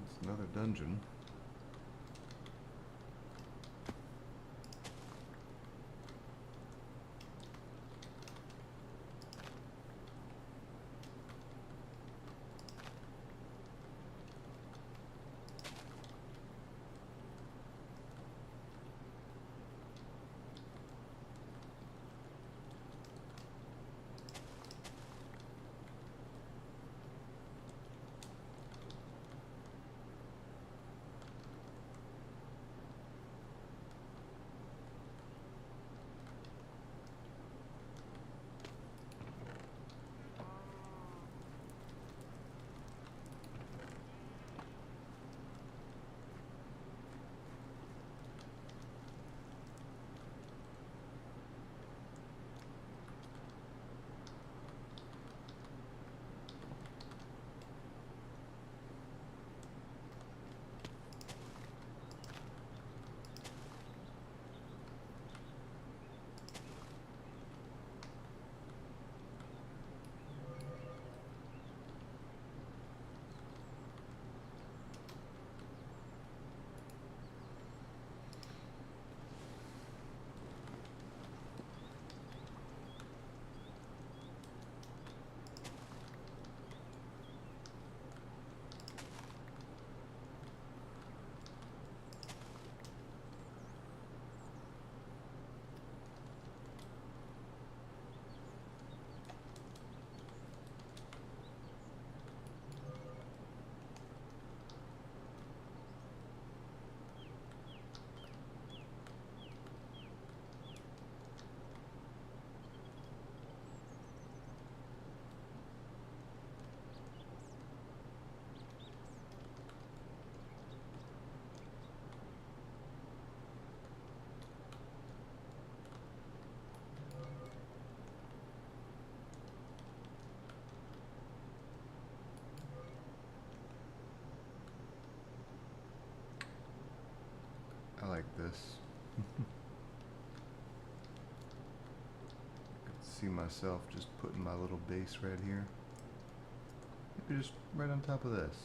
It's another dungeon. I like this. I could see myself just putting my little base right here. Maybe just right on top of this.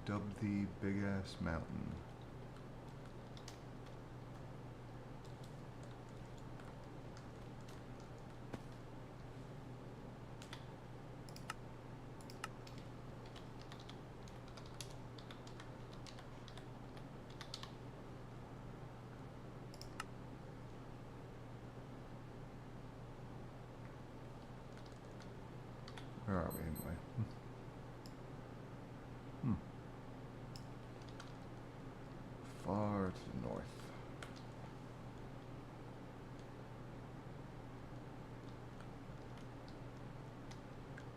dubbed the Big Ass Mountain. Where are we anyway? Far to the north.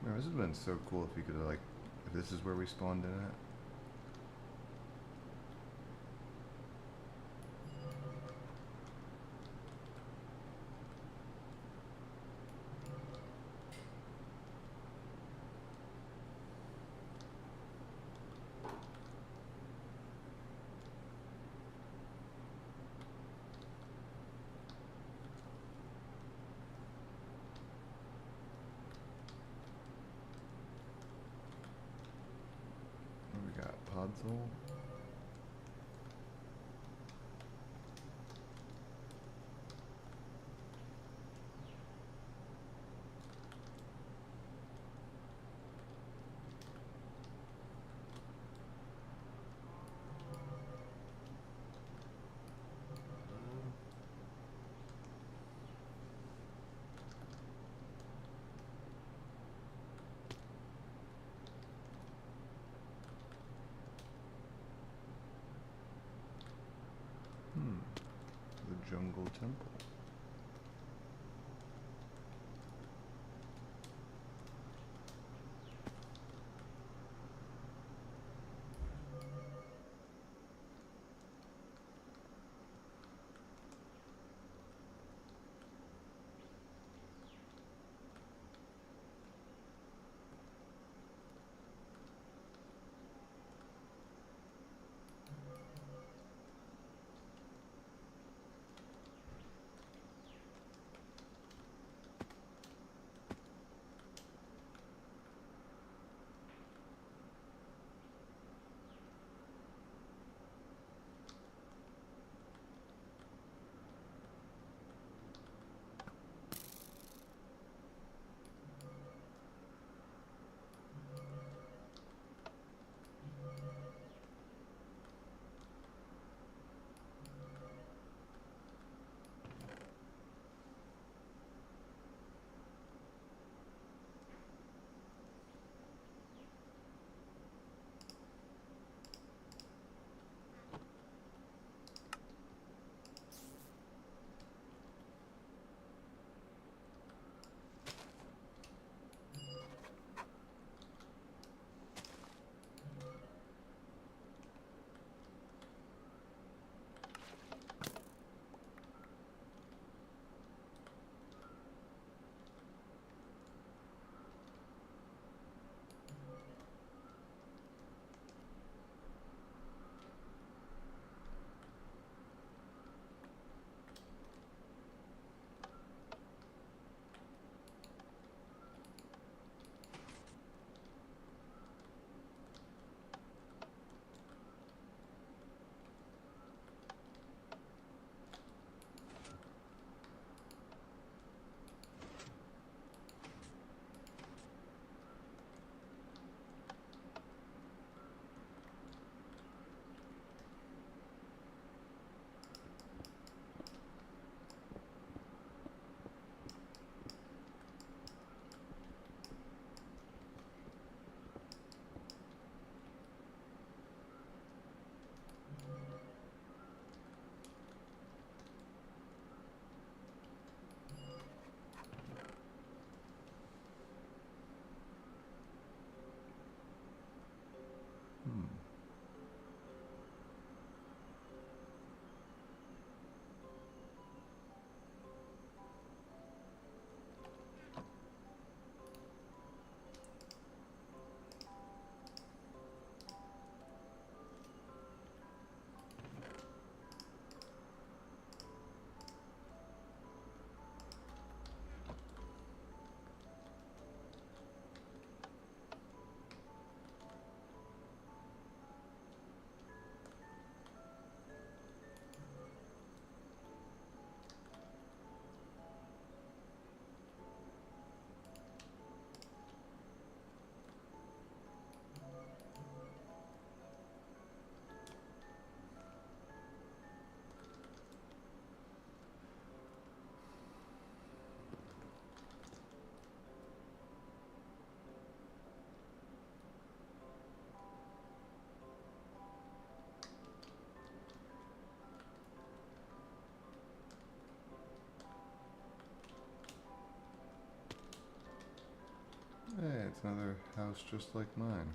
Man, this would have been so cool if we could have, like, if this is where we spawned in at. What we got? Podzol? The Jungle Temple. it's another house just like mine.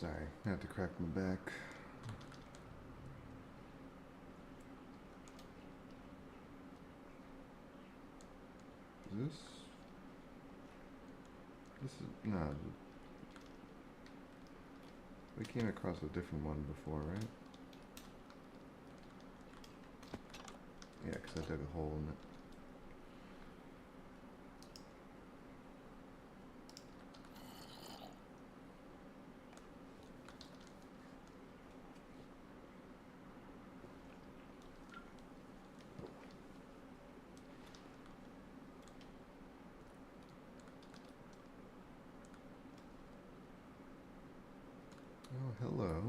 Sorry, I have to crack my back. Is this is, no, we came across a different one before, right? Yeah, because I dug a hole in it. Oh, hello.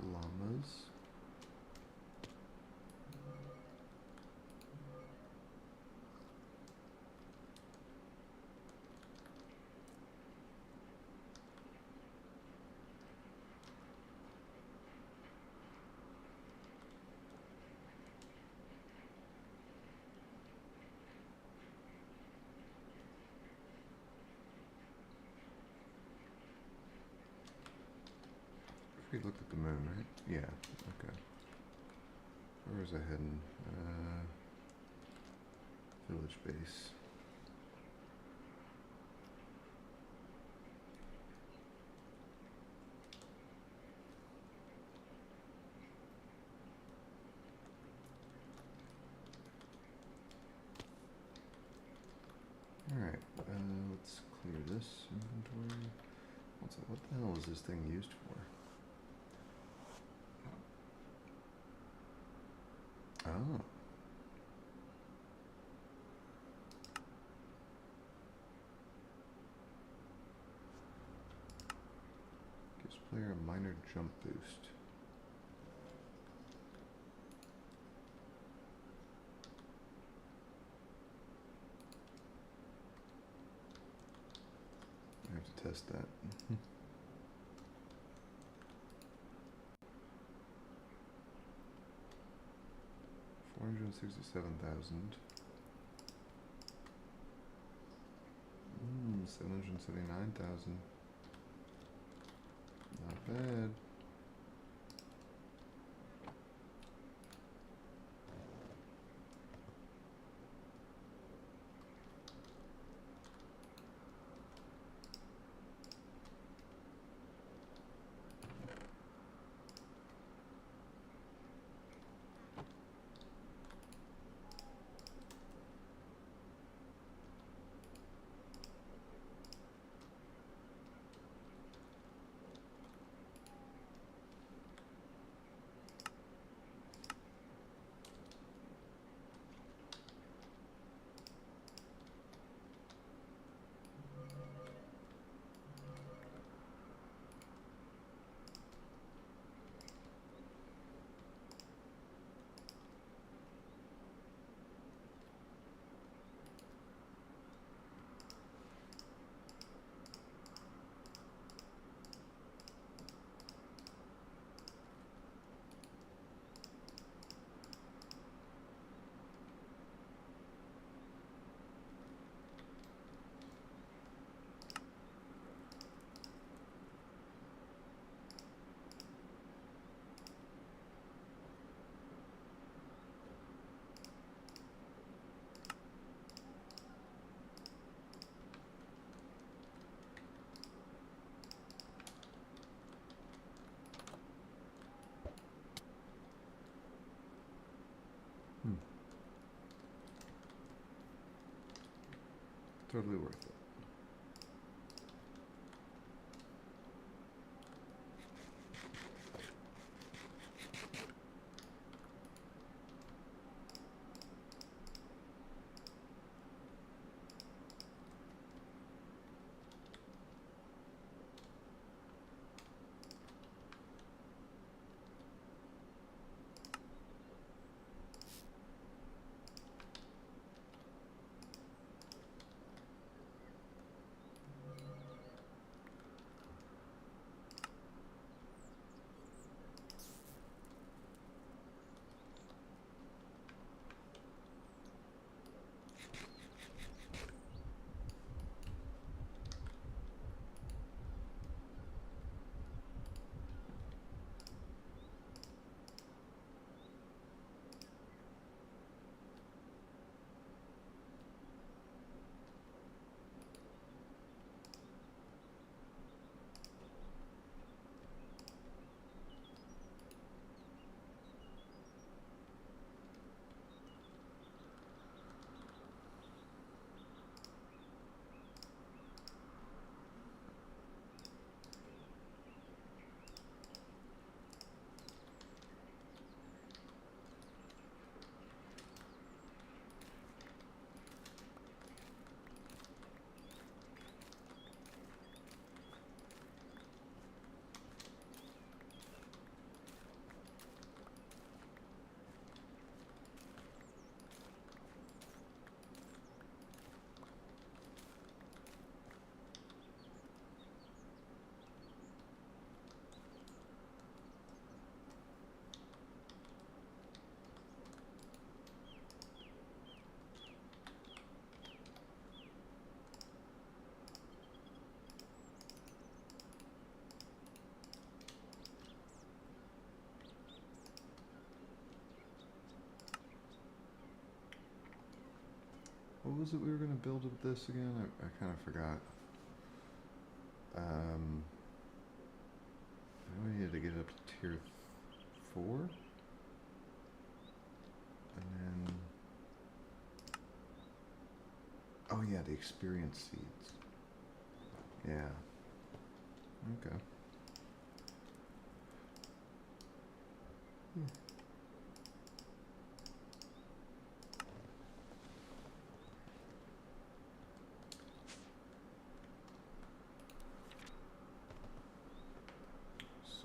Llamas. We looked at the moon, right? Yeah, okay. Where was I heading? Village base. Alright, let's clear this inventory. What the hell is this thing used for? Oh. Gives player a minor jump boost. I have to test that. 467,000. 779,000. Not bad. Totally worth it. What was it we were going to build with this again? I kind of forgot. I know we needed to get up to tier 4. And then... Oh yeah, the experience seeds. Yeah. Okay.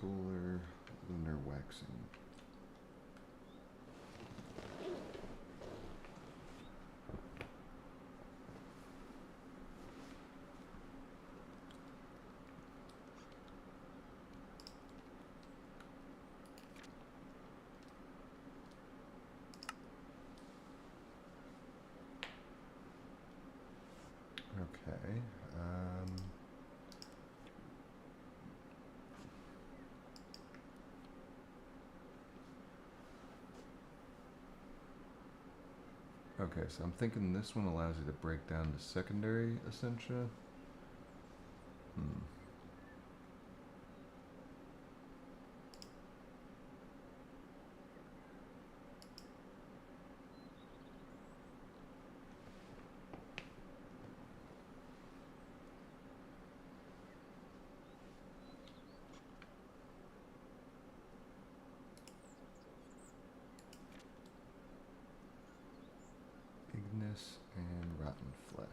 Solar lunar waxing. Okay. Okay, so I'm thinking this one allows you to break down to secondary Essentia. Ignis and rotten flesh.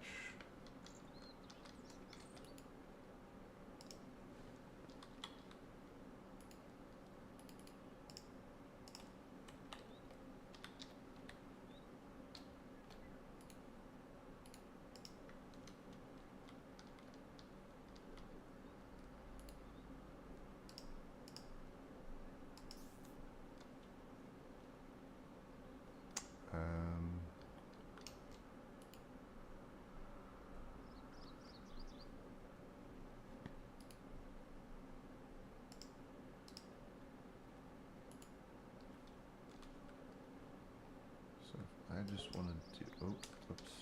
So if I just wanted to, oh, oops.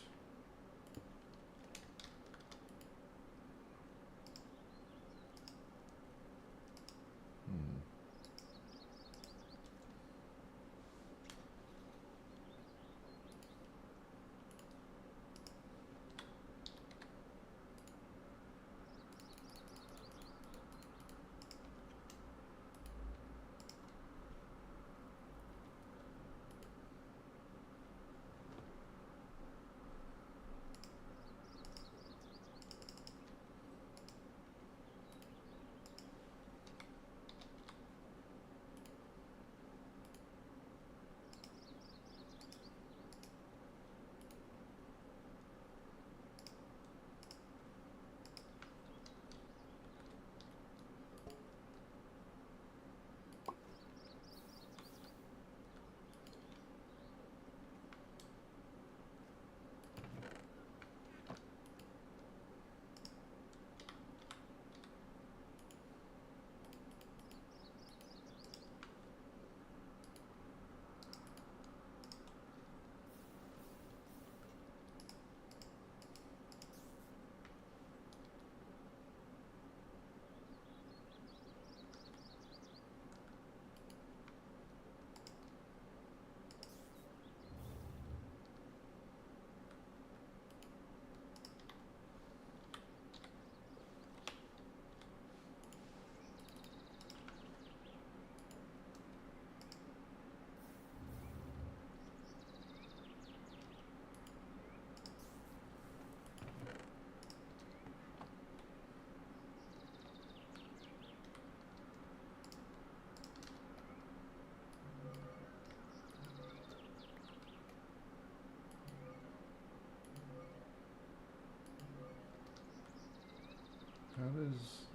is...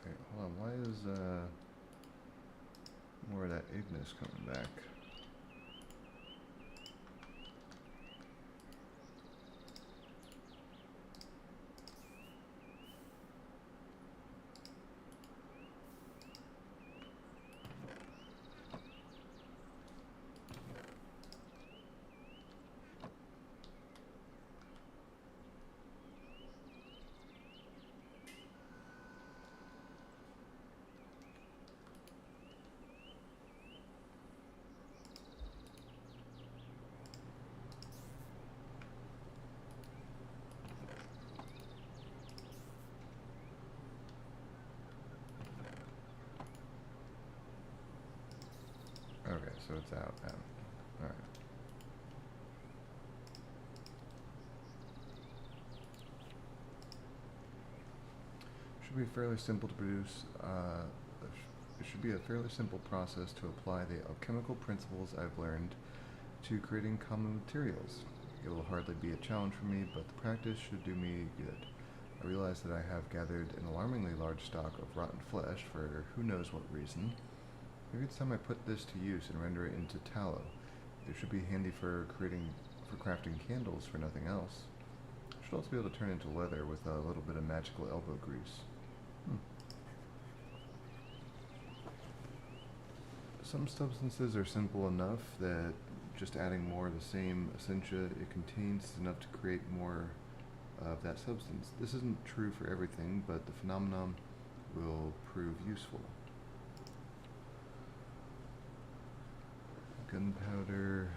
Wait, hold on. Why is more of that Ignis coming back? Okay, so it's out now. Alright. Should be fairly simple to produce. It should be a fairly simple process to apply the alchemical principles I've learned to creating common materials. It will hardly be a challenge for me, but the practice should do me good. I realize that I have gathered an alarmingly large stock of rotten flesh for who knows what reason. Maybe it's time I put this to use and render it into tallow. It should be handy for crafting candles for nothing else. I should also be able to turn it into leather with a little bit of magical elbow grease. Some substances are simple enough that just adding more of the same essentia it contains is enough to create more of that substance. This isn't true for everything, but the phenomenon will prove useful. Gunpowder,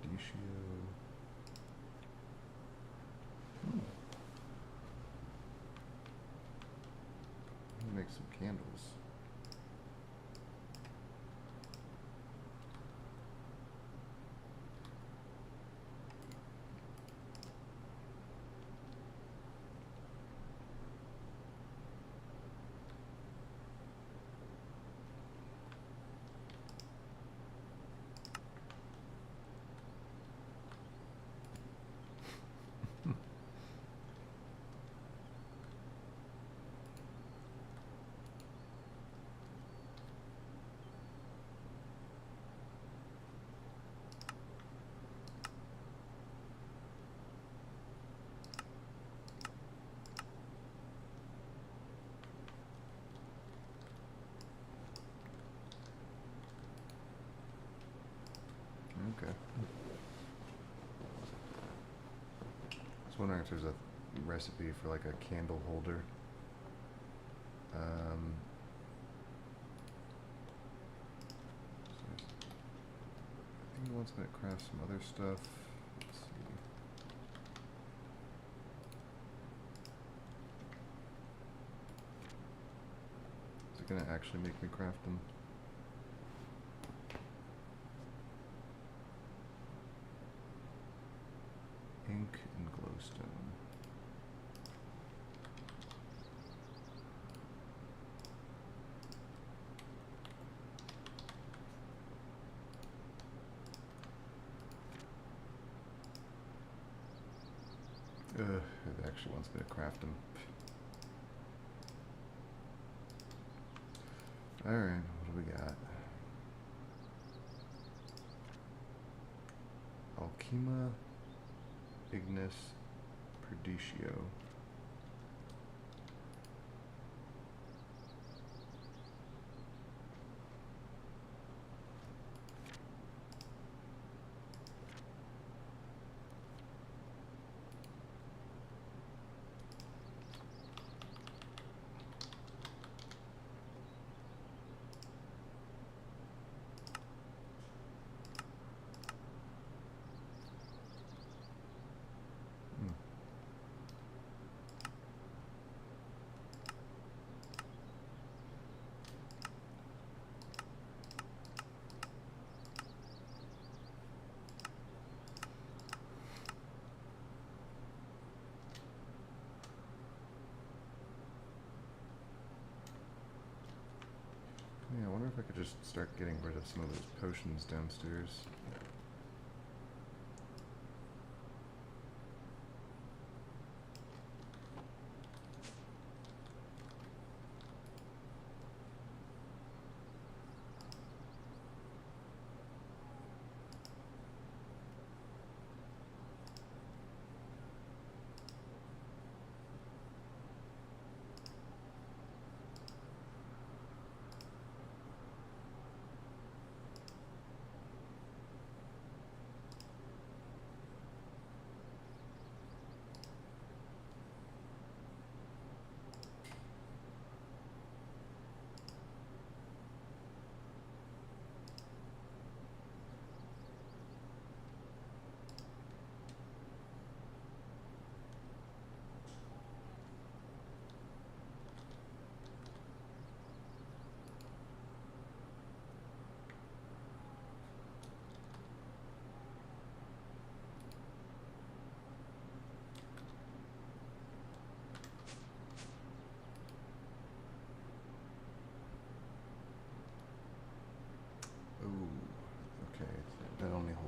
Perditio. Make some candles. Okay. I was wondering if there's a recipe for like a candle holder. I think he wants me to craft some other stuff. Let's see. Is it gonna actually make me craft them? Ink and glowstone. It actually wants me to craft them. Alright, what do we got? Alchema, Ignis, Perditio. Yeah, I wonder if I could just start getting rid of some of those potions downstairs.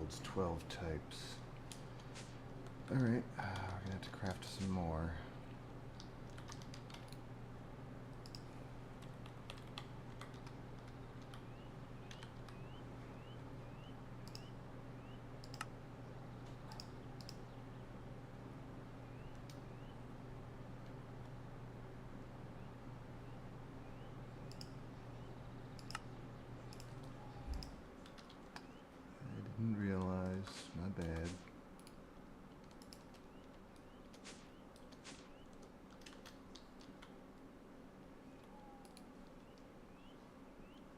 holds 12 types. Alright, we're gonna have to craft some more. Didn't realize, my bad.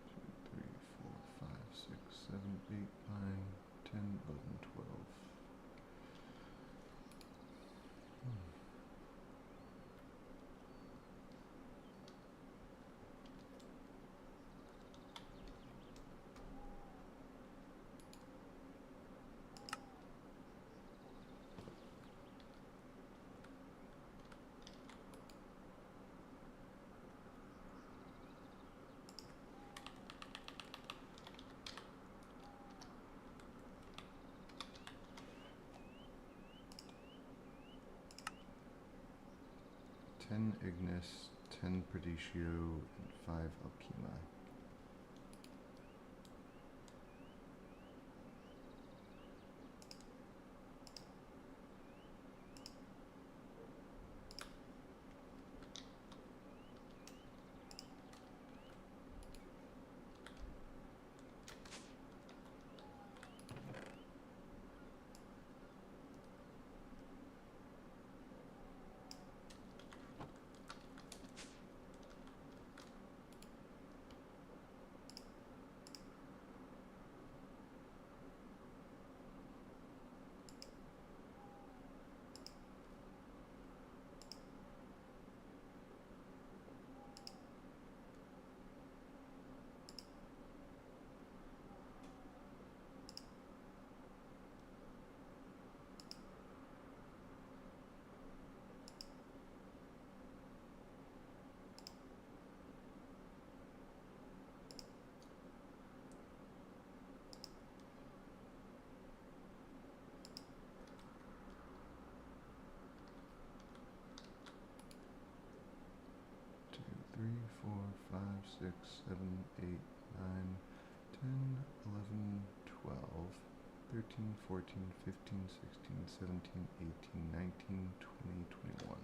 Two, three, four, five, six, 7, 8, 9, 10, 11, 12. 10 Ignis, 10 Perditio, and 5 Alchema. Three, 4, 5, 6, 7, 8, 9, 10, 11, 12, 13, 14, 15, 16, 17, 18, 19, 20, 21.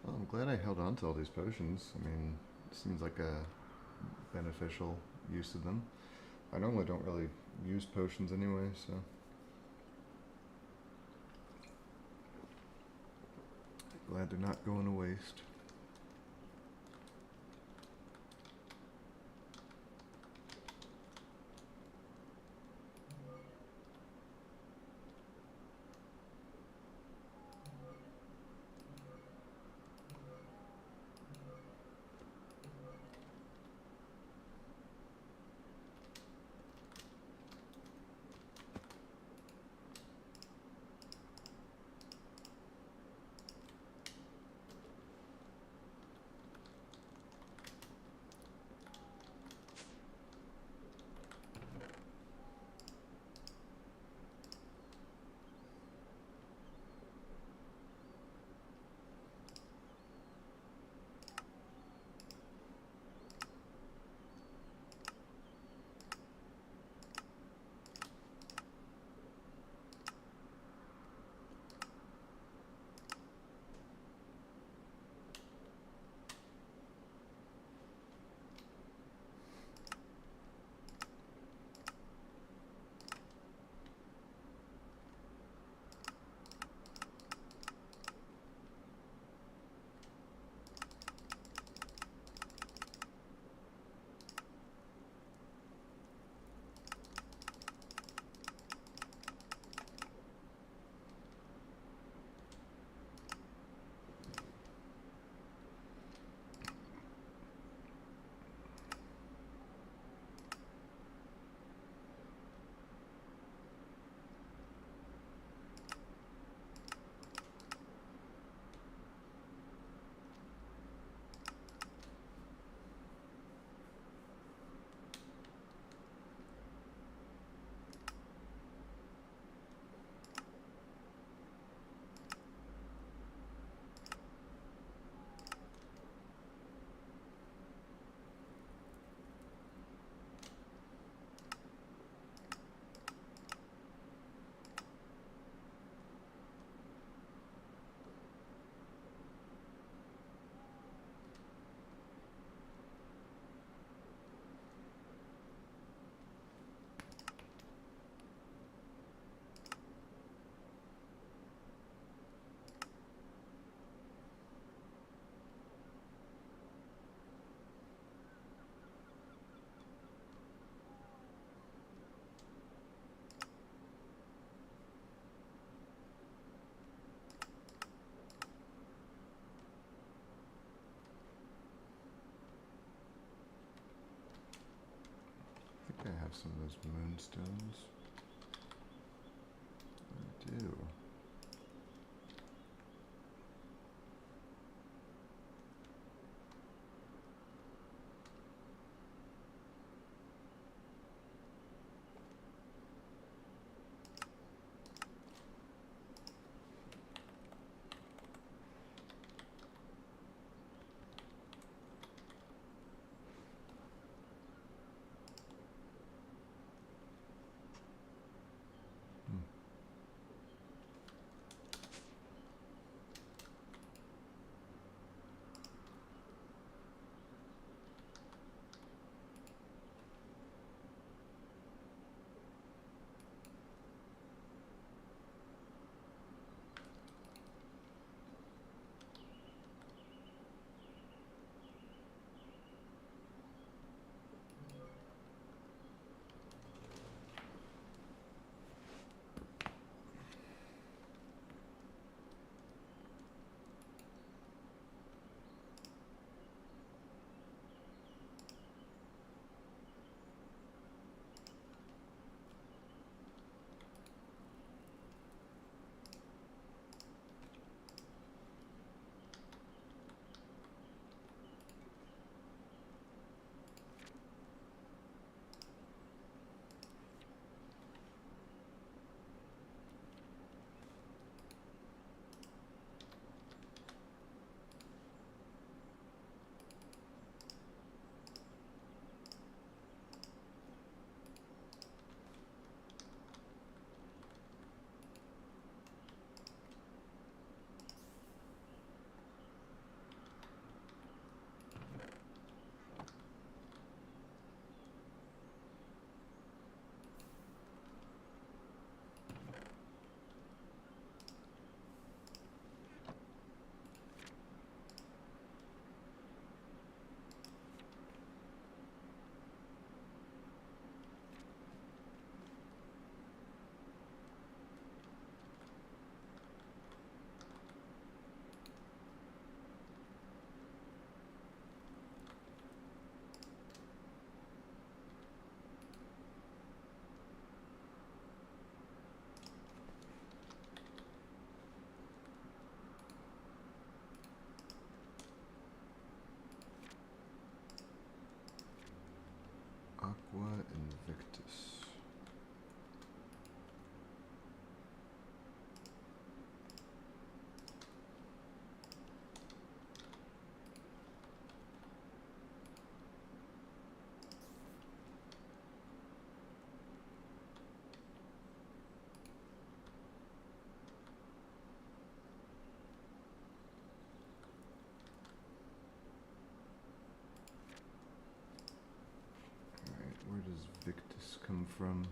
Well, I'm glad I held on to all these potions. I mean, it seems like a beneficial use of them. I normally don't really use potions anyway, so glad they're not going to waste. I have some of those moonstones? I do. Aqua Invictus. Alright, where does Victus come from?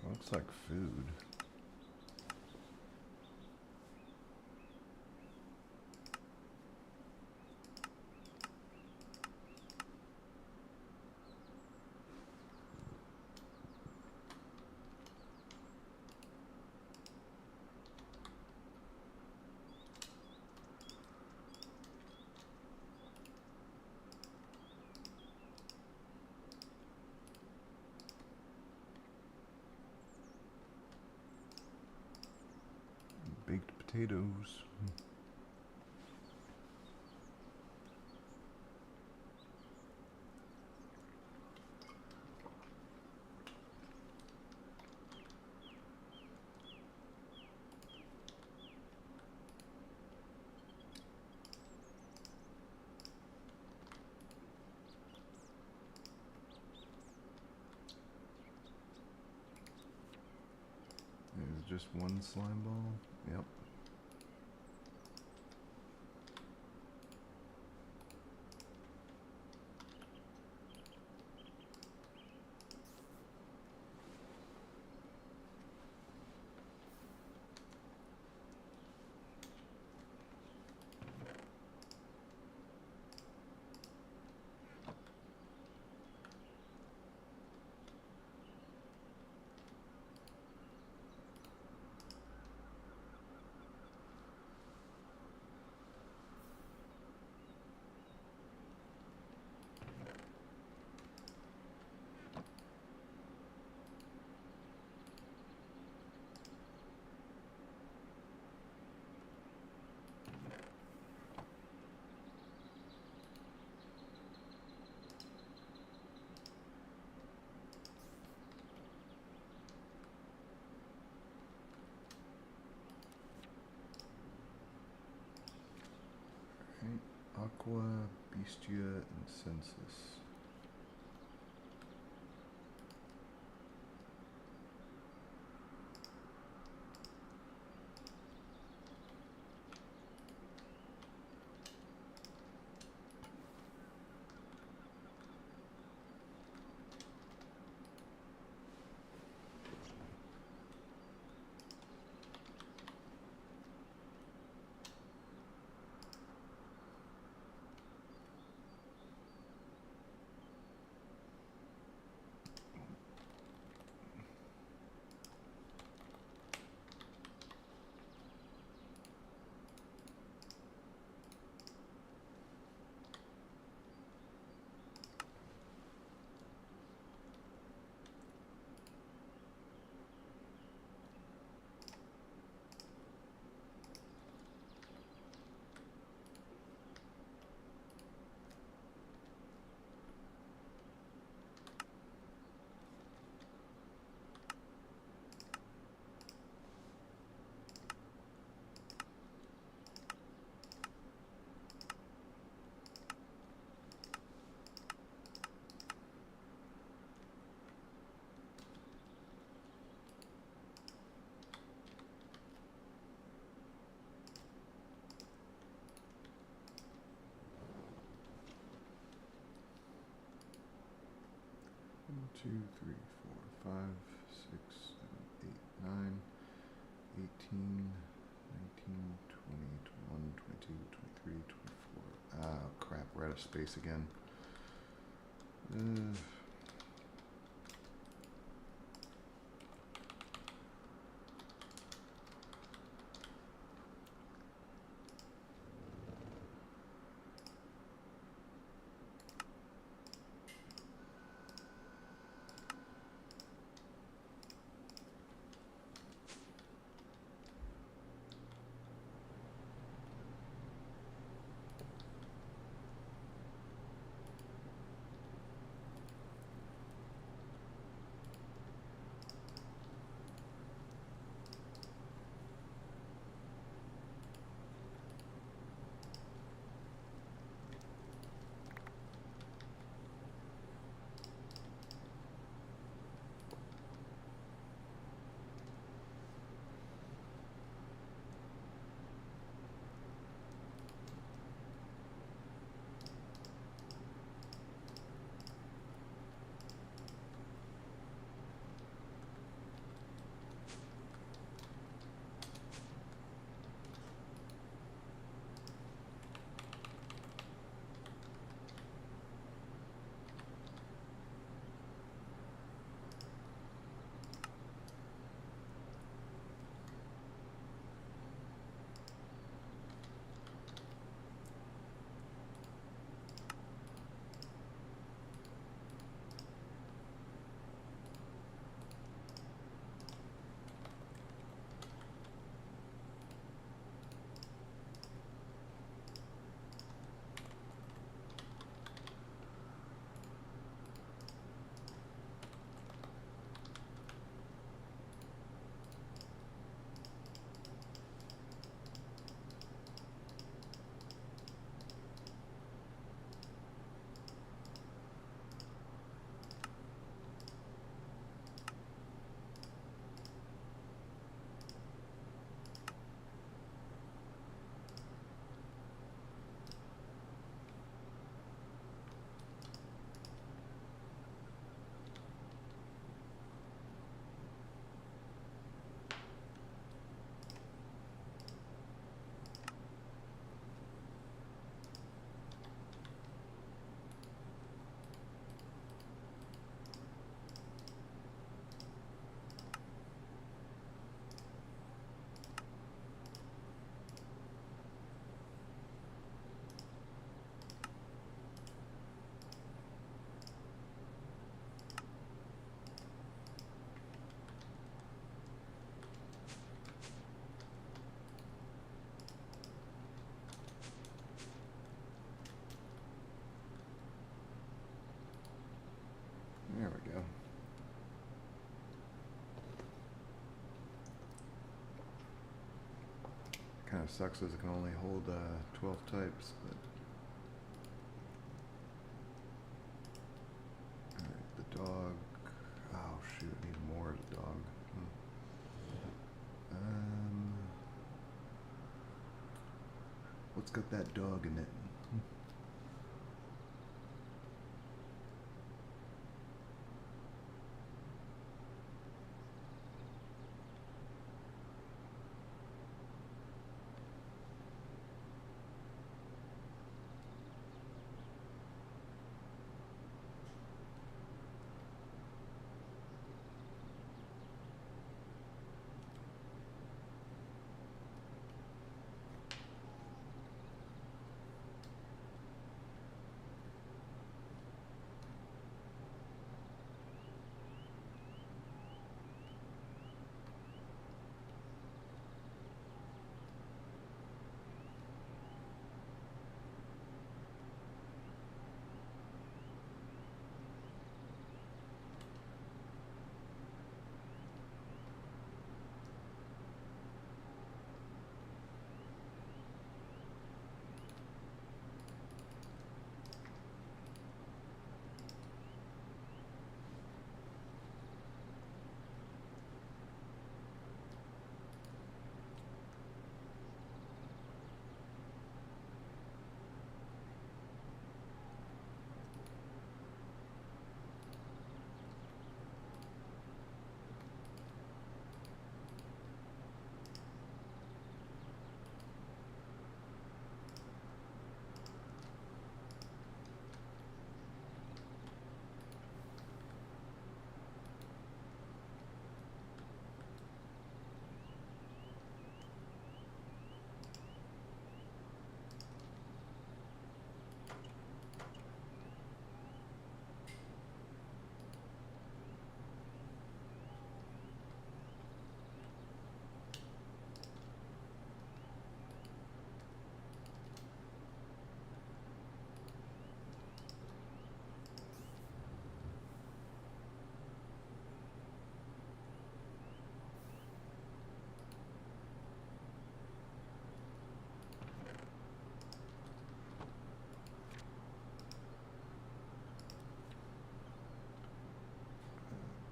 Looks like food. Baked potatoes. There's just one slime ball. Yep. Right. Aqua, Bestia, and Census. One, two, three, four, 5, 6, 7, 8, 9, 18, 19, 20, 21, 22, 23, 24. Ah, crap, we're out of space again. kind of sucks as it can only hold 12 types, but... Alright, the dog... Oh shoot, I need more of the dog. What's got that dog in it?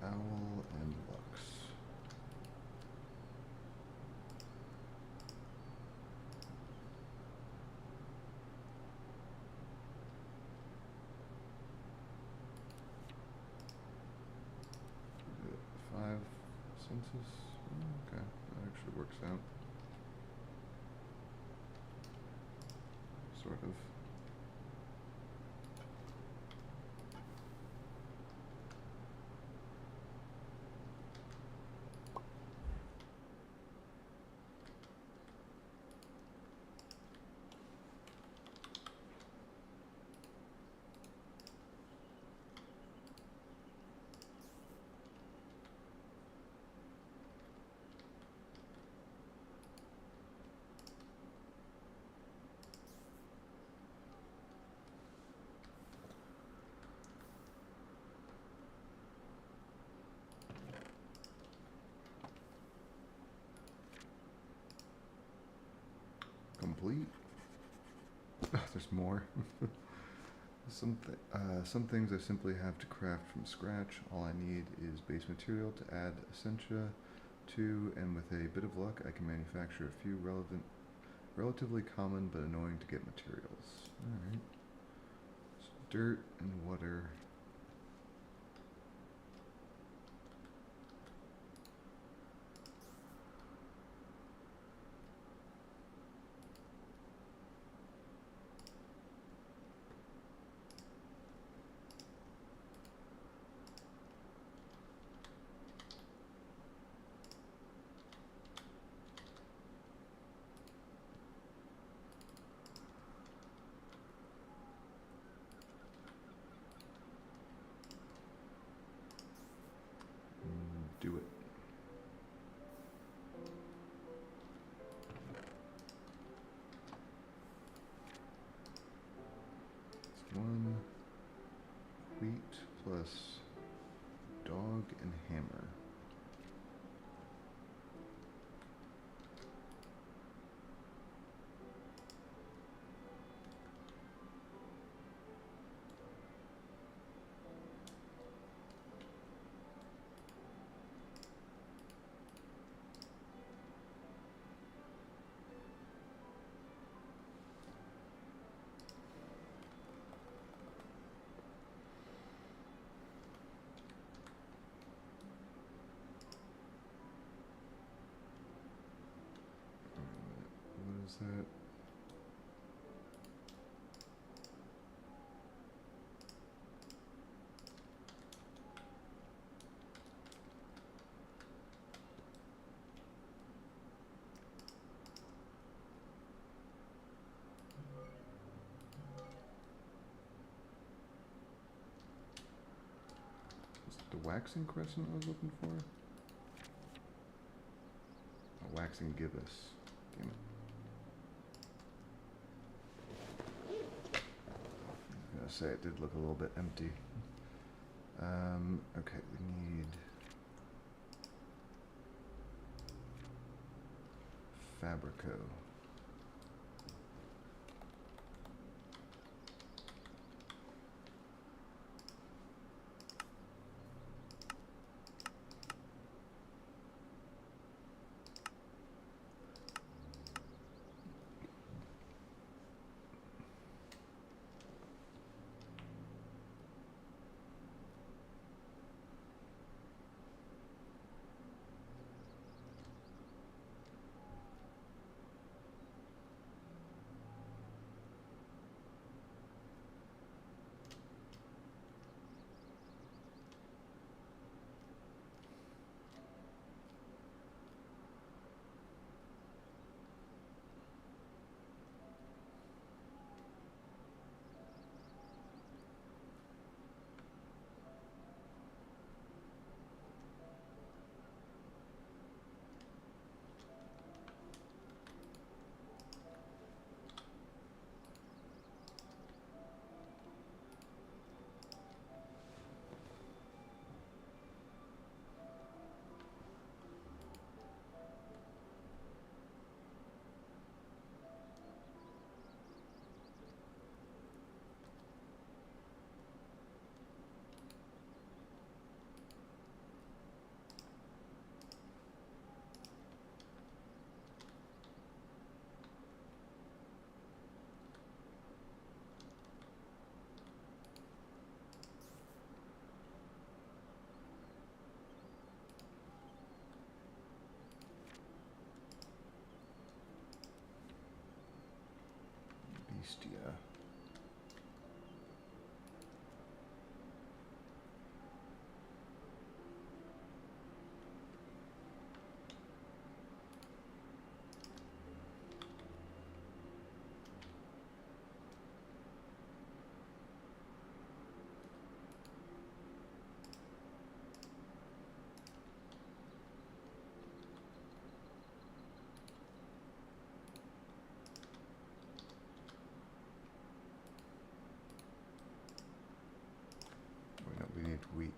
Owl and Lux. Is it 5 census? Okay, that actually works out. Sort of. Complete. There's more. Some things I simply have to craft from scratch. All I need is base material to add essentia to, and with a bit of luck, I can manufacture a few relatively common but annoying to get materials. Alright. So dirt and water. Do it. It's 1 wheat plus dog and hammer. that? Is it the waxing crescent I was looking for? A waxing gibbous. Damn it. I was gonna say it did look a little bit empty. Okay, we need Fabrico. Bestia. Wait, no, we need wheat.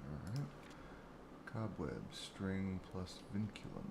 Alright. Cobweb, string plus vinculum.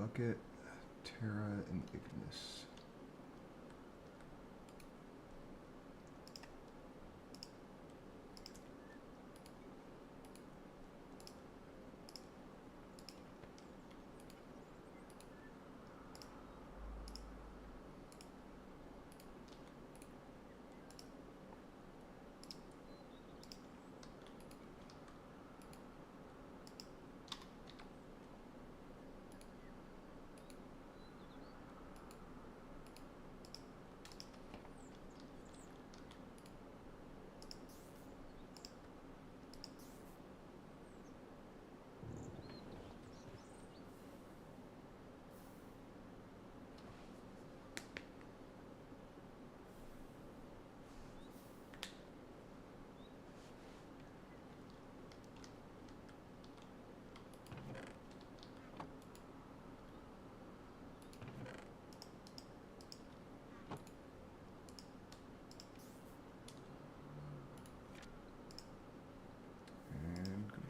I'll get Terra and Ignis.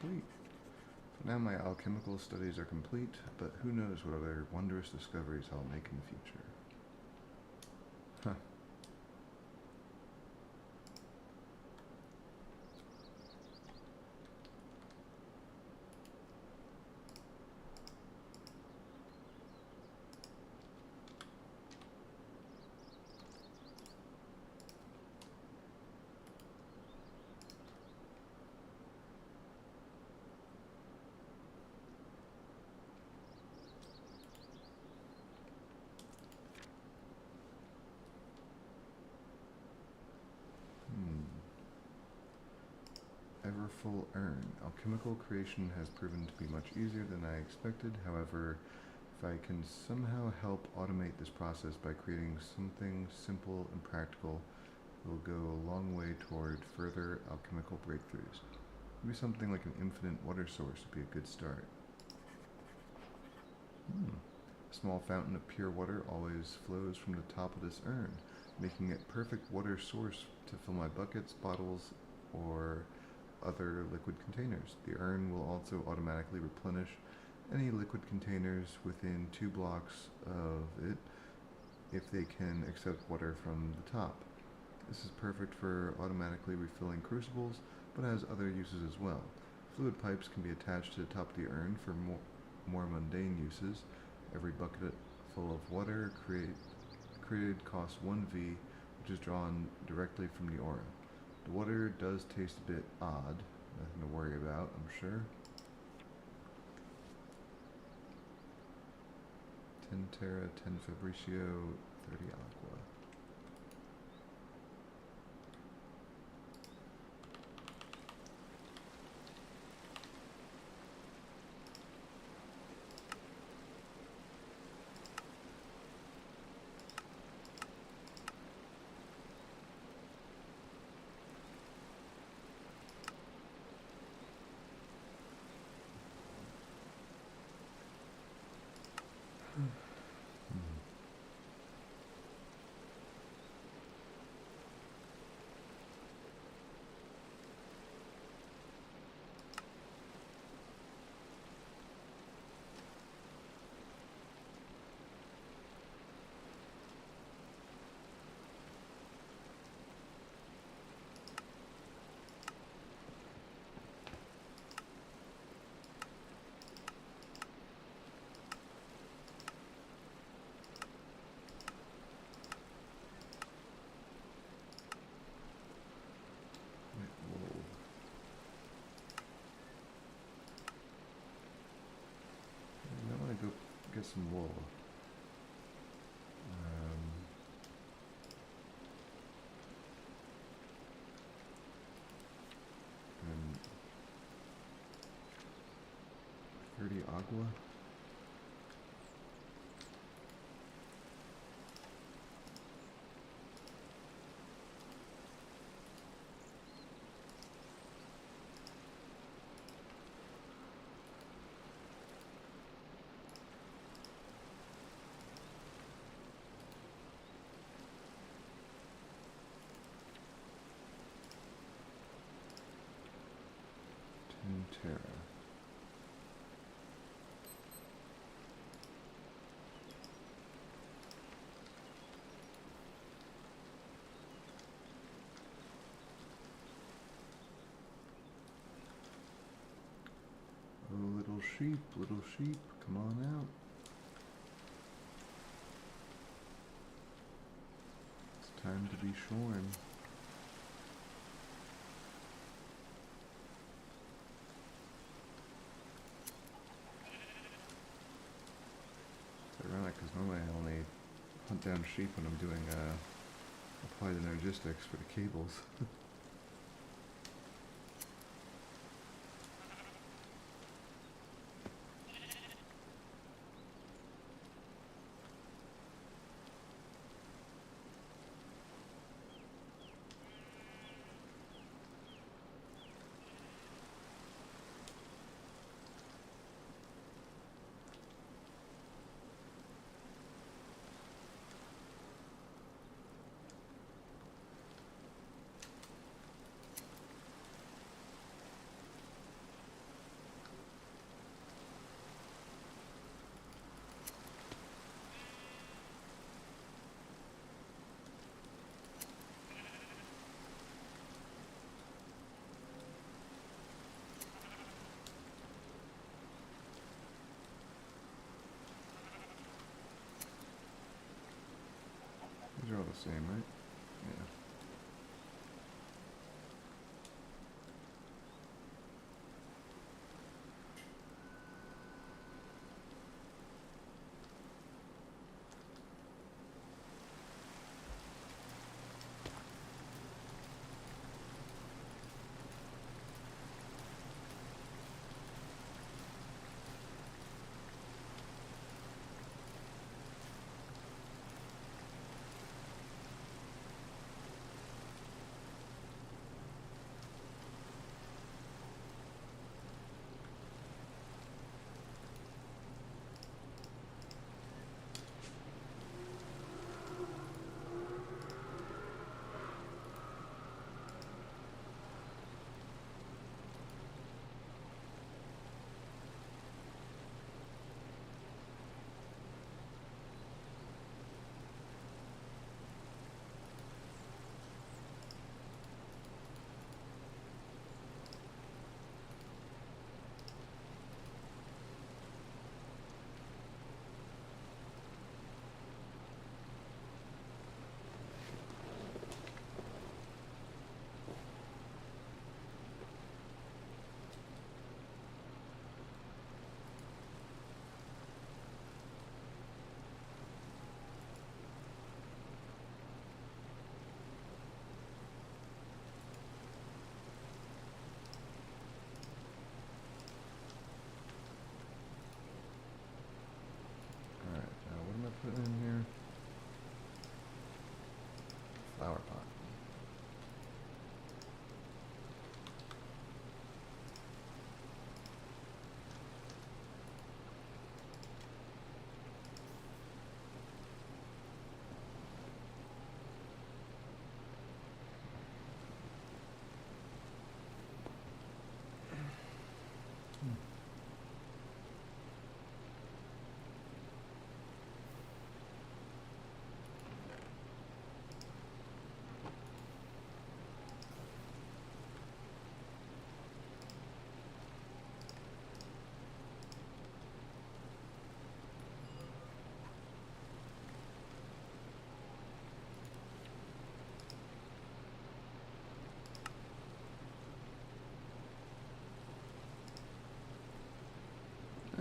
Complete. So now my alchemical studies are complete, but who knows what other wondrous discoveries I'll make in the future. Huh. Everfull urn. Alchemical creation has proven to be much easier than I expected. However, if I can somehow help automate this process by creating something simple and practical, it will go a long way toward further alchemical breakthroughs. Maybe something like an infinite water source would be a good start. A small fountain of pure water always flows from the top of this urn, making it perfect water source to fill my buckets, bottles, or other liquid containers. The urn will also automatically replenish any liquid containers within 2 blocks of it if they can accept water from the top. This is perfect for automatically refilling crucibles, but has other uses as well. Fluid pipes can be attached to the top of the urn for more mundane uses. Every bucket full of water created costs 1V, which is drawn directly from the aura. The water does taste a bit odd, nothing to worry about, I'm sure. 10 Terra, 10 Fabricio, 30 Aqua. Get some wool. And 30 agua. Terra. little sheep, come on out. It's time to be shorn. It's ironic because normally I only hunt down sheep when I'm doing applied energistics for the cables. These are all the same, right? Yeah. Alright, now what am I putting in here? Flower pot.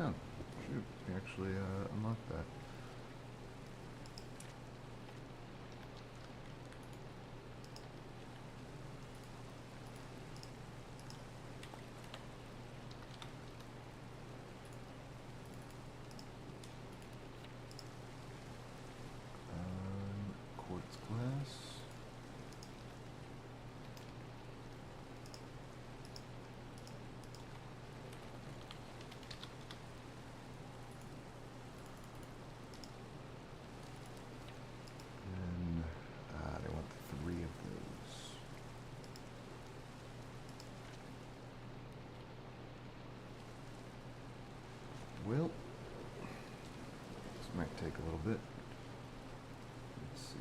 Oh, shoot, we actually unlocked that. Quartz glass. And they want 3 of those. Well, this might take a little bit. Let's see.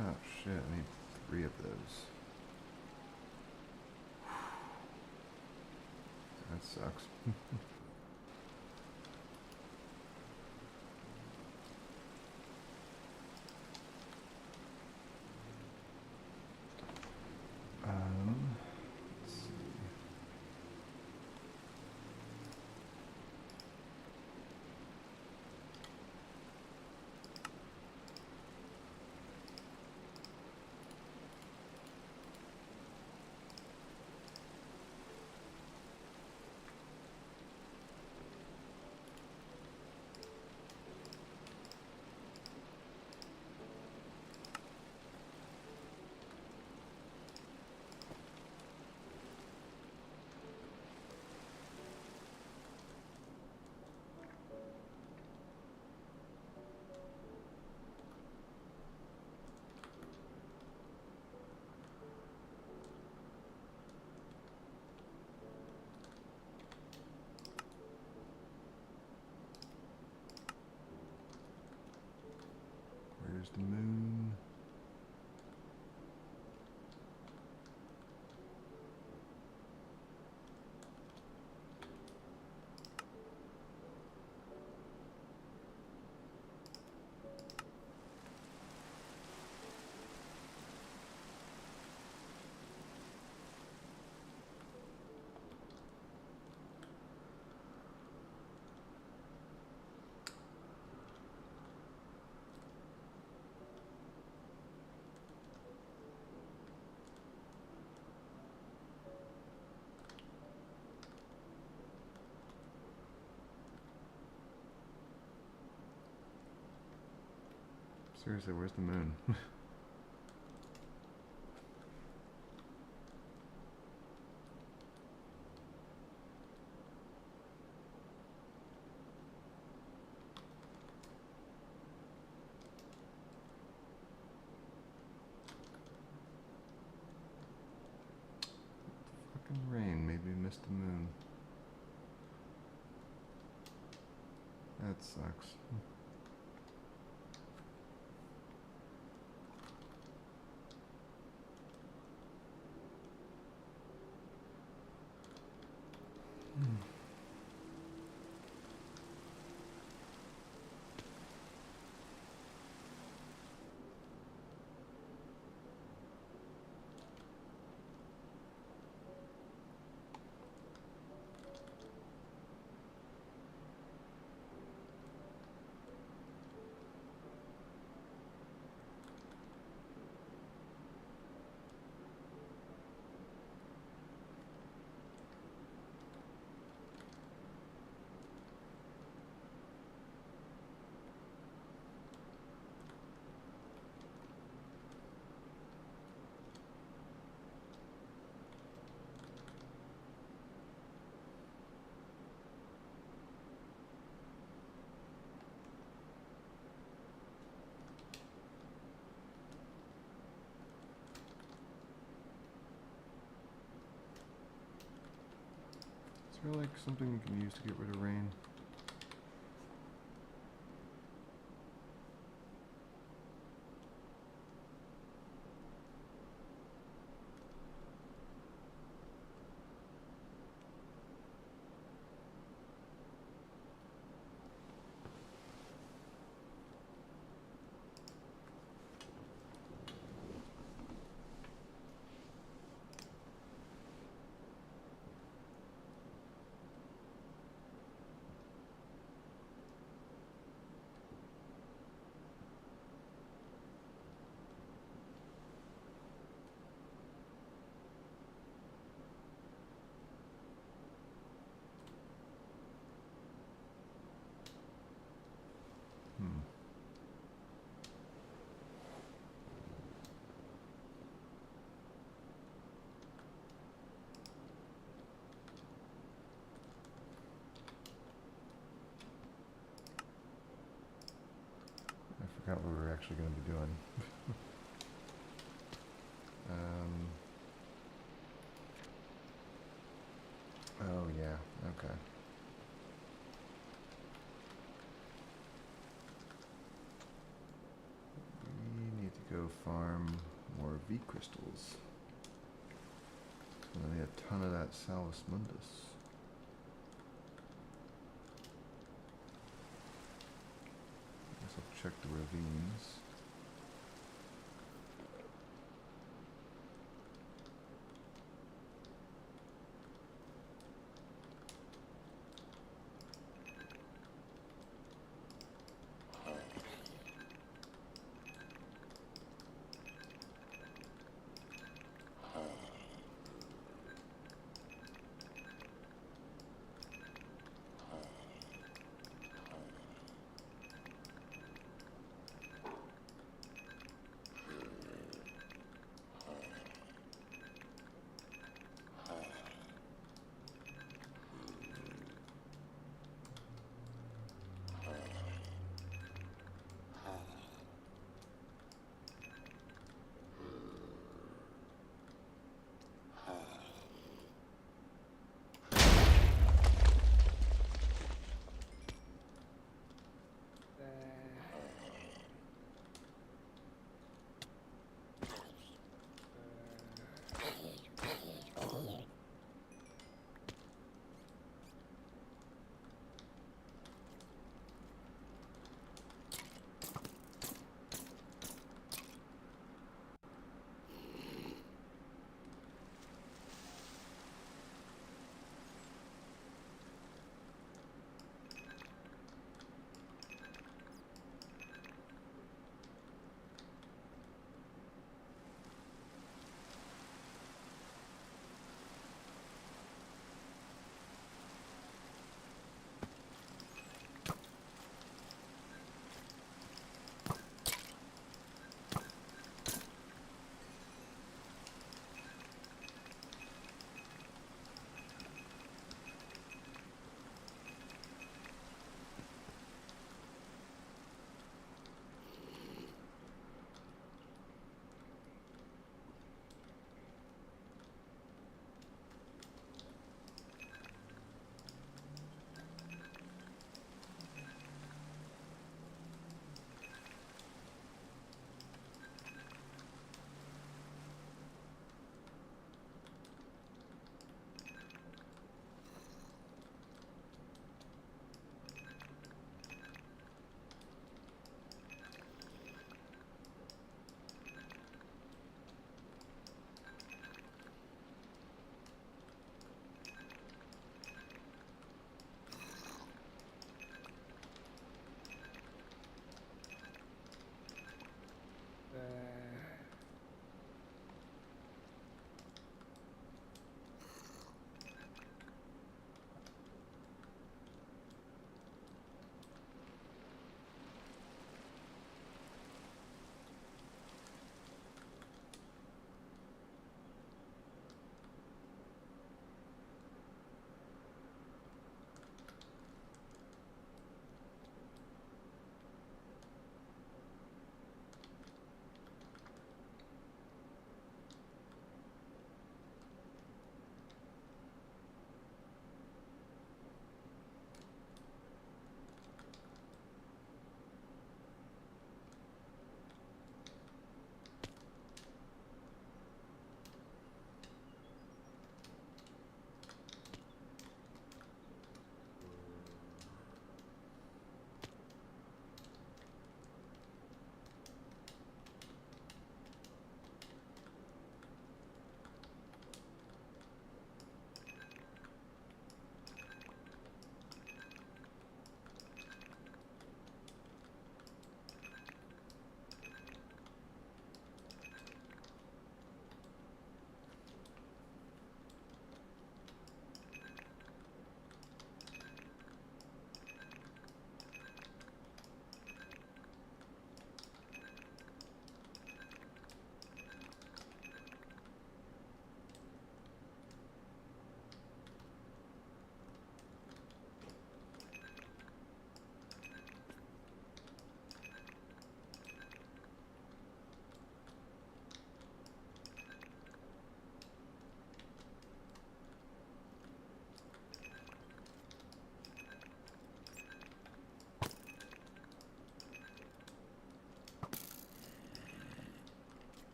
Oh shit, I need 3 of those. That sucks. Let's see. Where's the moon? Seriously, where's the moon? Fucking rain, maybe missed the moon. That sucks. Is there like something you can use to get rid of rain? Hmm. I forgot what we were actually going to be doing. Oh yeah, okay. We need to go farm more V crystals. So I need a ton of that Salus Mundus. Guess I'll check the ravines.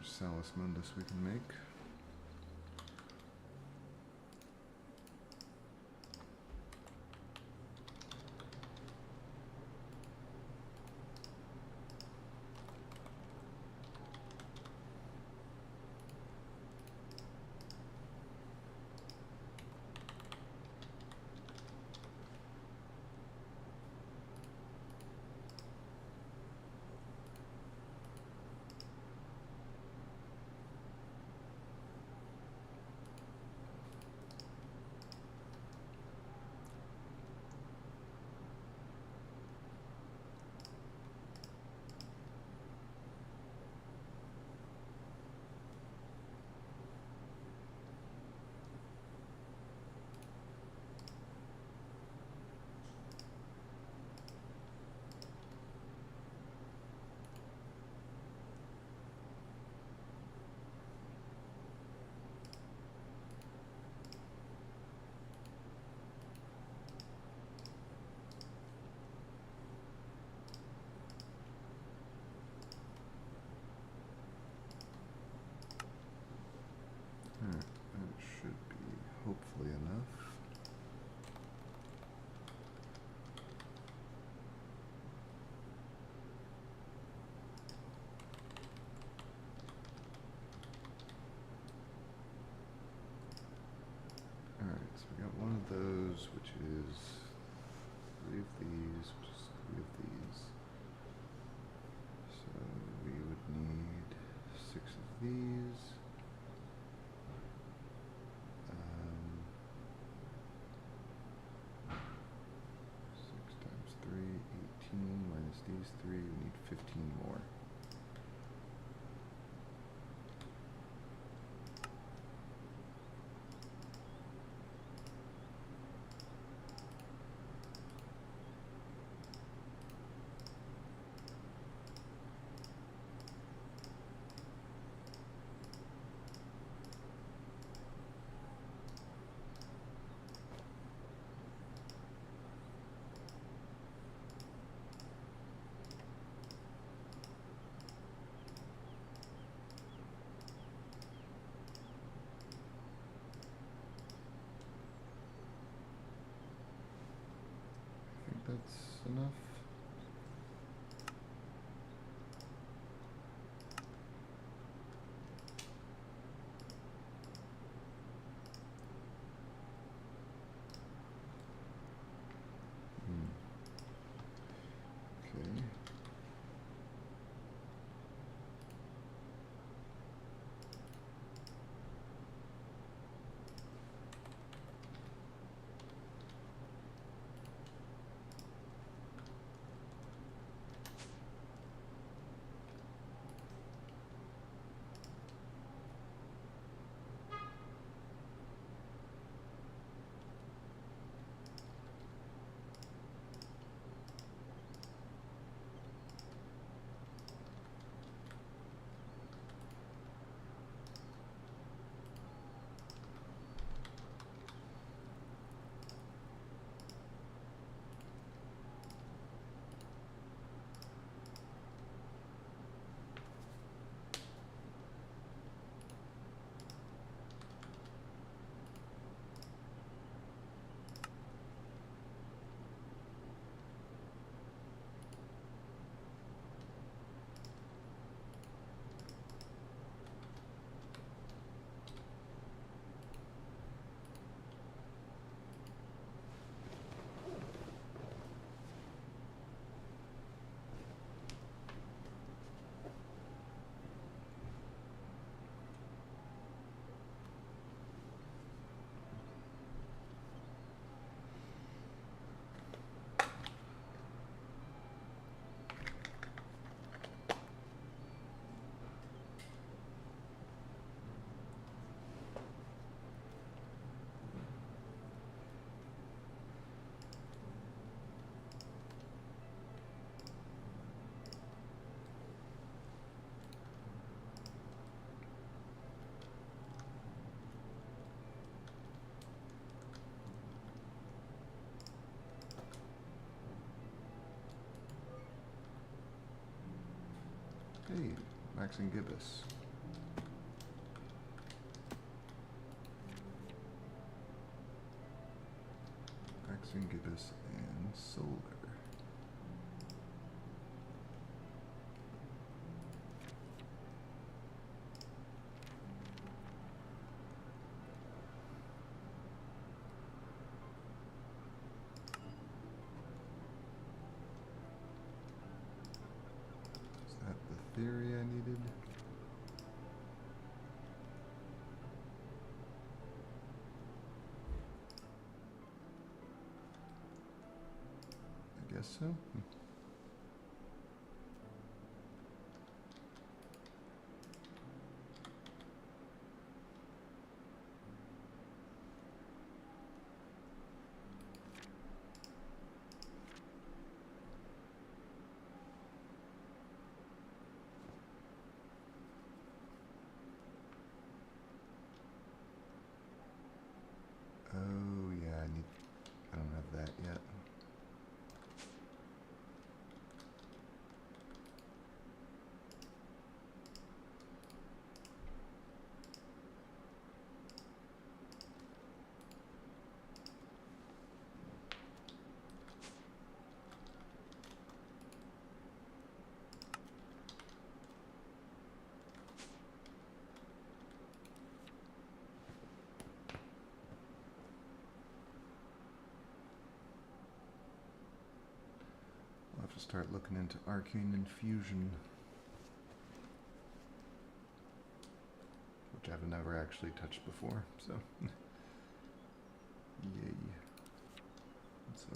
Salus Mundus we can make. Alright, that should be hopefully enough. Alright, so we got one of those, which is 3 of these, which is 3 of these. So we would need 6 of these. 6 times 3, 18, minus these 3, we need 15 more. That's enough. Okay. Hey, Max and Gibbous. incubus, and solar. Is that the theory I needed? I guess so. Oh yeah, I don't have that yet. I'll have to start looking into arcane infusion, which I've never actually touched before, so yay. So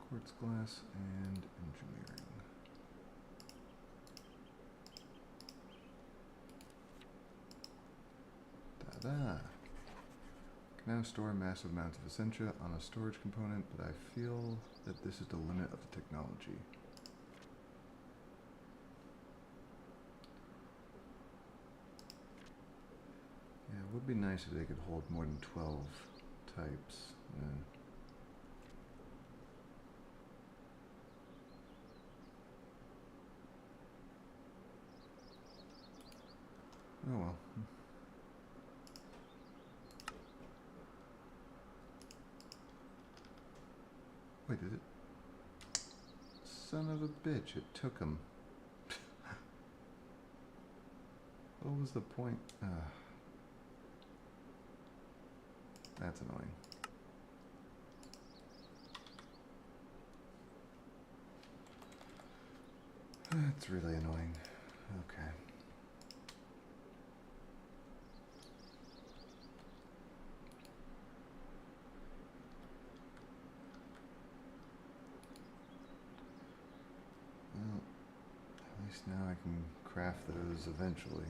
quartz glass and engineering. Ta-da! Can now store massive amounts of essentia on a storage component, but I feel that this is the limit of the technology. Yeah, it would be nice if they could hold more than 12 types. Oh well. Wait, did it? Son of a bitch, it took him. What was the point? That's annoying. That's really annoying. Okay. Well, at least now I can craft those eventually.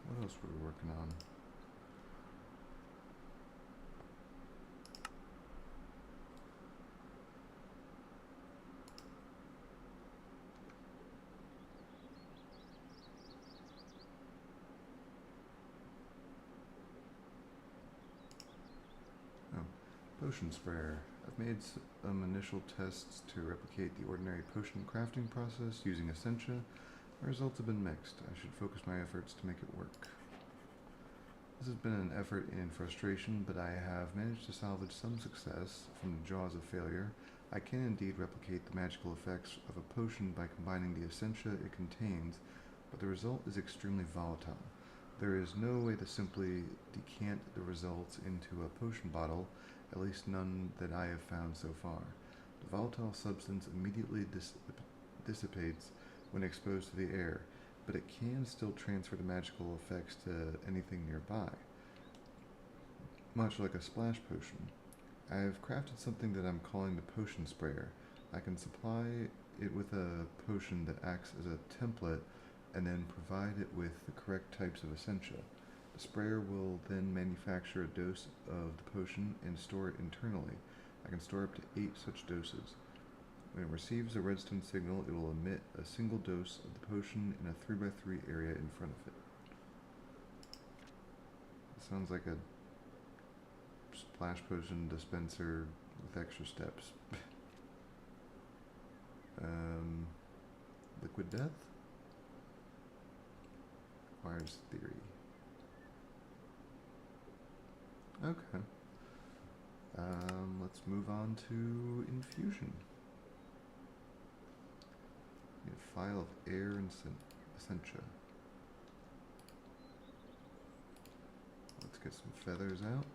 What else were we working on? Potion sprayer. I've made some initial tests to replicate the ordinary potion crafting process using essentia. My results have been mixed. I should focus my efforts to make it work. This has been an effort in frustration, but I have managed to salvage some success from the jaws of failure. I can indeed replicate the magical effects of a potion by combining the essentia it contains, but the result is extremely volatile. There is no way to simply decant the results into a potion bottle, at least none that I have found so far. The volatile substance immediately dissipates when exposed to the air, but it can still transfer the magical effects to anything nearby, much like a splash potion. I have crafted something that I'm calling the potion sprayer. I can supply it with a potion that acts as a template and then provide it with the correct types of essentia. The sprayer will then manufacture a dose of the potion and store it internally. I can store up to 8 such doses. When it receives a redstone signal, it will emit a single dose of the potion in a 3x3 area in front of it. It sounds like a splash potion dispenser with extra steps. Liquid death? Requires theory. Okay. Let's move on to infusion. Need a file of air and essentia. Let's get some feathers out.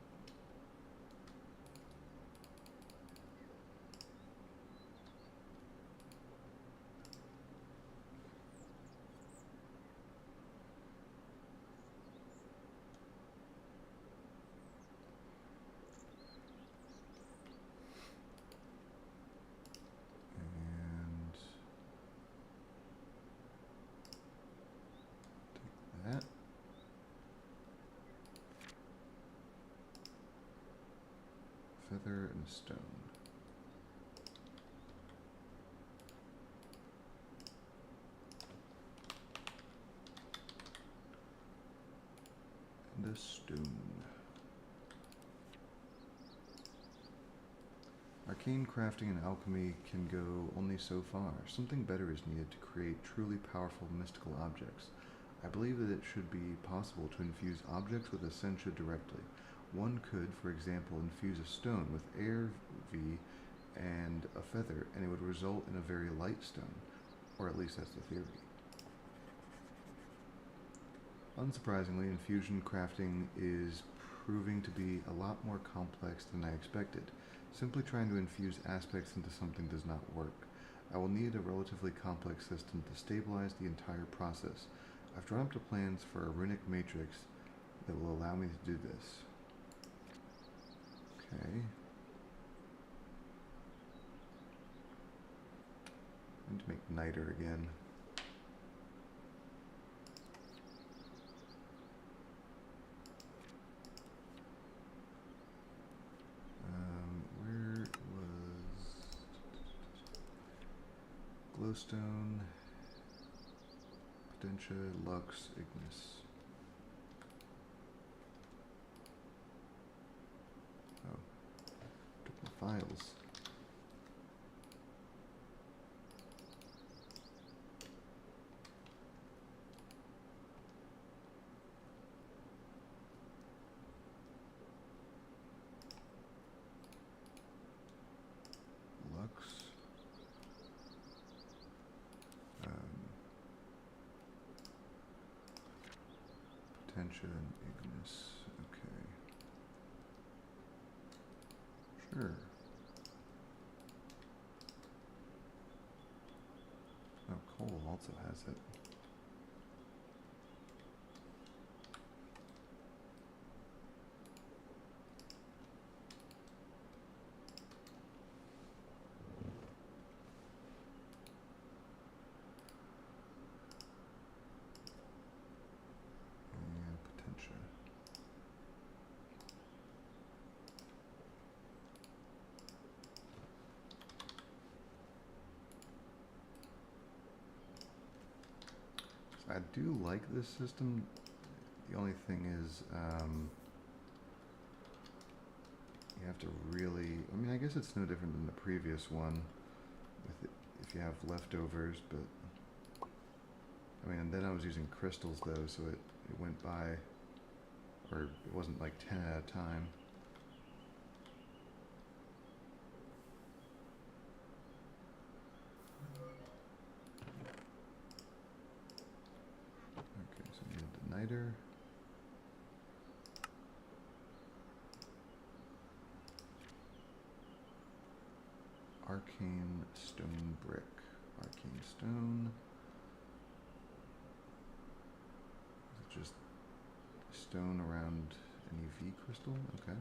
That. Feather and stone. And a stone. Arcane crafting and alchemy can go only so far. Something better is needed to create truly powerful mystical objects. I believe that it should be possible to infuse objects with essentia directly. One could, for example, infuse a stone with air V and a feather, and it would result in a very light stone. Or at least that's the theory. Unsurprisingly, infusion crafting is proving to be a lot more complex than I expected. Simply trying to infuse aspects into something does not work. I will need a relatively complex system to stabilize the entire process. I've drawn up the plans for a runic matrix that will allow me to do this. Okay. I need to make niter again. Where was glowstone? Potentia, Lux, Ignis. Oh, took my files. Lux. Potentia and Ignis. Okay. Sure. Oh, coal also has it. And Potentia. I do like this system. The only thing is, you have to really, I mean, I guess it's no different than the previous one with it, if you have leftovers, but, I mean, and then I was using crystals though, so it went by or it wasn't like 10 at a time. Okay, so we need the niter. Arcane stone brick. Arcane stone. Is it just stone around an EV crystal? Okay.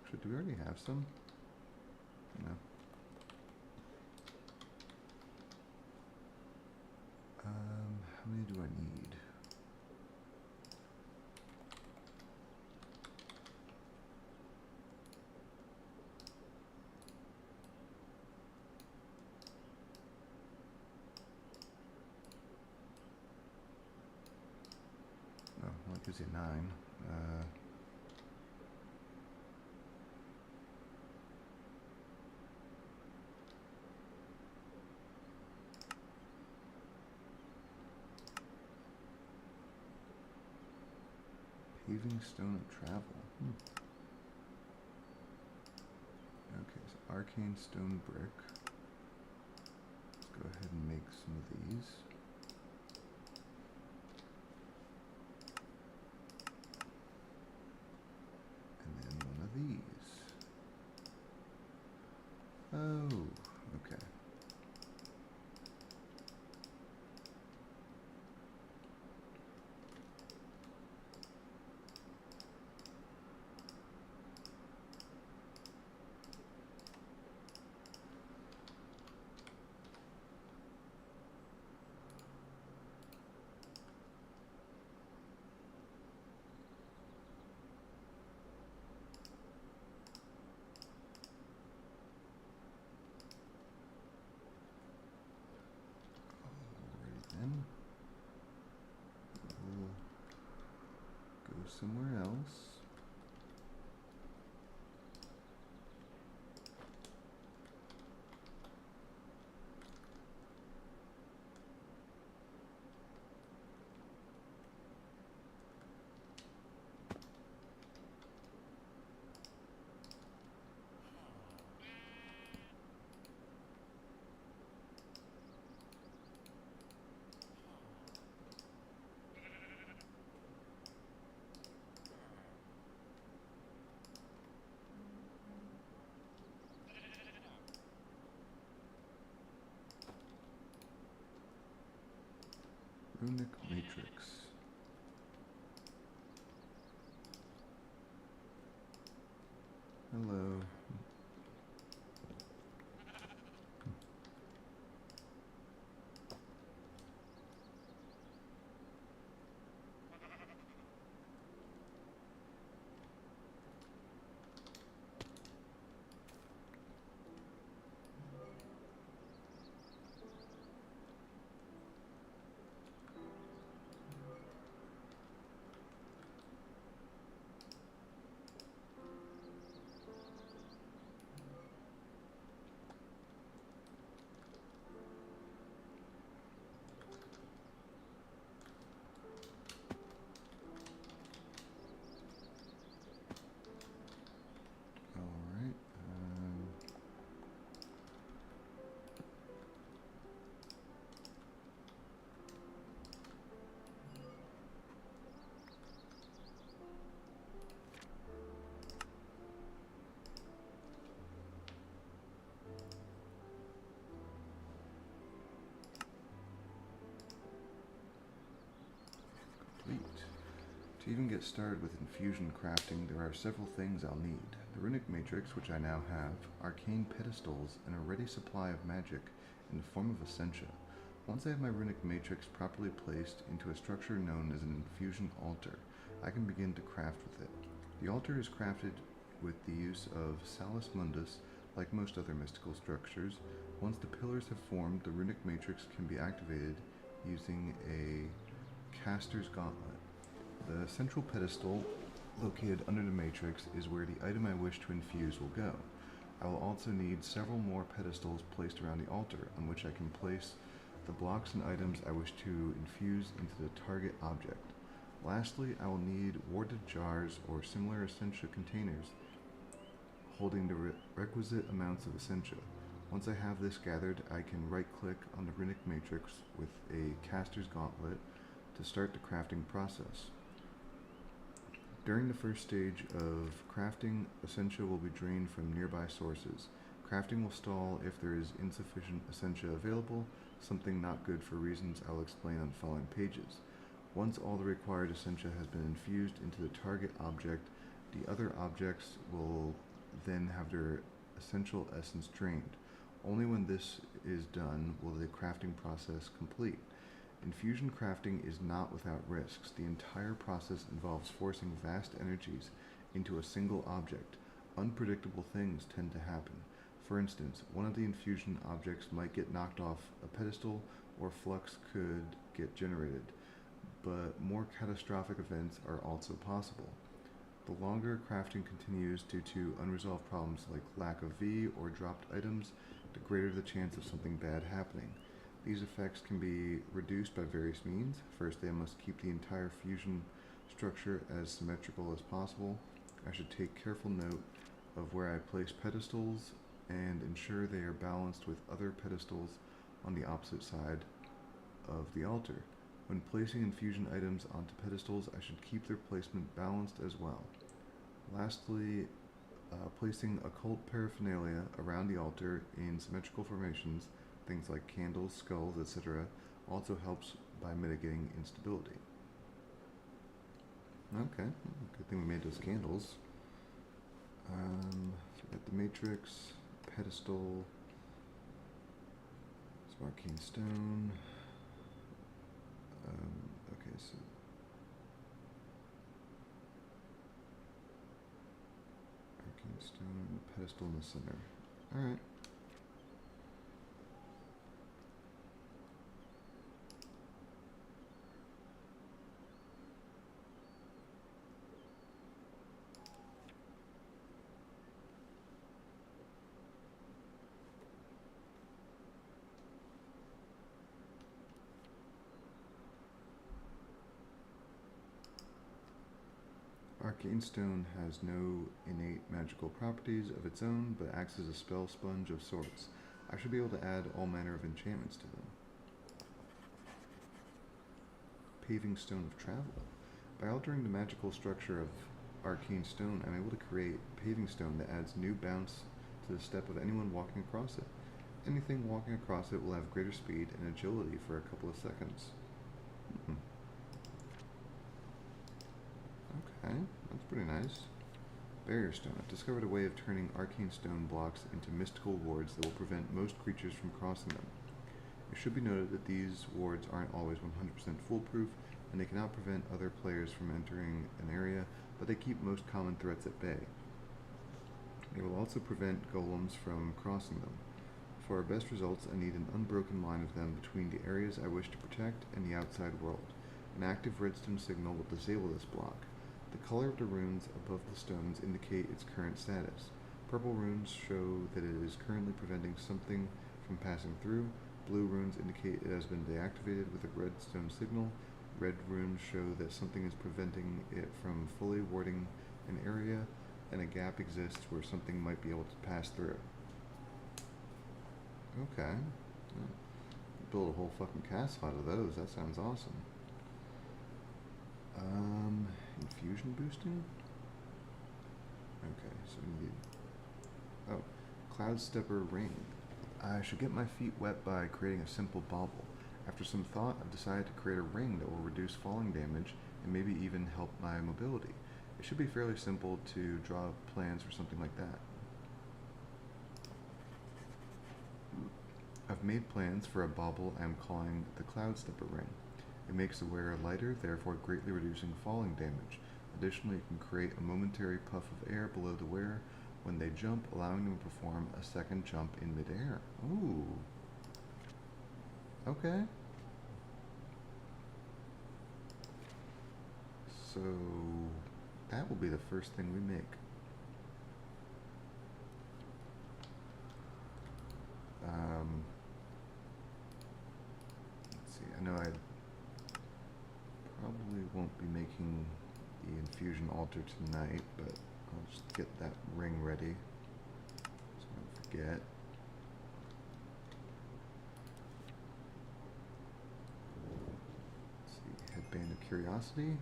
Actually, do we already have some? No. How many do I need? Oh, well, it gives you 9. Paving stone of travel. Okay, so arcane stone brick. Let's go ahead and make some of these. And then one of these. Oh, okay. Then we'll go somewhere else. Runic matrix. Hello. Alright. Complete. To even get started with infusion crafting, there are several things I'll need. The runic matrix, which I now have, arcane pedestals, and a ready supply of magic in the form of essentia. Once I have my runic matrix properly placed into a structure known as an infusion altar, I can begin to craft with it. The altar is crafted with the use of Salus Mundus. Like most other mystical structures, once the pillars have formed, the runic matrix can be activated using a caster's gauntlet. The central pedestal, located under the matrix, is where the item I wish to infuse will go. I will also need several more pedestals placed around the altar, on which I can place the blocks and items I wish to infuse into the target object. Lastly, I will need warded jars or similar essentia containers holding the requisite amounts of essentia. Once I have this gathered, I can right-click on the runic matrix with a caster's gauntlet to start the crafting process. During the first stage of crafting, essentia will be drained from nearby sources. Crafting will stall if there is insufficient essentia available, something not good for reasons I'll explain on the following pages. Once all the required essentia has been infused into the target object, the other objects will then have their essential essence drained. Only when this is done will the crafting process complete. Infusion crafting is not without risks. The entire process involves forcing vast energies into a single object. Unpredictable things tend to happen. For instance, one of the infusion objects might get knocked off a pedestal, or flux could get generated, but more catastrophic events are also possible. The longer crafting continues due to unresolved problems like lack of V or dropped items, the greater the chance of something bad happening. These effects can be reduced by various means. First, they must keep the entire fusion structure as symmetrical as possible. I should take careful note of where I place pedestals and ensure they are balanced with other pedestals on the opposite side of the altar. When placing infusion items onto pedestals, I should keep their placement balanced as well. Lastly, placing occult paraphernalia around the altar in symmetrical formations, things like candles, skulls, etc., also helps by mitigating instability. Okay, good thing we made those candles. So we got the matrix, pedestal, some arcane stone. Okay, so arcane stone, pedestal in the center. Alright. Arcane stone has no innate magical properties of its own, but acts as a spell sponge of sorts. I should be able to add all manner of enchantments to them. Paving stone of travel. By altering the magical structure of arcane stone, I'm able to create paving stone that adds new bounce to the step of anyone walking across it. Anything walking across it will have greater speed and agility for a couple of seconds. Okay, that's pretty nice. Barrier stone. I've discovered a way of turning arcane stone blocks into mystical wards that will prevent most creatures from crossing them. It should be noted that these wards aren't always 100% foolproof, and they cannot prevent other players from entering an area, but they keep most common threats at bay. They will also prevent golems from crossing them. For our best results, I need an unbroken line of them between the areas I wish to protect and the outside world. An active redstone signal will disable this block. The color of the runes above the stones indicate its current status. Purple runes show that it is currently preventing something from passing through. Blue runes indicate it has been deactivated with a redstone signal. Red runes show that something is preventing it from fully warding an area, and a gap exists where something might be able to pass through. Okay. Build a whole fucking castle out of those. That sounds awesome. Infusion boosting? Okay, so we need... Oh, Cloud Stepper Ring. I should get my feet wet by creating a simple bauble. After some thought, I've decided to create a ring that will reduce falling damage and maybe even help my mobility. It should be fairly simple to draw plans for something like that. I've made plans for a bauble I'm calling the Cloud Stepper Ring. It makes the wearer lighter, therefore greatly reducing falling damage. Additionally, it can create a momentary puff of air below the wearer when they jump, allowing them to perform a second jump in midair. Ooh. Okay. So, that will be the first thing we make. I know I probably won't be making the infusion altar tonight, but I'll just get that ring ready so I don't forget. Let's see, Headband of Curiosity.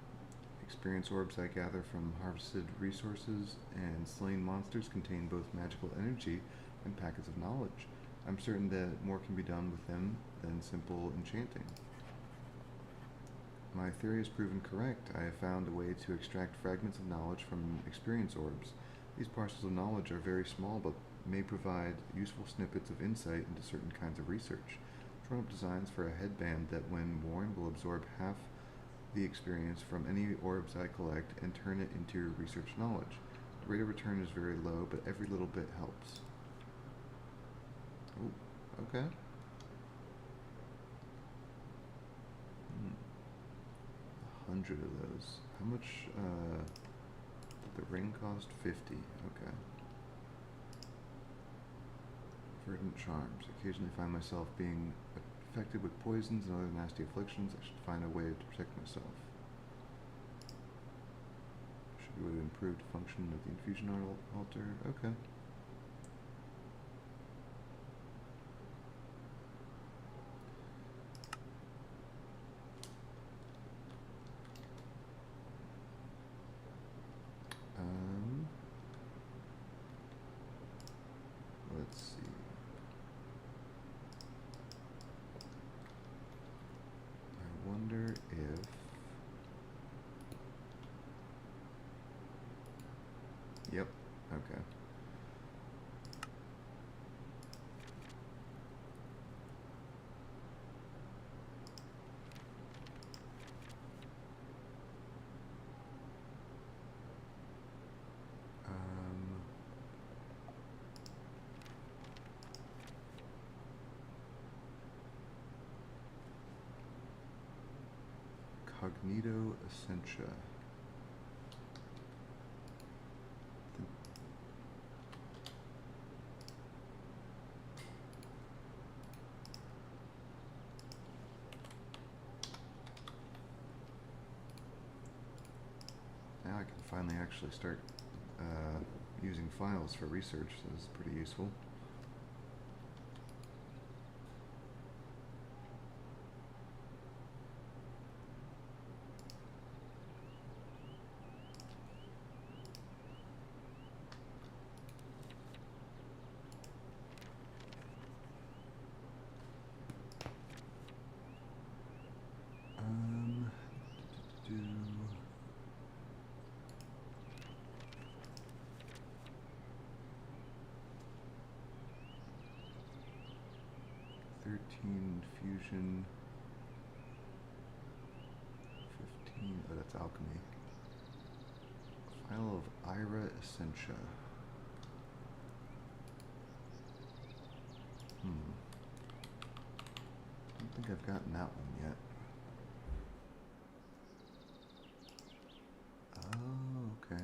Experience orbs I gather from harvested resources and slain monsters contain both magical energy and packets of knowledge. I'm certain that more can be done with them than simple enchanting. My theory has proven correct. I have found a way to extract fragments of knowledge from experience orbs. These parcels of knowledge are very small but may provide useful snippets of insight into certain kinds of research. Drawn up designs for a headband that, when worn, will absorb half the experience from any orbs I collect and turn it into research knowledge. The rate of return is very low, but every little bit helps. Oh, okay. 100 of those. How much, did the ring cost? 50. Okay. Verdant charms. Occasionally find myself being affected with poisons and other nasty afflictions. I should find a way to protect myself. Should be able to improve the function of the infusion altar. Okay. Let's see. I wonder if yep, okay. Cognito Essentia. Now I can finally actually start using files for research. This is pretty useful. Do 13 fusion, 15, oh that's alchemy. File of Ira Essentia. I don't think I've gotten that one yet. Oh, okay.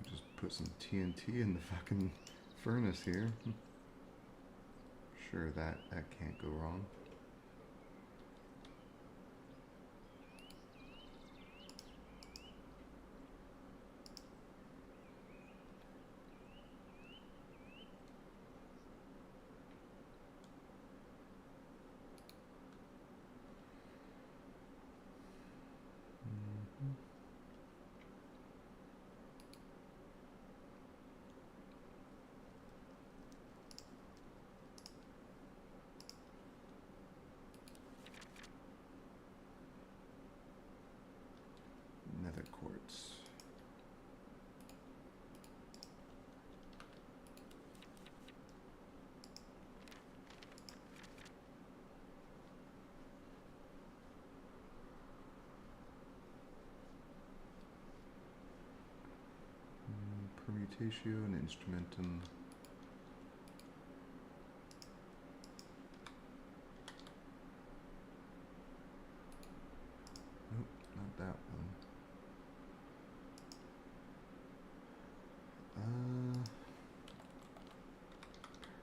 Just put some TNT in the fucking furnace here. Sure, that can't go wrong. Mutatio and Instrumentum. Nope, not that one.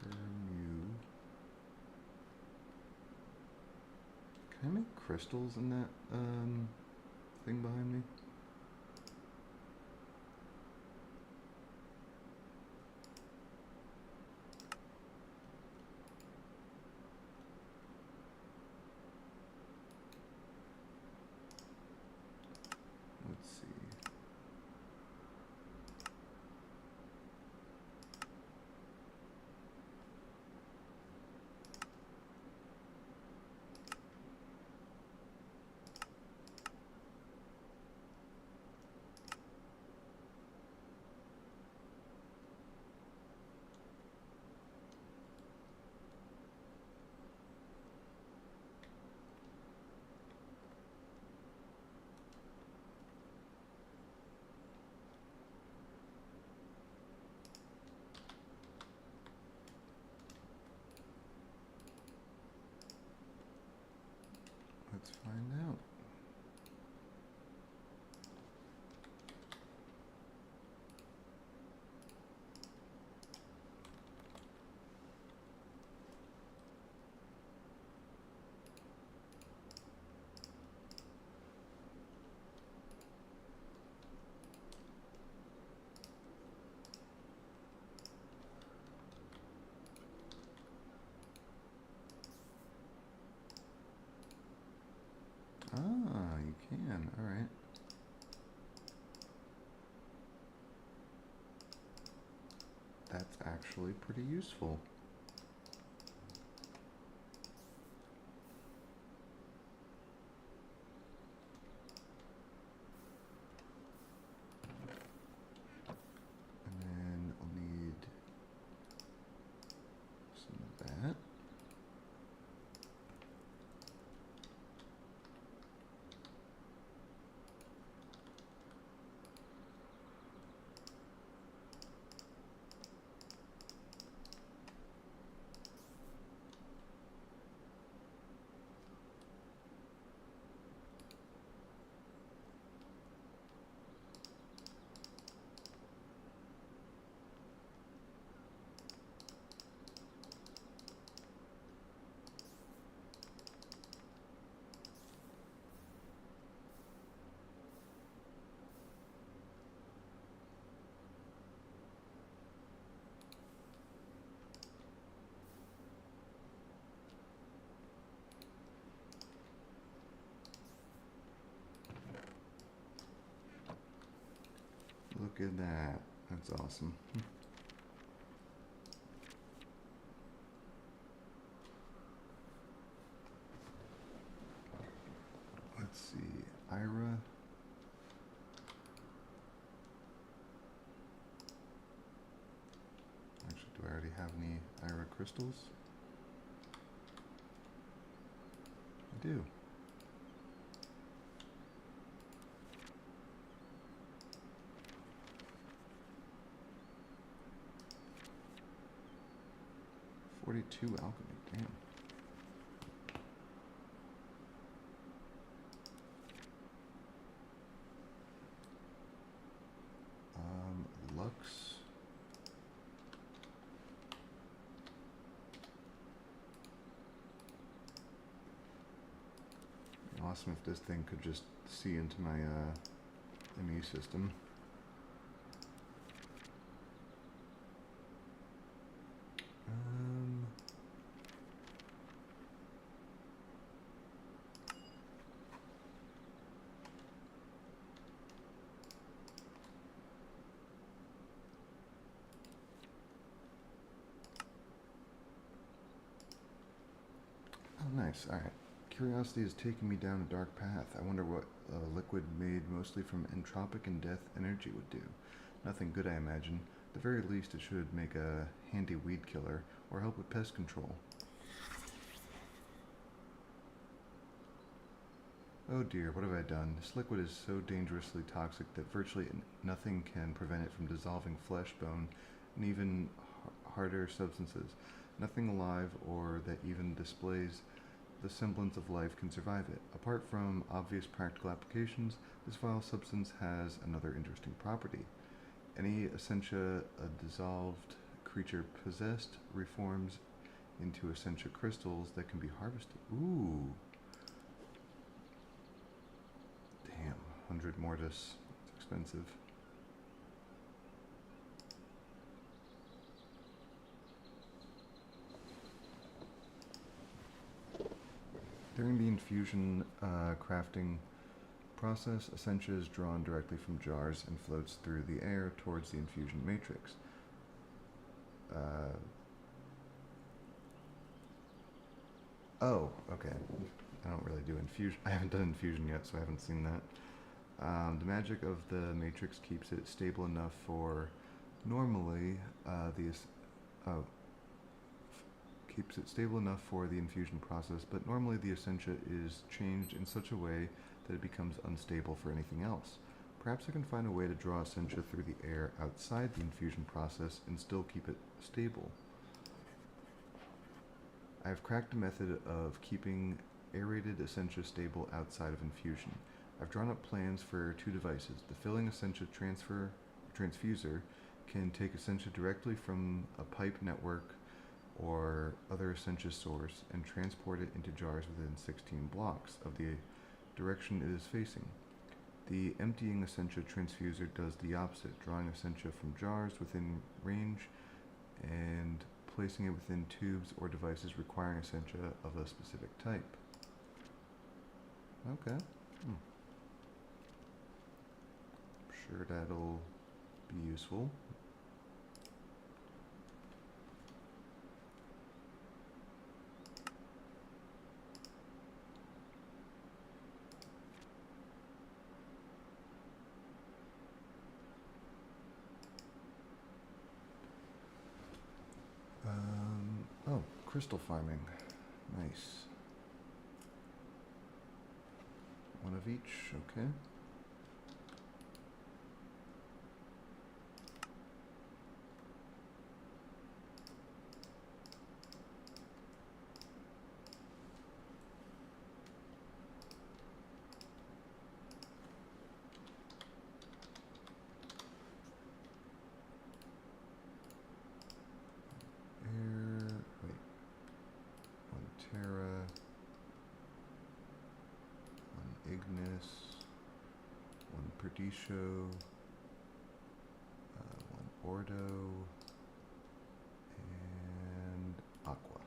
Permu. Can I make crystals in that thing behind me? Let's see. Let's find out. Ah, you can. All right. That's actually pretty useful. And then I'll need some of that. Look at that. That's awesome. Let's see. Ira. Actually, do I already have any Ira crystals? I do. "42 alchemy, damn. Lux. Awesome if this thing could just see into my ME system. Oh, nice. All right. Curiosity is taking me down a dark path. I wonder what a liquid made mostly from entropic and death energy would do. Nothing good, I imagine. At the very least, it should make a handy weed killer or help with pest control. Oh dear, what have I done? This liquid is so dangerously toxic that virtually nothing can prevent it from dissolving flesh, bone, and even harder substances. Nothing alive or that even displays the semblance of life can survive it. Apart from obvious practical applications, this vile substance has another interesting property. Any essentia a dissolved creature possessed reforms into essentia crystals that can be harvested. Ooh. Damn, 100 mortis. It's expensive. During the infusion crafting process, essentia is drawn directly from jars and floats through the air towards the infusion matrix. Uh, oh, okay. I don't really do infusion. I haven't done infusion yet, so I haven't seen that. The magic of the matrix keeps it stable enough for normally oh, keeps it stable enough for the infusion process, but normally the essentia is changed in such a way that it becomes unstable for anything else. Perhaps I can find a way to draw essentia through the air outside the infusion process and still keep it stable. I have cracked a method of keeping aerated essentia stable outside of infusion. I've drawn up plans for two devices. The filling essentia transfuser can take essentia directly from a pipe network or other essentia source and transport it into jars within 16 blocks of the direction it is facing. The emptying essentia transfuser does the opposite, drawing essentia from jars within range and placing it within tubes or devices requiring essentia of a specific type. Okay. Sure that'll be useful. Oh, crystal farming. Nice. One of each, okay. Terra, one Ignis, one Perdicio, one Ordo, and Aqua.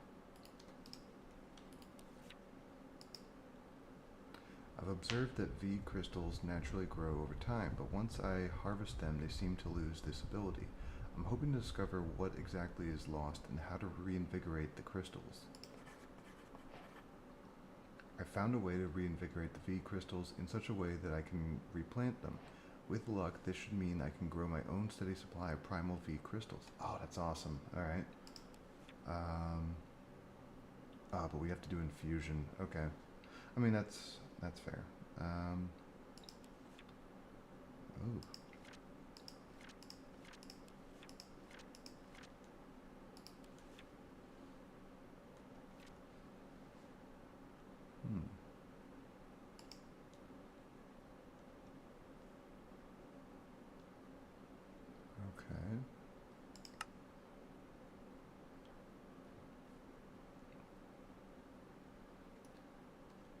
I've observed that V crystals naturally grow over time, but once I harvest them, they seem to lose this ability. I'm hoping to discover what exactly is lost and how to reinvigorate the crystals. I found a way to reinvigorate the V crystals in such a way that I can replant them. With luck, this should mean I can grow my own steady supply of primal V crystals. Oh, that's awesome. Alright. But we have to do infusion. Okay. I mean, that's fair. Ooh. Okay.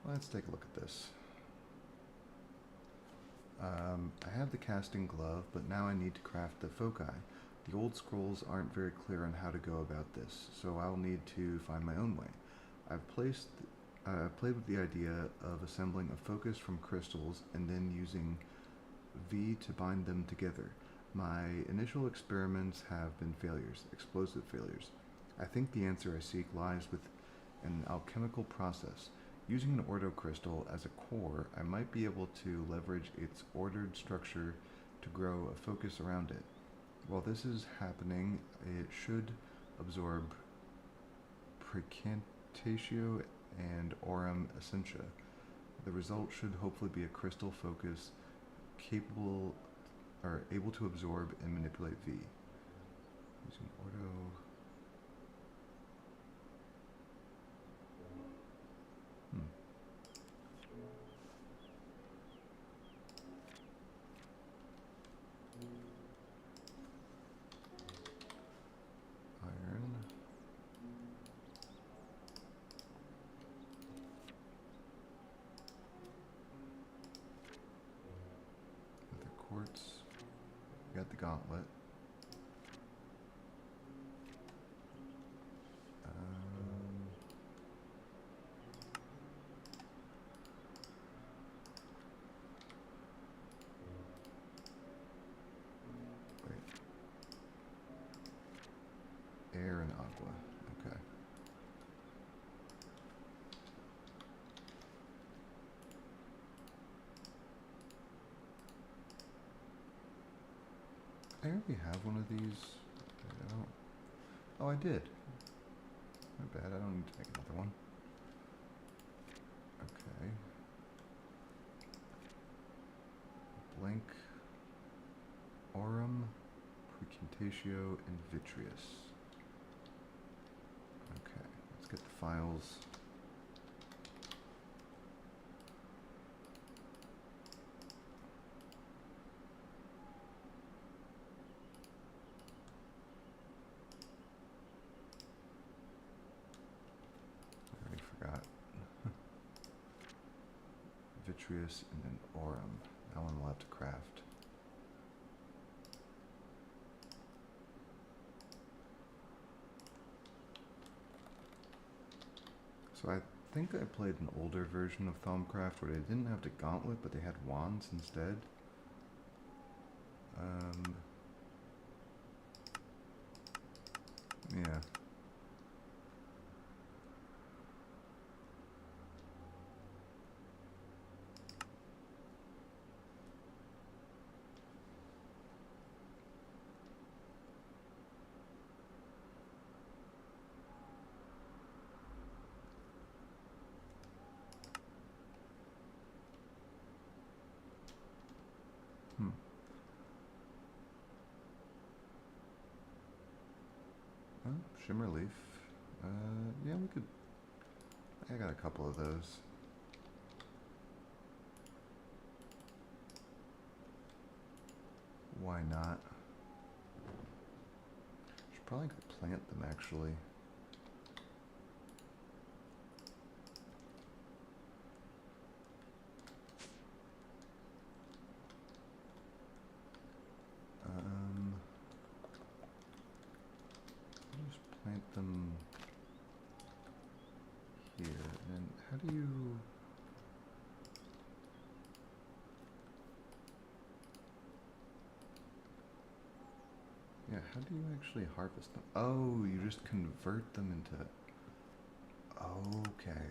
Let's take a look at this. I have the casting glove, but now I need to craft the foci. The old scrolls aren't very clear on how to go about this, so I'll need to find my own way. I've played with the idea of assembling a focus from crystals and then using V to bind them together. My initial experiments have been failures, explosive failures. I think the answer I seek lies with an alchemical process. Using an ordo crystal as a core, I might be able to leverage its ordered structure to grow a focus around it. While this is happening, it should absorb precantatio and aurum essentia. The result should hopefully be a crystal focus capable or able to absorb and manipulate V. Using Ordo. Iron. Another quartz. We got the gauntlet. Air and aqua. Okay. I already have one of these. I don't. Oh, I did. My bad. I don't need to make another one. Okay. Blank. Aurum, Precantatio, and Vitreous. Okay, let's get the files. I already forgot. Vitreous and then Aurum. That one we'll have to craft. So I think I played an older version of Thaumcraft where they didn't have the gauntlet, but they had wands instead. Yeah. Shimmer leaf. Yeah, we could. I got a couple of those. Why not? Should probably go plant them actually. Just plant them here. And how do you? Yeah, how do you actually harvest them? Oh, you just convert them into. Okay.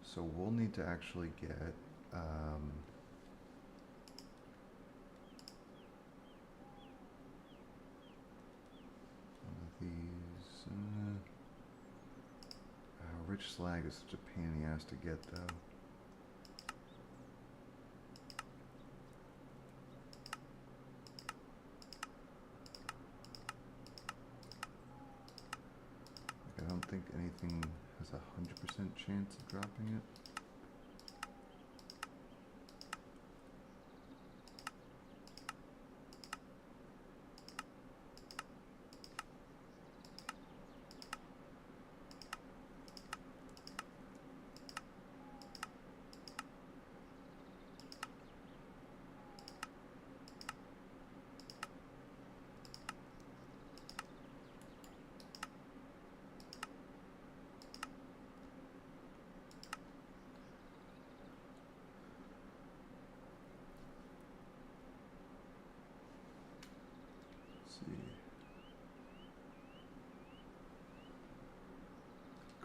So we'll need to actually get. One of these. Rich slag is such a pain in the ass to get, though. I don't think anything has a 100% chance of dropping it.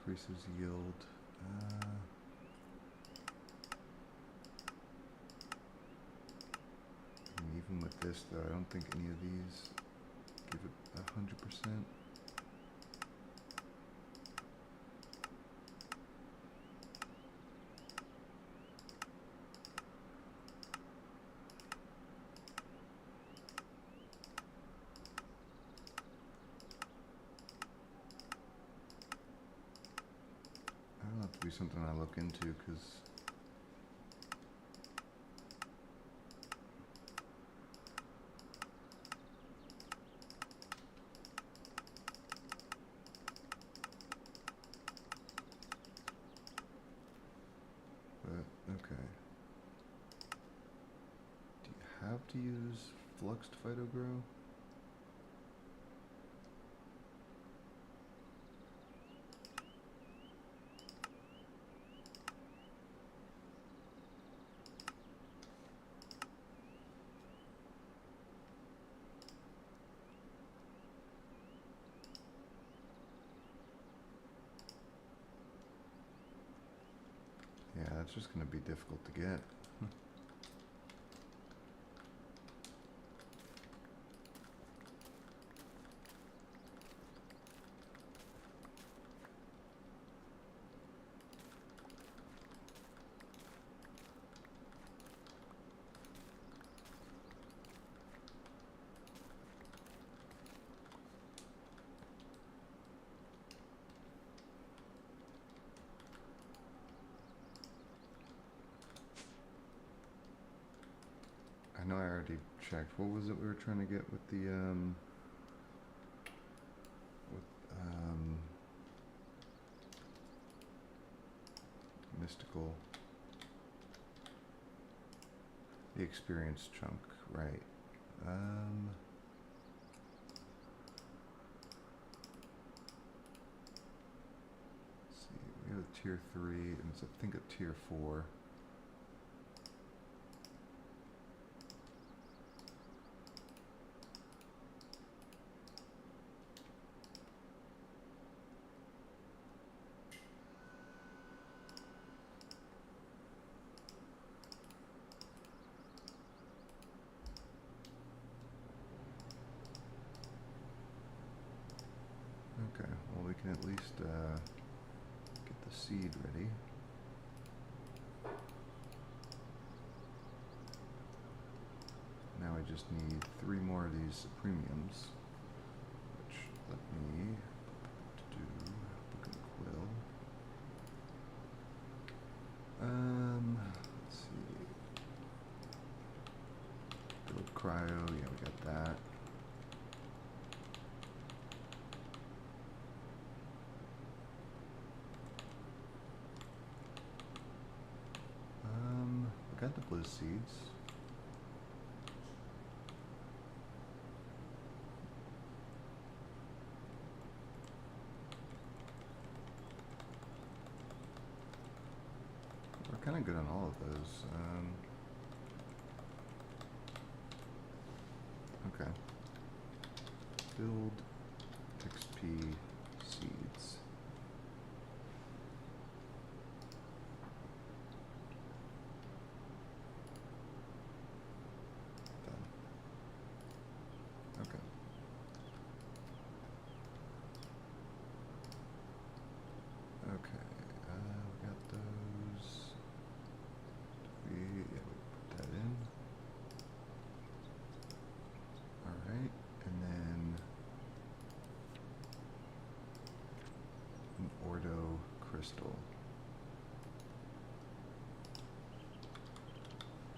Increases yield. And even with this, though, I don't think any of these give it 100%. something I look into, because okay. Do you have to use fluxed phytogrow? Yeah, it's just going to be difficult to get. I know I already checked. What was it we were trying to get with the mystical, the experience chunk, right? Let's see, we have a tier 3, and it's I think a tier 4. Okay, well we can at least get the seed ready. Now I just need 3 more of these premiums, which let me do book and quill. Let's see. Build cryo, yeah, we got that. We got the blue seeds. We're kind of good on all of those. Okay. Build XP seeds. Done. Okay. Okay. We got those. We put that in. Alright, and then an Ordo crystal.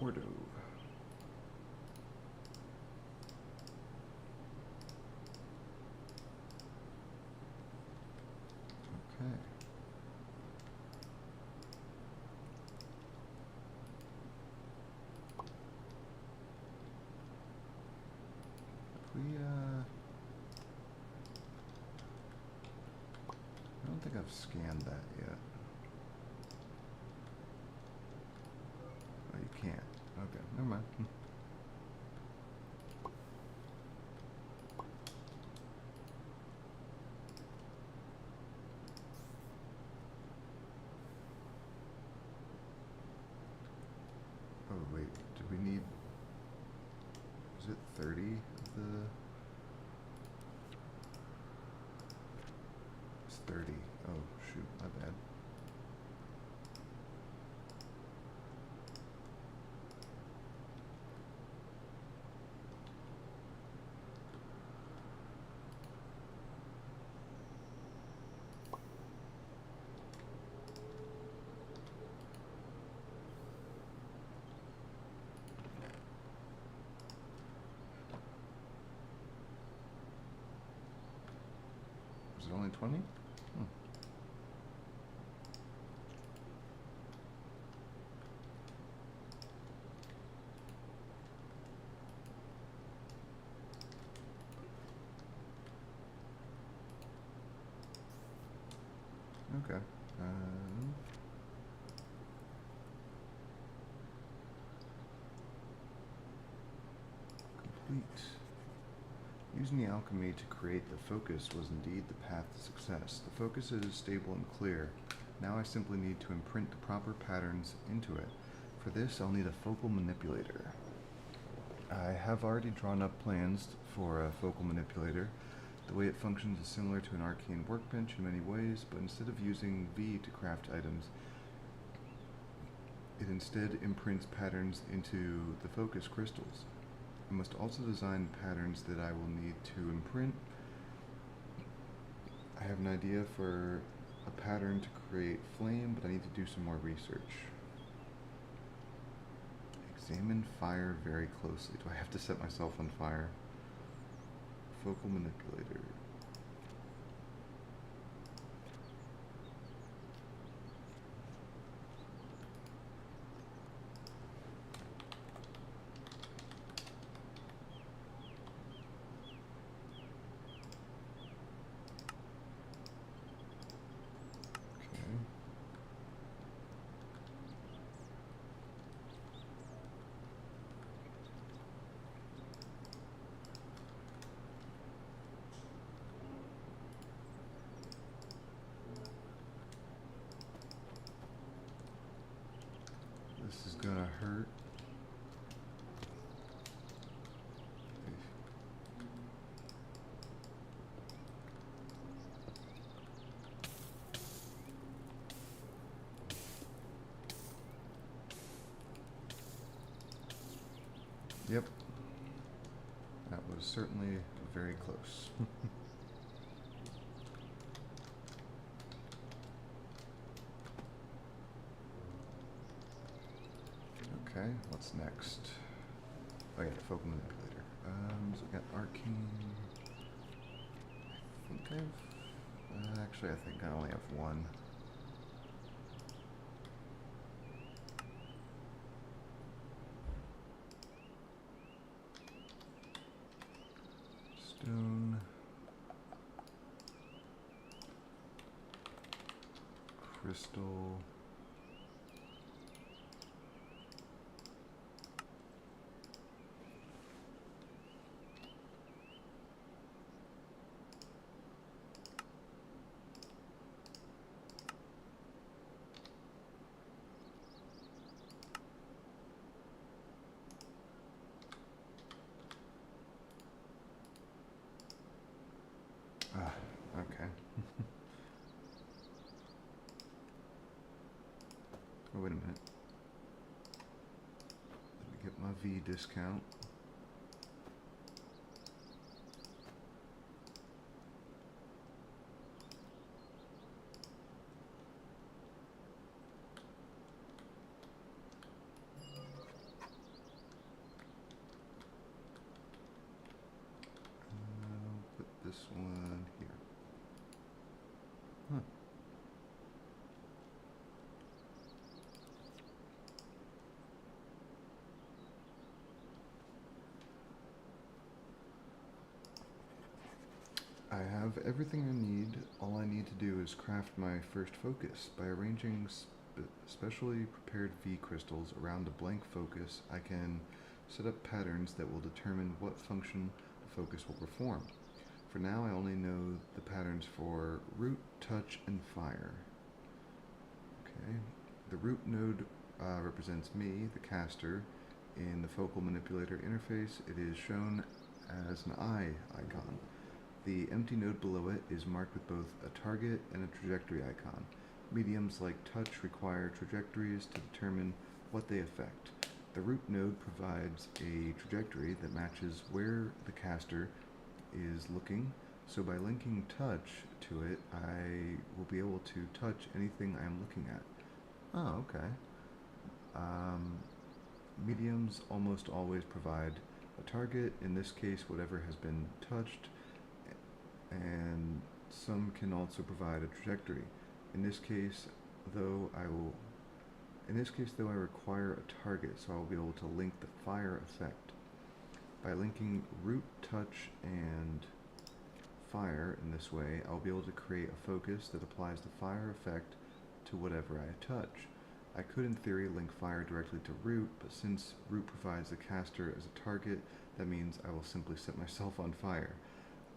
Ordo. Okay. I don't think I've scanned that yet. Oh, you can't. Okay, never mind. Oh, wait, did we need... Was it 30 of the... It's 30. Oh, shoot, my bad. it only 20? Okay. Complete. Using the alchemy to create the focus was indeed the path to success. The focus is stable and clear. Now I simply need to imprint the proper patterns into it. For this, I'll need a focal manipulator. I have already drawn up plans for a focal manipulator. The way it functions is similar to an arcane workbench in many ways, but instead of using V to craft items, it instead imprints patterns into the focus crystals. I must also design patterns that I will need to imprint. I have an idea for a pattern to create flame, but I need to do some more research. Examine fire very closely. Do I have to set myself on fire? Focal manipulator. This is gonna hurt. Yep. That was certainly very close. Okay, what's next? Oh yeah, the focal manipulator. So we got arcane. Actually, I think I only have one. Stone. Crystal. Okay. Oh, wait a minute. Let me get my V discount. Put this one here. Huh. I have everything I need. All I need to do is craft my first focus. By arranging specially prepared V crystals around a blank focus, I can set up patterns that will determine what function the focus will perform. For now, I only know the patterns for root, touch, and fire. Okay. The root node represents me, the caster. In the focal manipulator interface, it is shown as an eye icon. The empty node below it is marked with both a target and a trajectory icon. Mediums like touch require trajectories to determine what they affect. The root node provides a trajectory that matches where the caster is looking, so by linking touch to it, I will be able to touch anything I am looking at. Oh, okay. Mediums almost always provide a target, in this case whatever has been touched, and Some can also provide a trajectory. In this case, though, I will In this case, though, I require a target, so I will be able to link the fire effect. By linking root, touch, and fire in this way, I'll be able to create a focus that applies the fire effect to whatever I touch. I could, in theory, link fire directly to root, but since root provides the caster as a target, that means I will simply set myself on fire.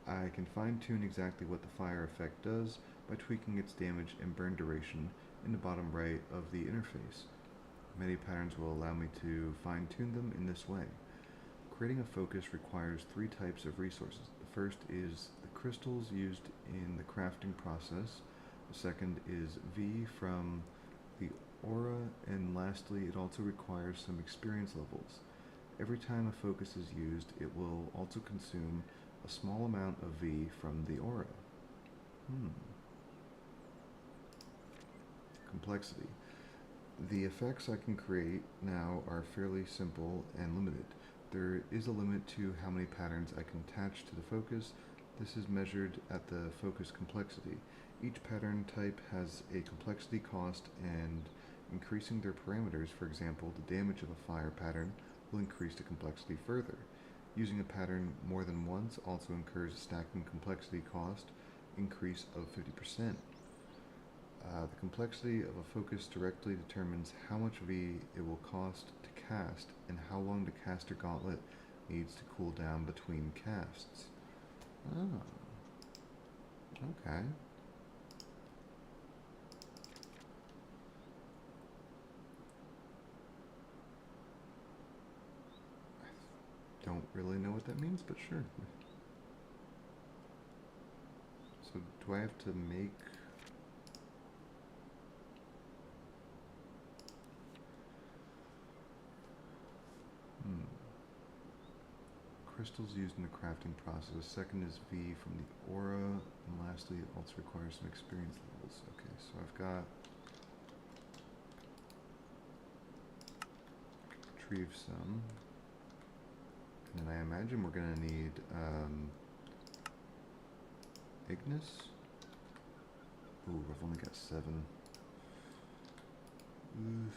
I can fine-tune exactly what the fire effect does by tweaking its damage and burn duration in the bottom right of the interface. Many patterns will allow me to fine-tune them in this way. Creating a focus requires 3 types of resources. The first is the crystals used in the crafting process. The second is V from the aura, and lastly, it also requires some experience levels. Every time a focus is used, it will also consume a small amount of V from the aura. Complexity. The effects I can create now are fairly simple and limited. There is a limit to how many patterns I can attach to the focus. This is measured at the focus complexity. Each pattern type has a complexity cost, and increasing their parameters, for example, the damage of a fire pattern, will increase the complexity further. Using a pattern more than once also incurs a stacking complexity cost increase of 50%. The complexity of a focus directly determines how much V it will cost to cast and how long the caster gauntlet needs to cool down between casts. Oh, okay. I don't really know what that means, but sure. So do I have to make... Crystals used in the crafting process. Second is V from the aura, and lastly it also requires some experience levels. Okay, so I've got... retrieve some. And then I imagine we're gonna need Ignis. Ooh, I've only got 7. Oof.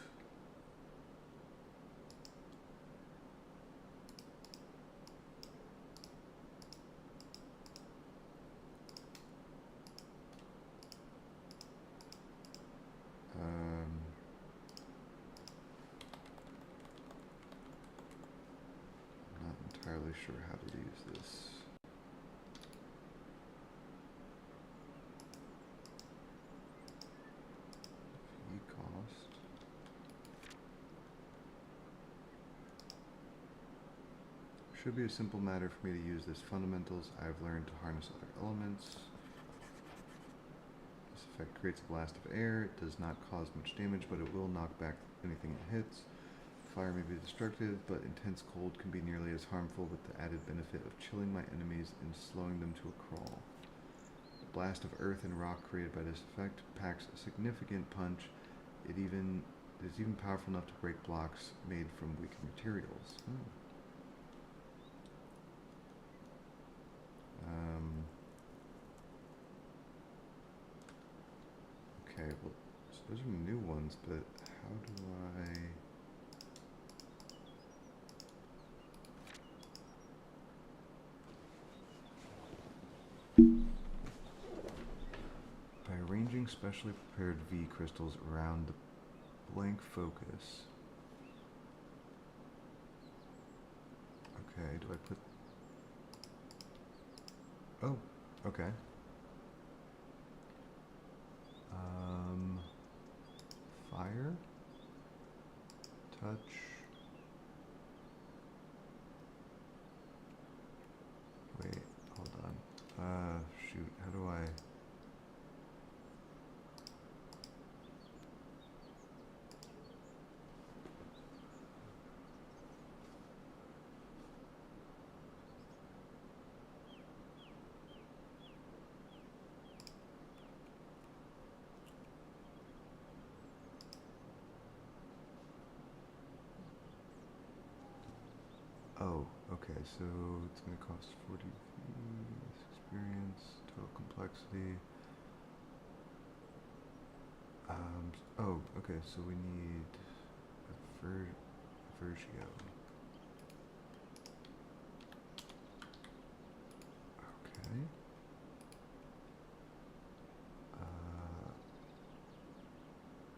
Not entirely sure how to use this. Cost. Should be a simple matter for me to use this fundamentals. I've learned to harness other elements. This effect creates a blast of air. It does not cause much damage, but it will knock back anything it hits. Fire may be destructive, but intense cold can be nearly as harmful, with the added benefit of chilling my enemies and slowing them to a crawl. The blast of earth and rock created by this effect packs a significant punch. It is even powerful enough to break blocks made from weaker materials. Okay, well, so those are new ones, but how do I... By arranging specially prepared V crystals around the blank focus. Okay, do I put... Oh, okay. Fire, touch, wait, hold on, shoot, how do I... Oh, okay, so it's going to cost 40 experience, total complexity. Oh, okay, so we need a Vergio. Okay.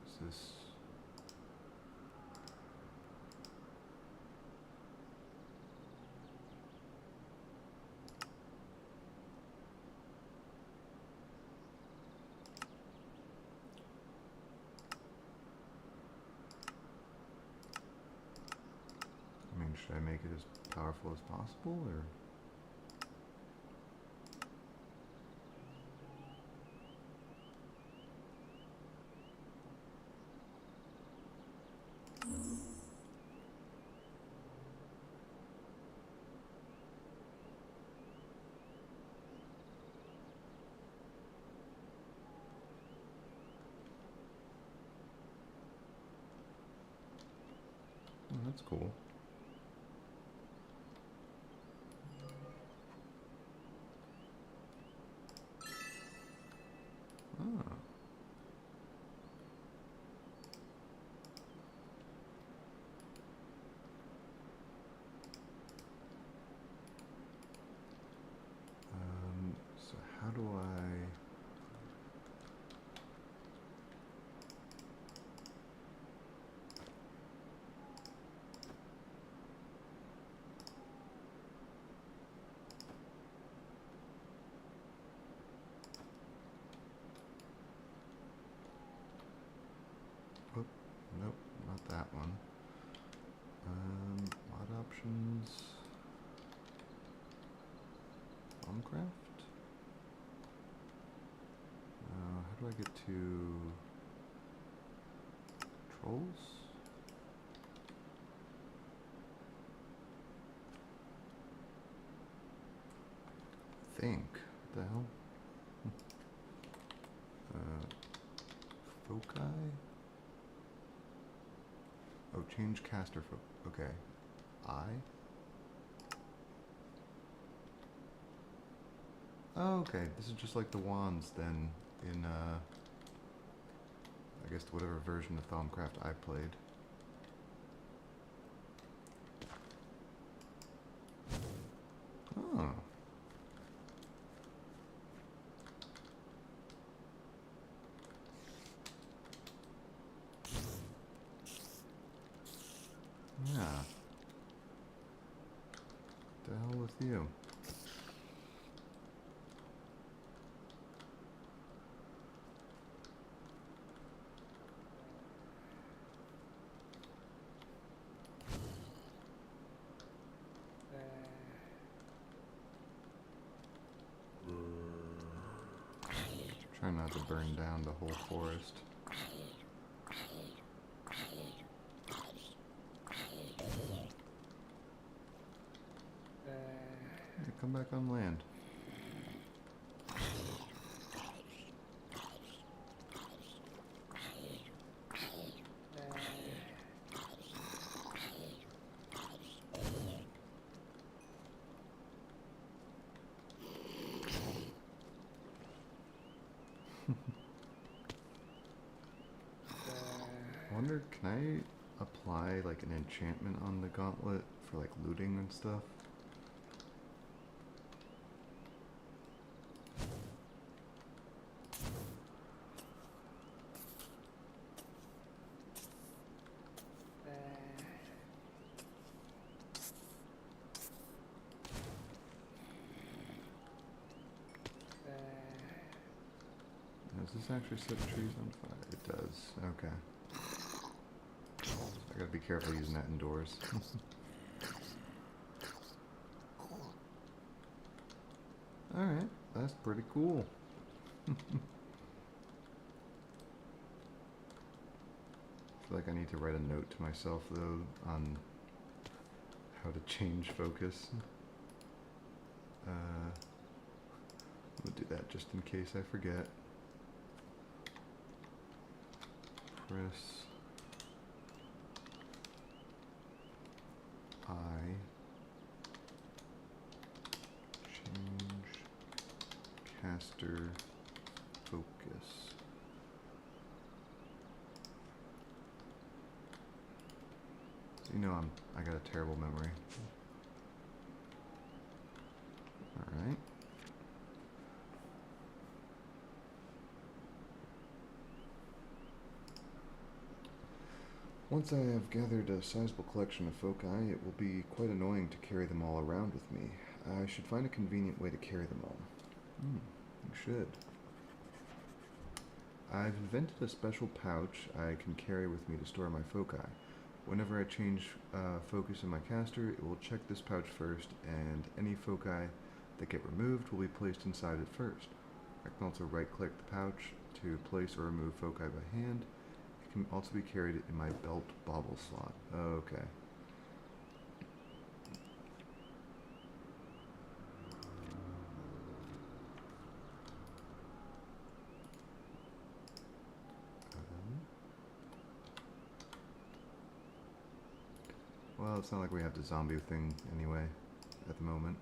Is this... I mean, should I make it as powerful as possible, or? Oh, that's cool. Ah. So how do I... Oh, nope, not that one. Mod options. Bombcraft? How do I get to trolls? Think. What the hell? Foci? Oh, change caster okay. Oh, okay. This is just like the wands then in, I guess whatever version of Thaumcraft I played. Oh. Yeah. The hell with you? Try not to burn down the whole forest. Yeah, come back on land. I wonder, can I apply like an enchantment on the gauntlet for like looting and stuff? Does this actually set trees on fire? It does. Okay. I gotta be careful using that indoors. Alright, that's pretty cool. I feel like I need to write a note to myself though on how to change focus. I'm gonna do that just in case I forget. Press I, change caster focus. So you know I got a terrible memory. Alright. Once I have gathered a sizable collection of foci, it will be quite annoying to carry them all around with me. I should find a convenient way to carry them all. You should. I've invented a special pouch I can carry with me to store my foci. Whenever I change focus in my caster, it will check this pouch first, and any foci that get removed will be placed inside it first. I can also right-click the pouch to place or remove foci by hand. It can also be carried in my belt bauble slot. Okay. Well, it's not like we have the zombie thing anyway, at the moment.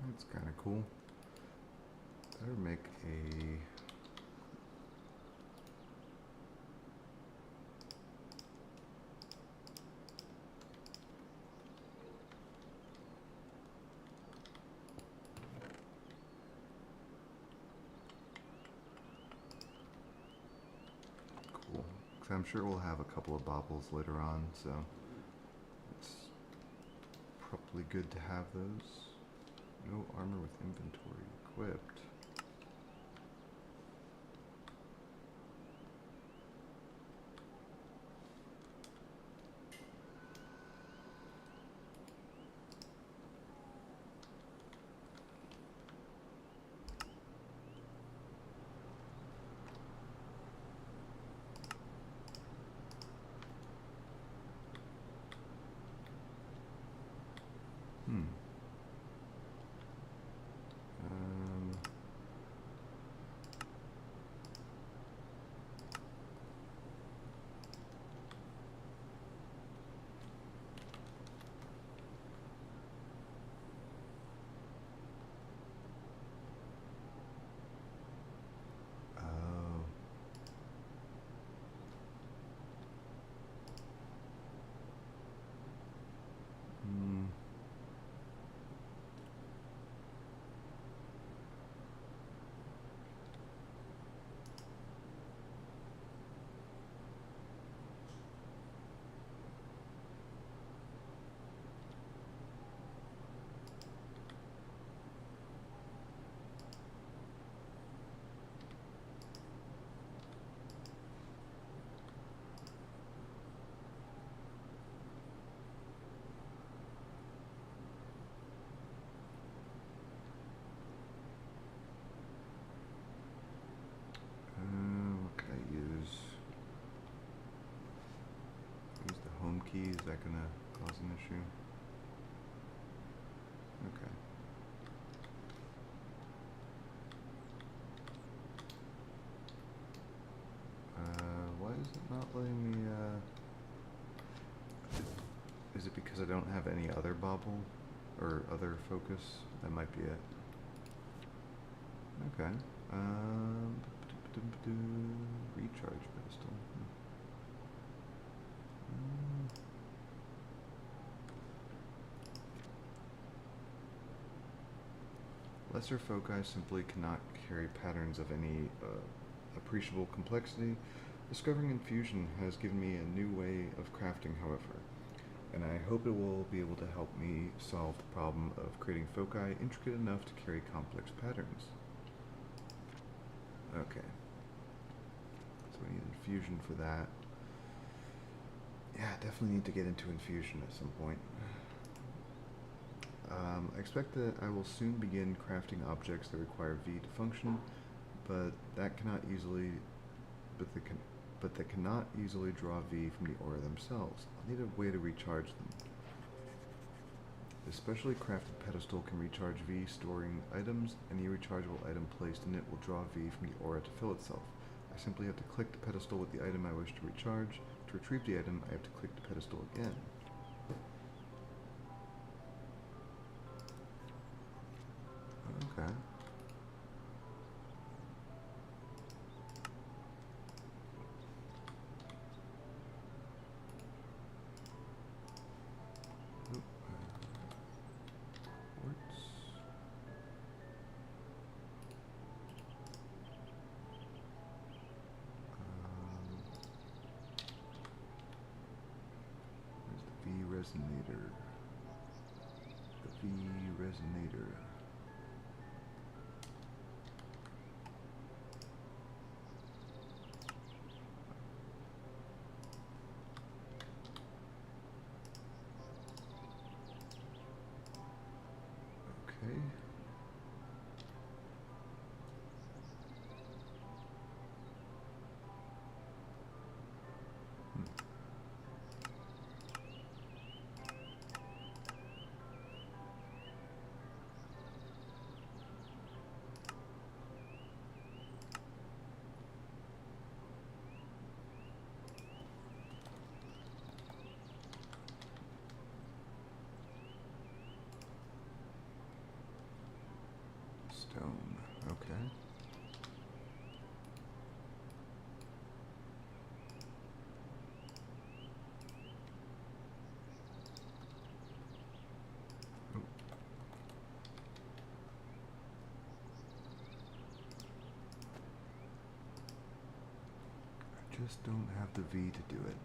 That's kind of cool. Better make a... Cool. Because I'm sure we'll have a couple of baubles later on, so it's probably good to have those. No armor with inventory equipped. What can I use? Use the home key. Is that gonna cause an issue? Okay. Why is it not letting me, is it because I don't have any other bauble? Or other focus? That might be it. Okay. Recharge pistol. Lesser foci simply cannot carry patterns of any appreciable complexity. Discovering infusion has given me a new way of crafting, however, and I hope it will be able to help me solve the problem of creating foci intricate enough to carry complex patterns. Okay. So we need infusion for that. Yeah, definitely need to get into infusion at some point. I expect that I will soon begin crafting objects that require V to function, but that cannot easily but that cannot easily draw V from the aura themselves. I'll need a way to recharge them. The specially crafted pedestal can recharge V, storing items. Any rechargeable item placed in it will draw V from the aura to fill itself. I simply have to click the pedestal with the item I wish to recharge. To retrieve the item, I have to click the pedestal again. Okay. Quartz. Where's the V resonator? The V resonator. Okay. Stone. Okay. Oh. I just don't have the V to do it.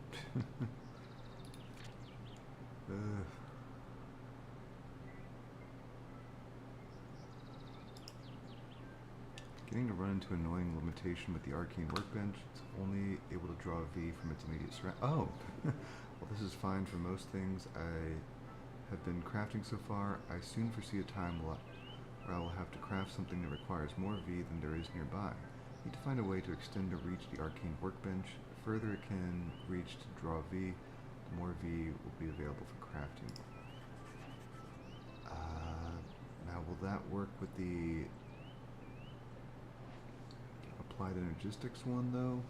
Getting to run into an annoying limitation with the arcane workbench. It's only able to draw a V from its immediate surround. Oh! Well, this is fine for most things I have been crafting so far. I soon foresee a time where I will have to craft something that requires more V than there is nearby. Need to find a way to extend the reach of the arcane workbench. The further it can reach to draw V, the more V will be available for crafting. Now, will that work with the applied energistics one, though?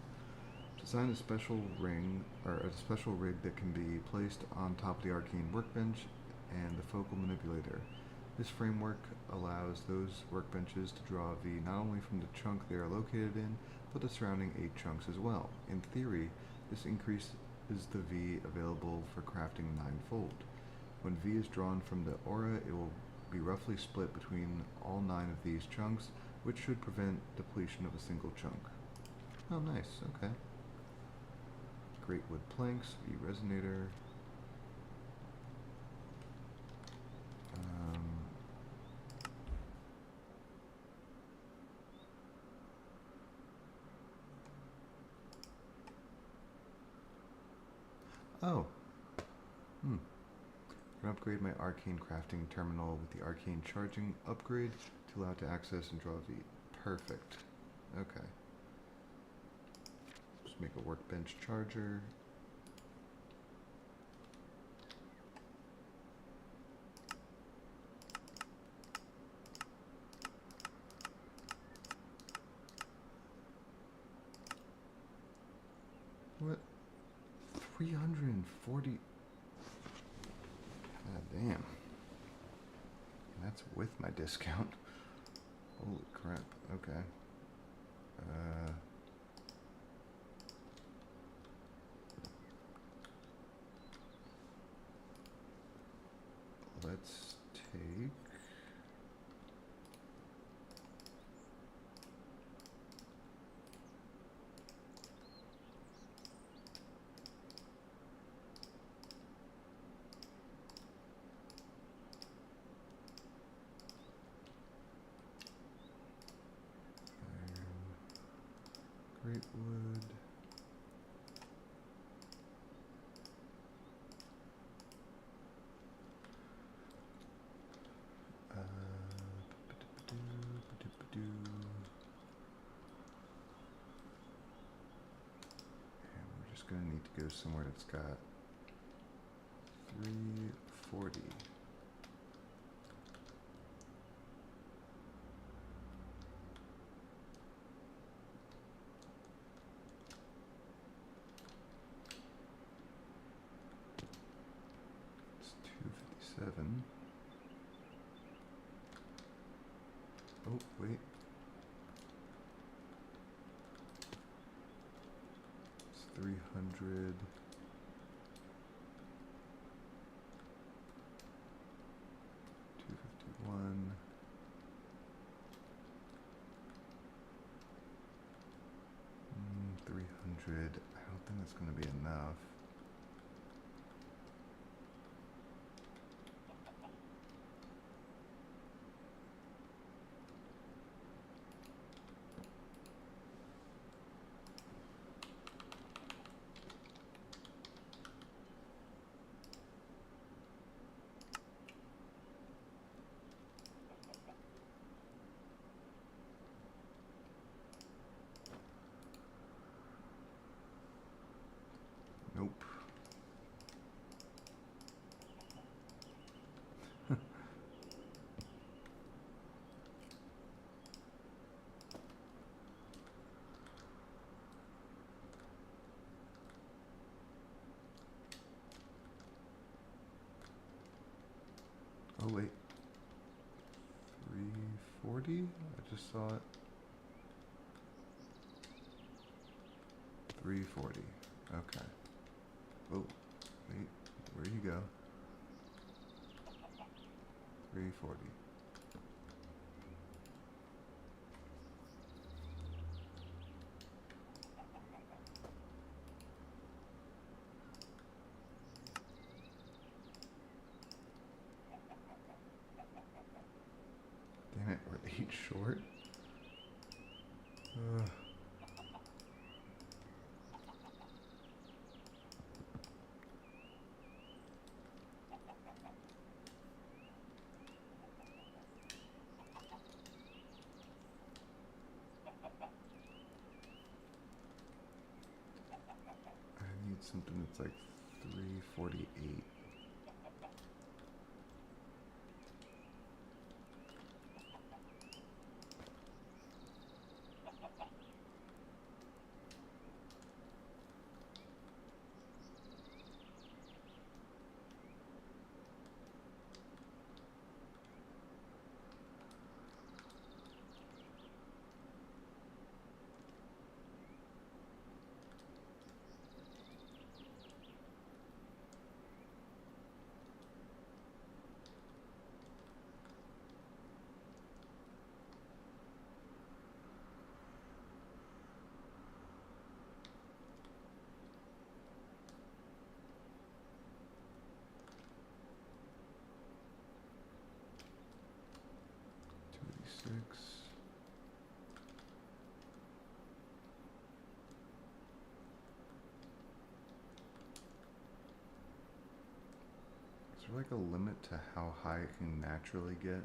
Design a special ring, or a special rig that can be placed on top of the arcane workbench and the focal manipulator. This framework allows those workbenches to draw V not only from the chunk they are located in, but the surrounding 8 chunks as well. In theory, this increases the V available for crafting 9-fold. When V is drawn from the aura, it will be roughly split between all 9 of these chunks, which should prevent depletion of a single chunk. Oh, nice. Okay. Great wood planks, V resonator. Oh. Can upgrade my arcane crafting terminal with the arcane charging upgrade to allow it to access and draw V. Perfect. Okay. Just make a workbench charger. What? 340. God damn. And that's with my discount. Holy crap. Okay. Let's take... great wood. gonna need to go somewhere that's got 340. It's 257. Oh, wait. It's 300. 251. 300. I don't think that's going to be enough. Nope. Oh wait. 340? I just saw it. 340. Okay. Oh, wait. Where'd you go? 340. Damn it, we're 8 short. I need something that's like 348. Six. Is there like a limit to how high it can naturally get?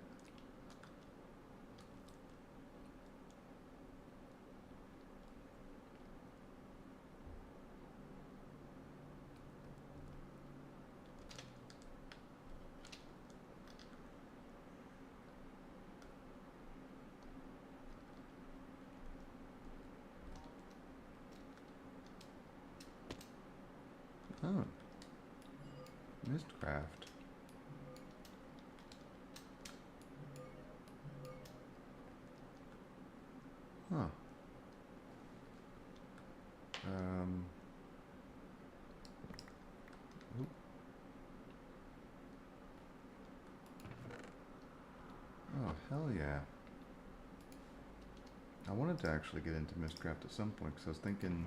Oh. Mistcraft. Huh. Oop. Oh, hell yeah. I wanted to actually get into Mistcraft at some point because I was thinking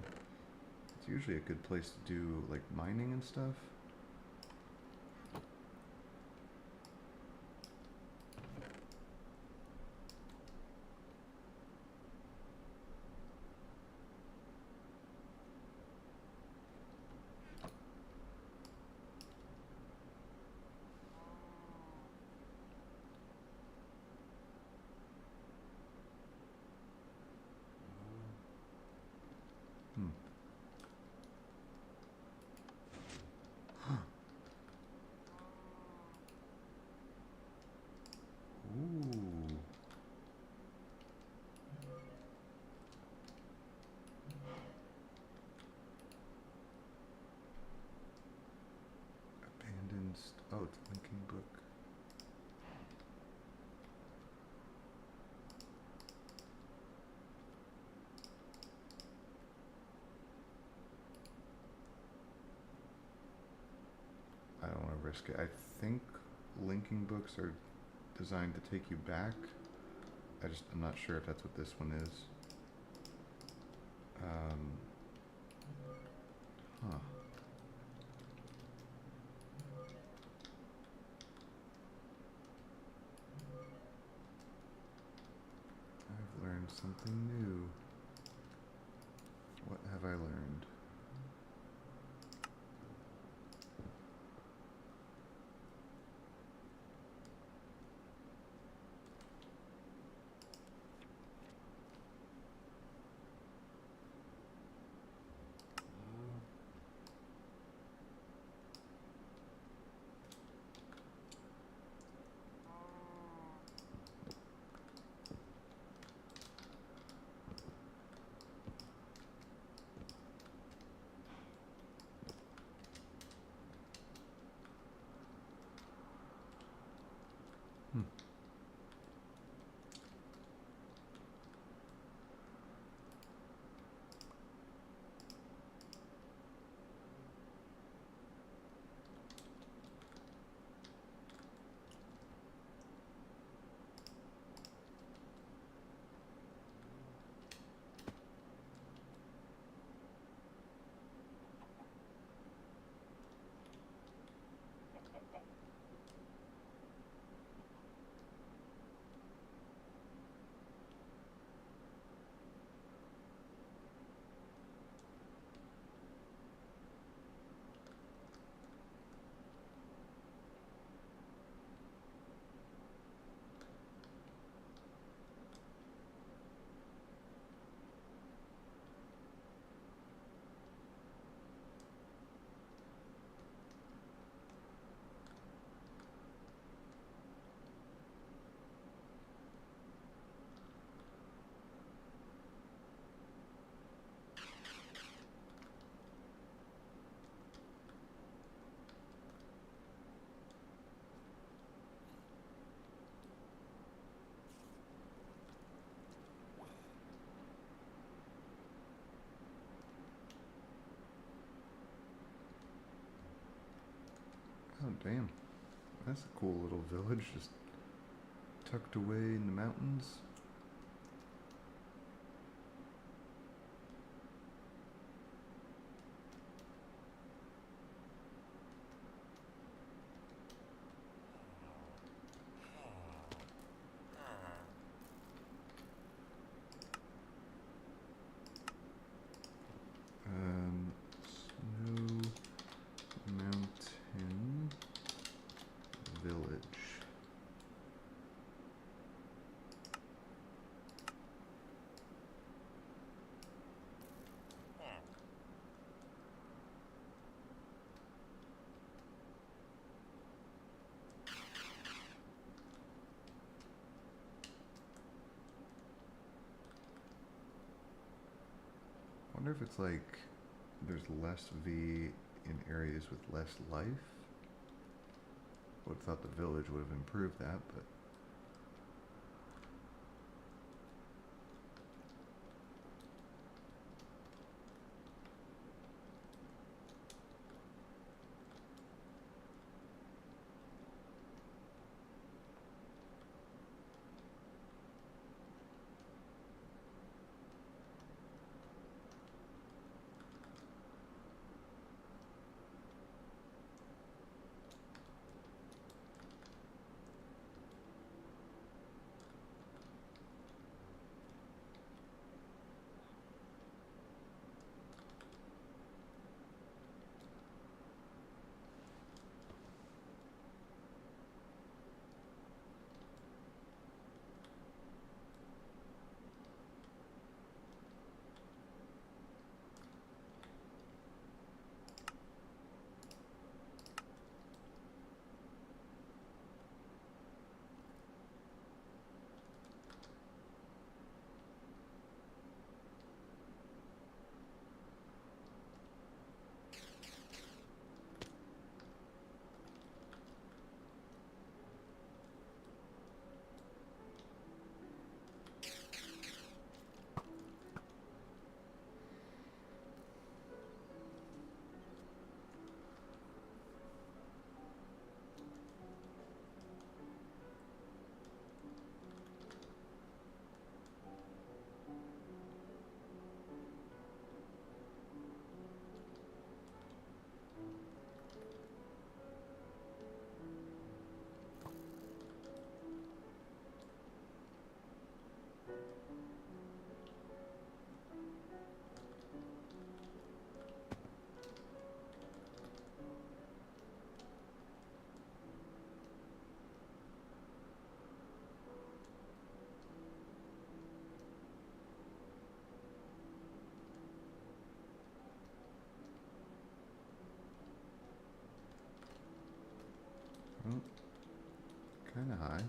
it's usually a good place to do like mining and stuff. risk it. I think linking books are designed to take you back. I'm not sure if that's what this one is. Huh. I've learned something new. What have I learned? Hmm. Oh, damn. That's a cool little village just tucked away in the mountains. Snow Mountain Village. Wonder if it's like there's less V in areas with less life. Would have thought the village would have improved that, but Kind of high.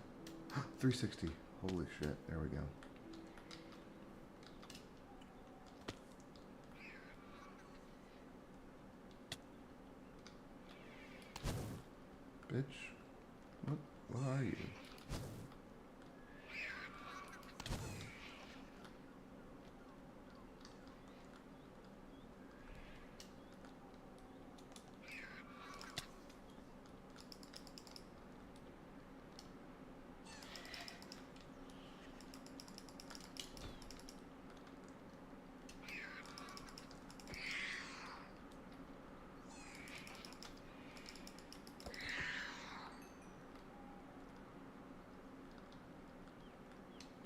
360. Holy shit. There we go. Bitch. What are you?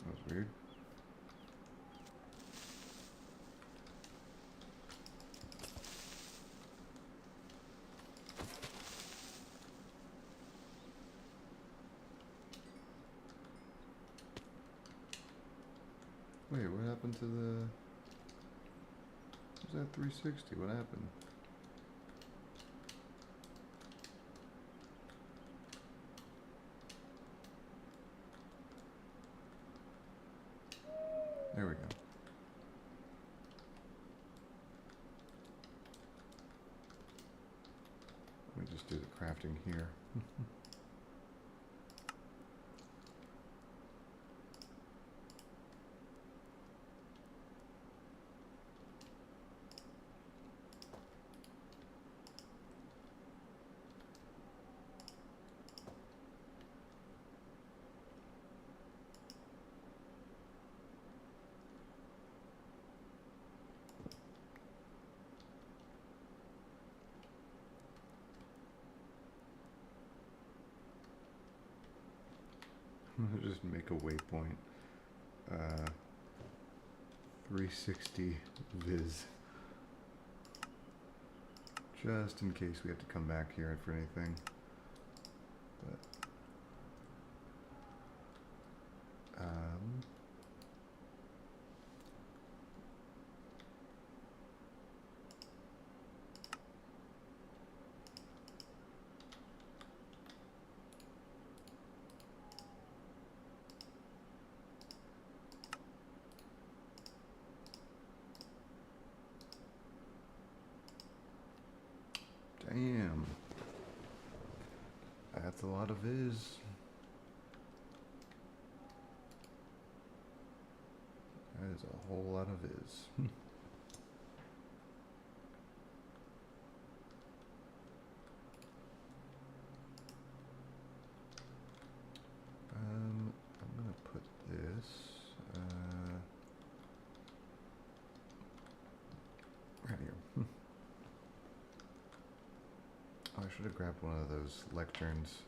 That was weird. Wait, what happened to the... Was that 360? What happened? There we go. Let me just do the crafting here. Just make a waypoint. 360 viz. Just in case we have to come back here for anything. But damn. That's a lot of viz. That is a whole lot of viz. I'm gonna put this right here. Oh, I should have grabbed one of those lecterns.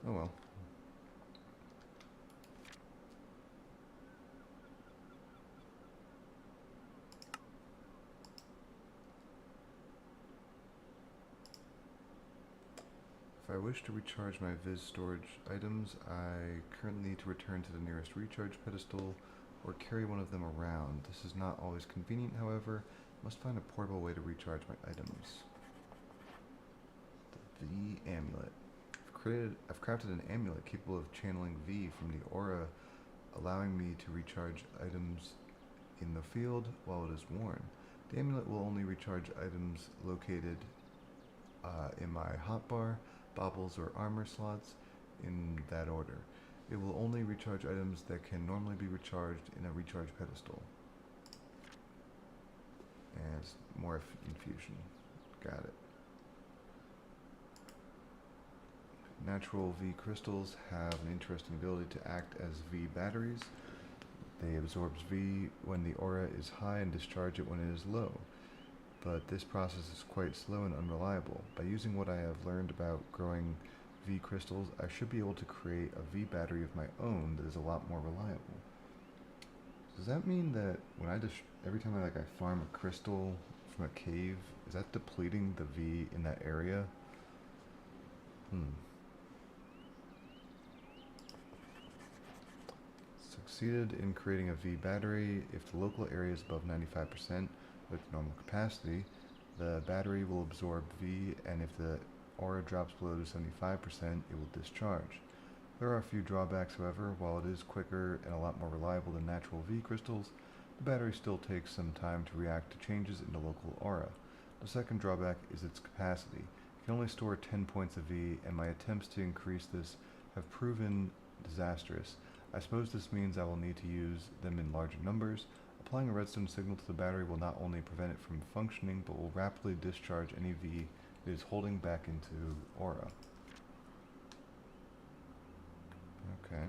Oh well. If I wish to recharge my Viz storage items, I currently need to return to the nearest recharge pedestal or carry one of them around. This is not always convenient, however. Must find a portable way to recharge my items. The V amulet. I've crafted an amulet capable of channeling V from the aura, allowing me to recharge items in the field while it is worn. The amulet will only recharge items located in my hotbar, baubles, or armor slots in that order. It will only recharge items that can normally be recharged in a recharge pedestal. And it's more infusion. Got it. Natural V crystals have an interesting ability to act as V batteries. They absorb V when the aura is high and discharge it when it is low. But this process is quite slow and unreliable. By using what I have learned about growing V crystals, I should be able to create a V battery of my own that is a lot more reliable. Does that mean that when every time I farm a crystal from a cave, is that depleting the V in that area? Succeeded in creating a V battery. If the local area is above 95% with normal capacity, the battery will absorb V, and if the aura drops below to 75%, it will discharge. There are a few drawbacks, however. While it is quicker and a lot more reliable than natural V crystals, the battery still takes some time to react to changes in the local aura. The second drawback is its capacity. It can only store 10 points of V, and my attempts to increase this have proven disastrous. I suppose this means I will need to use them in larger numbers. Applying a redstone signal to the battery will not only prevent it from functioning, but will rapidly discharge any V it is holding back into aura. Okay.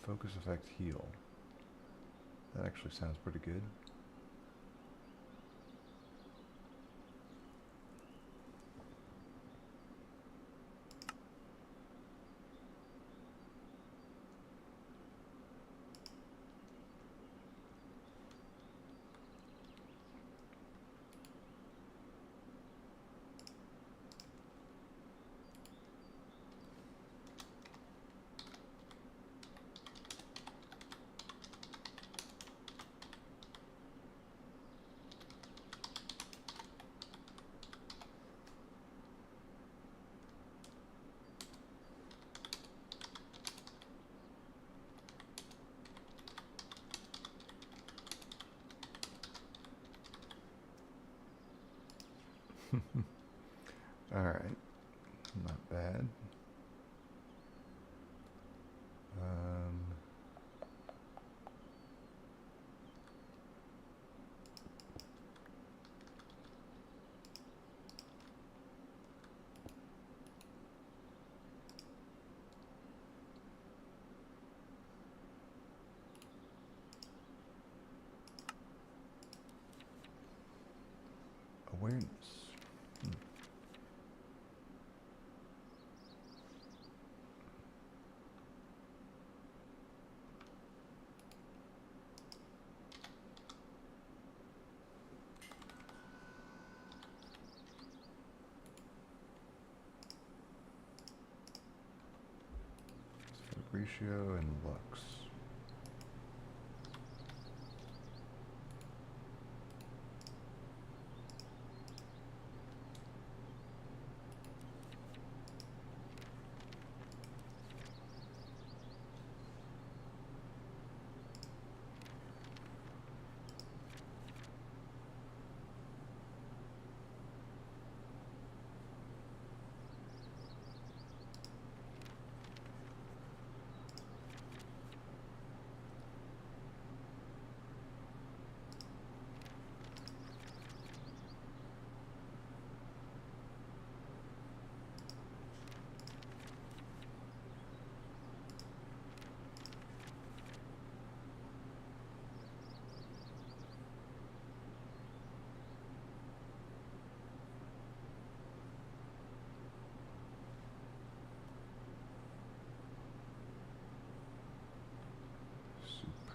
Focus effect heal. That actually sounds pretty good. Alright, not bad. Awareness. Ratio and lux.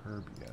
Superbia.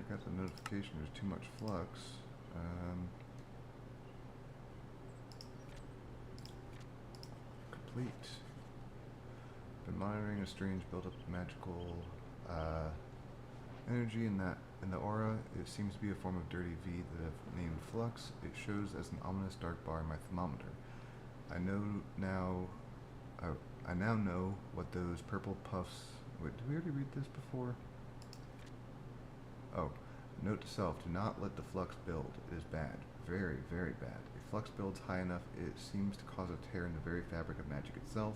I got the notification there's too much flux. Complete. Been monitoring a strange buildup of magical energy in the aura. It seems to be a form of dirty V that I've named flux. It shows as an ominous dark bar in my thermometer. I now know what those purple puffs. Wait, did we already read this before? Oh, note to self: do not let the flux build. It is bad, very, very bad. If flux builds high enough, it seems to cause a tear in the very fabric of magic itself.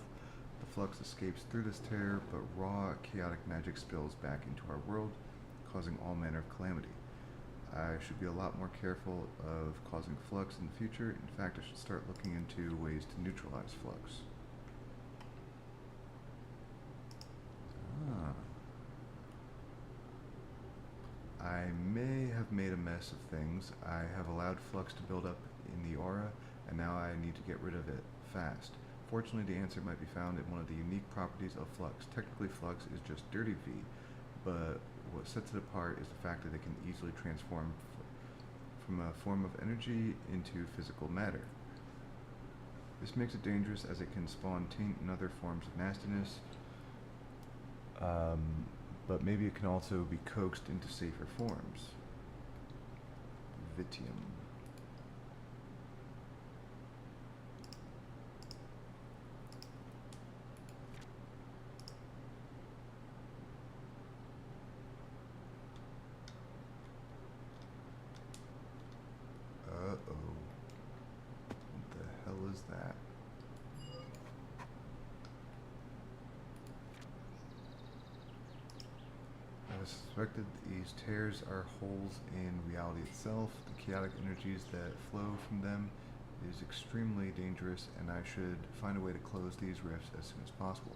The flux escapes through this tear, but raw, chaotic magic spills back into our world, causing all manner of calamity. I should be a lot more careful of causing flux in the future. In fact, I should start looking into ways to neutralize flux. I may have made a mess of things. I have allowed flux to build up in the aura, and now I need to get rid of it fast. Fortunately, the answer might be found in one of the unique properties of flux. Technically, flux is just dirty V, but what sets it apart is the fact that it can easily transform from a form of energy into physical matter. This makes it dangerous as it can spawn taint and other forms of nastiness, but maybe it can also be coaxed into safer forms. Vitium. Uh-oh. What the hell is that? I suspected these tears are holes in reality itself. The chaotic energies that flow from them is extremely dangerous, and I should find a way to close these rifts as soon as possible.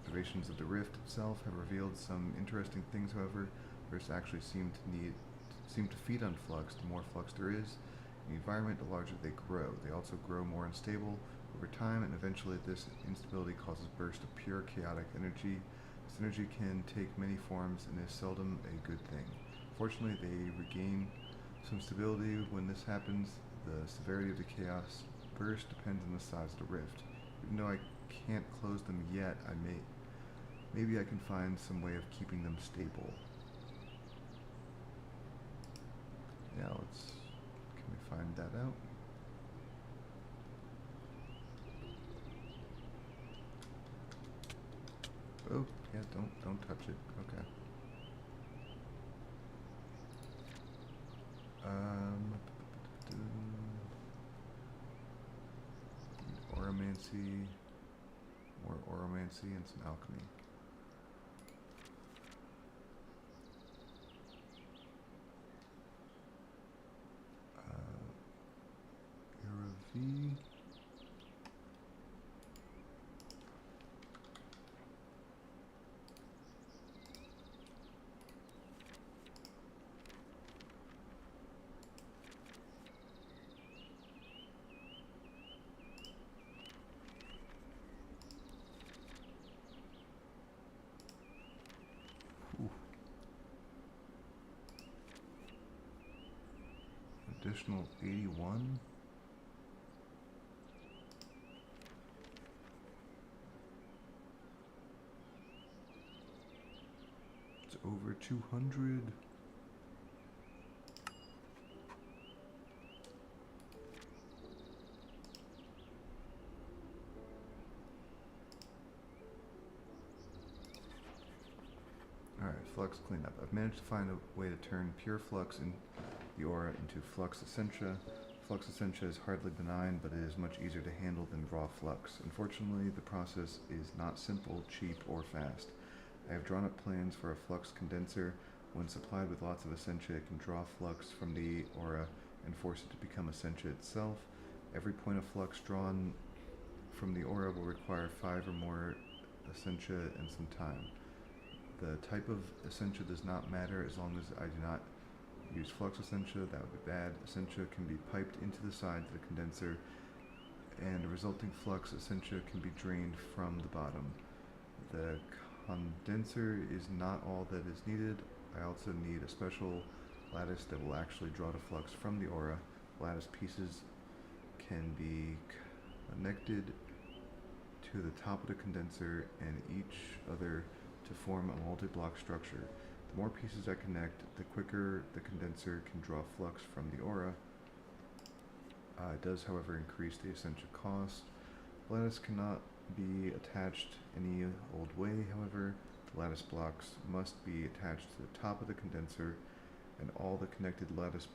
Observations of the rift itself have revealed some interesting things, however. Rifts actually seem to feed on flux. The more flux there is in the environment, the larger they grow. They also grow more unstable over time, and eventually this instability causes bursts of pure chaotic energy. This energy can take many forms and is seldom a good thing. Fortunately, they regain some stability when this happens. The severity of the chaos burst depends on the size of the rift. Even though I can't close them yet, maybe I can find some way of keeping them stable. Now can we find that out? Oh, yeah, don't touch it. Okay. Oromancy, more oromancy, and some alchemy. Era V. Additional 81. It's over 200. Alright, flux cleanup. I've managed to find a way to turn pure flux in the aura into flux essentia. Flux essentia is hardly benign, but it is much easier to handle than raw flux. Unfortunately, the process is not simple, cheap, or fast. I have drawn up plans for a flux condenser. When supplied with lots of essentia, it can draw flux from the aura and force it to become essentia itself. Every point of flux drawn from the aura will require 5 or more essentia and some time. The type of essentia does not matter as long as I do not use flux essentia. That would be bad. Essentia can be piped into the sides of the condenser, and the resulting flux essentia can be drained from the bottom. The condenser is not all that is needed. I also need a special lattice that will actually draw the flux from the aura. Lattice pieces can be connected to the top of the condenser and each other to form a multi-block structure. The more pieces that connect, the quicker the condenser can draw flux from the aura. It does, however, increase the essential cost. Lattice cannot be attached any old way, however. The lattice blocks must be attached to the top of the condenser, and all the connected lattice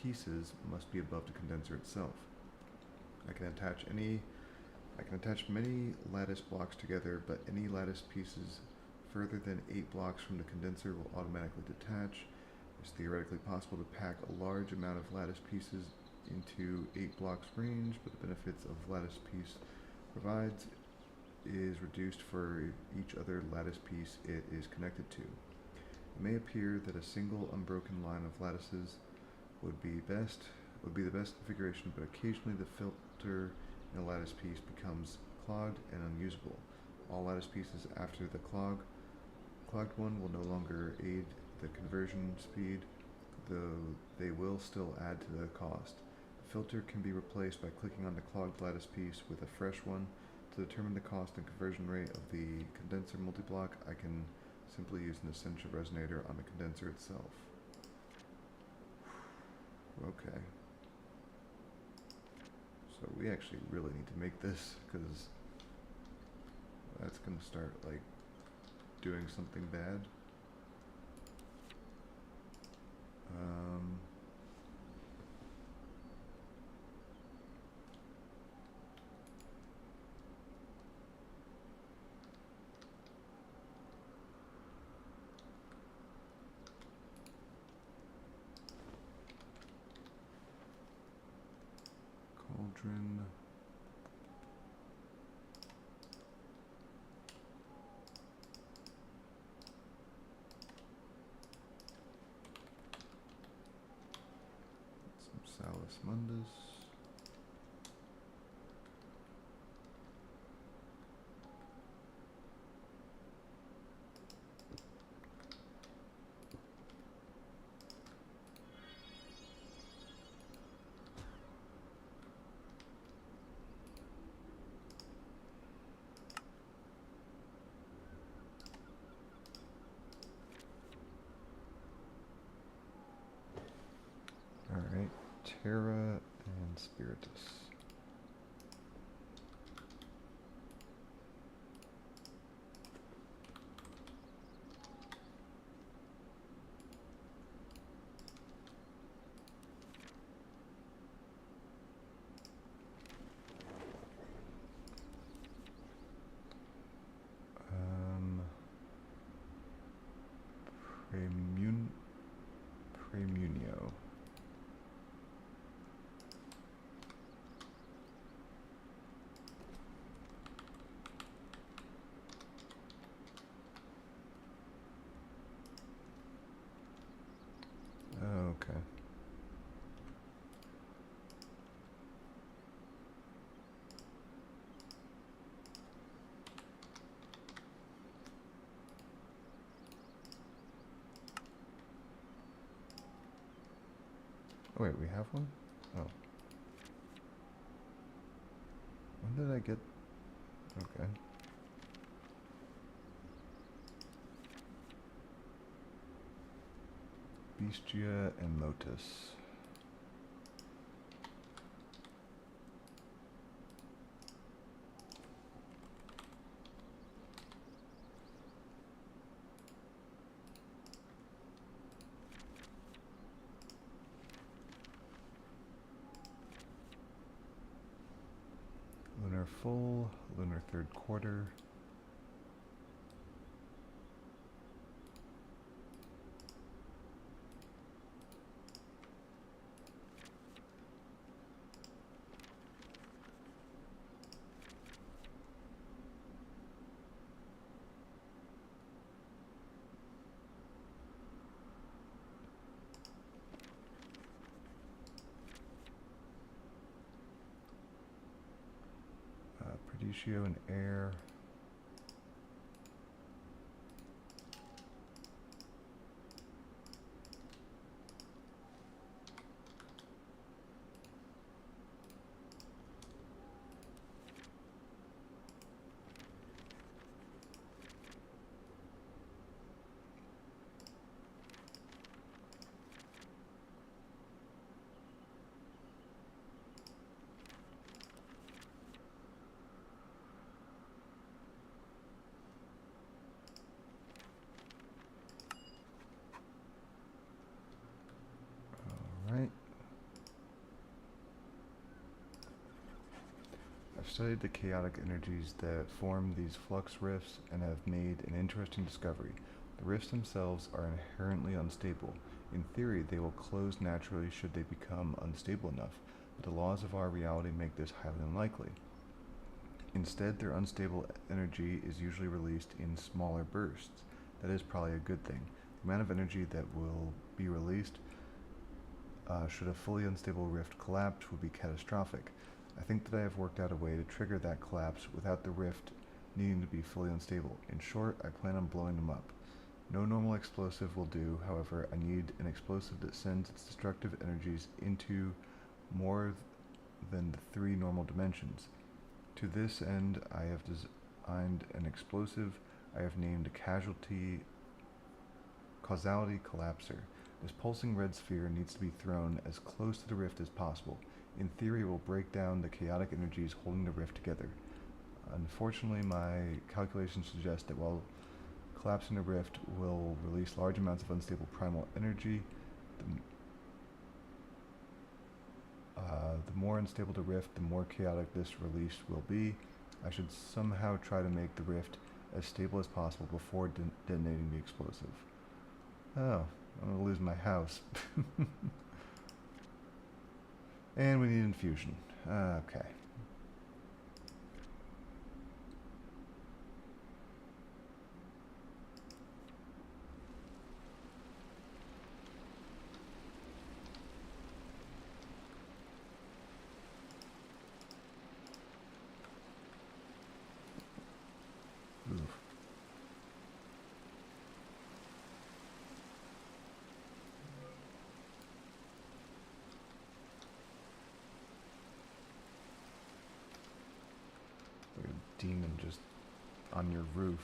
pieces must be above the condenser itself. I can attach many lattice blocks together, but any lattice pieces further than 8 blocks from the condenser will automatically detach. It's theoretically possible to pack a large amount of lattice pieces into 8 blocks range, but the benefits of lattice piece provides is reduced for each other lattice piece it is connected to. It may appear that a single unbroken line of lattices would be the best configuration, but occasionally the filter in a lattice piece becomes clogged and unusable. All lattice pieces after the clogged one will no longer aid the conversion speed, though they will still add to the cost. The filter can be replaced by clicking on the clogged lattice piece with a fresh one. To determine the cost and conversion rate of the condenser multiblock, I can simply use an essential resonator on the condenser itself. Okay. So we actually really need to make this, because that's going to start, like, doing something bad. Cauldron. Some Salus Mundus. Alright, Terra and Spiritus. Premunio. Okay. Oh wait, we have one? Oh. When did I get... Okay. Bestia and Motus. Lunar full, lunar third quarter. Perditio and air. I've studied the chaotic energies that form these flux rifts and have made an interesting discovery. The rifts themselves are inherently unstable. In theory, they will close naturally should they become unstable enough, but the laws of our reality make this highly unlikely. Instead, their unstable energy is usually released in smaller bursts. That is probably a good thing. The amount of energy that will be released should a fully unstable rift collapse would be catastrophic. I think that I have worked out a way to trigger that collapse without the rift needing to be fully unstable. In short, I plan on blowing them up. No normal explosive will do, however. I need an explosive that sends its destructive energies into more than the 3 normal dimensions. To this end, I have designed an explosive I have named a causality collapser. This pulsing red sphere needs to be thrown as close to the rift as possible. In theory, it will break down the chaotic energies holding the rift together. Unfortunately, my calculations suggest that while collapsing the rift will release large amounts of unstable primal energy, the more unstable the rift, the more chaotic this release will be. I should somehow try to make the rift as stable as possible before detonating the explosive. Oh, I'm going to lose my house. And we need infusion. Okay. Oof. Like a demon just on your roof.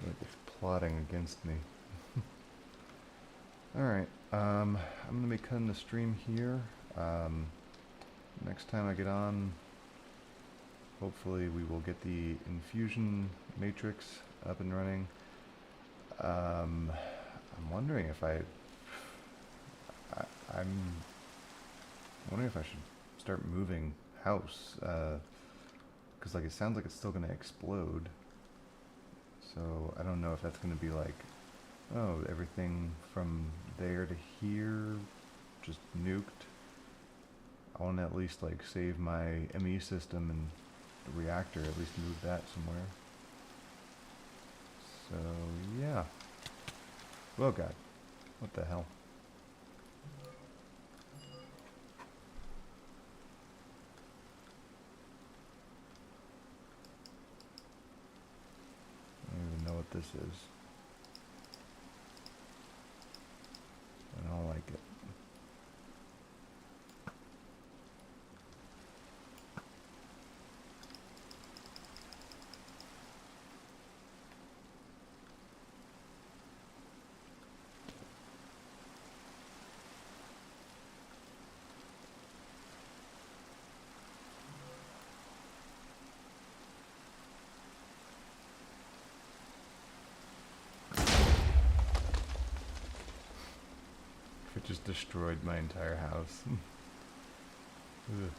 Like it's plotting against me. Alright, I'm going to be cutting the stream here. Next time I get on, hopefully we will get the infusion matrix up and running. I'm wondering if I'm wondering if I should start moving house, because like it sounds like it's still going to explode. So I don't know if that's going to be like, oh, everything from there to here just nuked. I want to at least like save my ME system and the reactor, at least move that somewhere. So yeah. Oh god. What the hell? I don't even know what this is. I don't like it. It just destroyed my entire house. Ugh.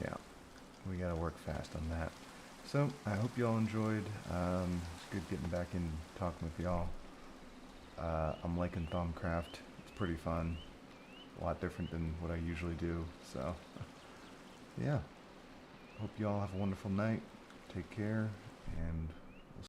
Yeah, we gotta work fast on that. So, I hope y'all enjoyed. It's good getting back in talking with y'all. I'm liking Thaumcraft. pretty fun. A lot different than what I usually do. So, yeah. Hope you all have a wonderful night. Take care, and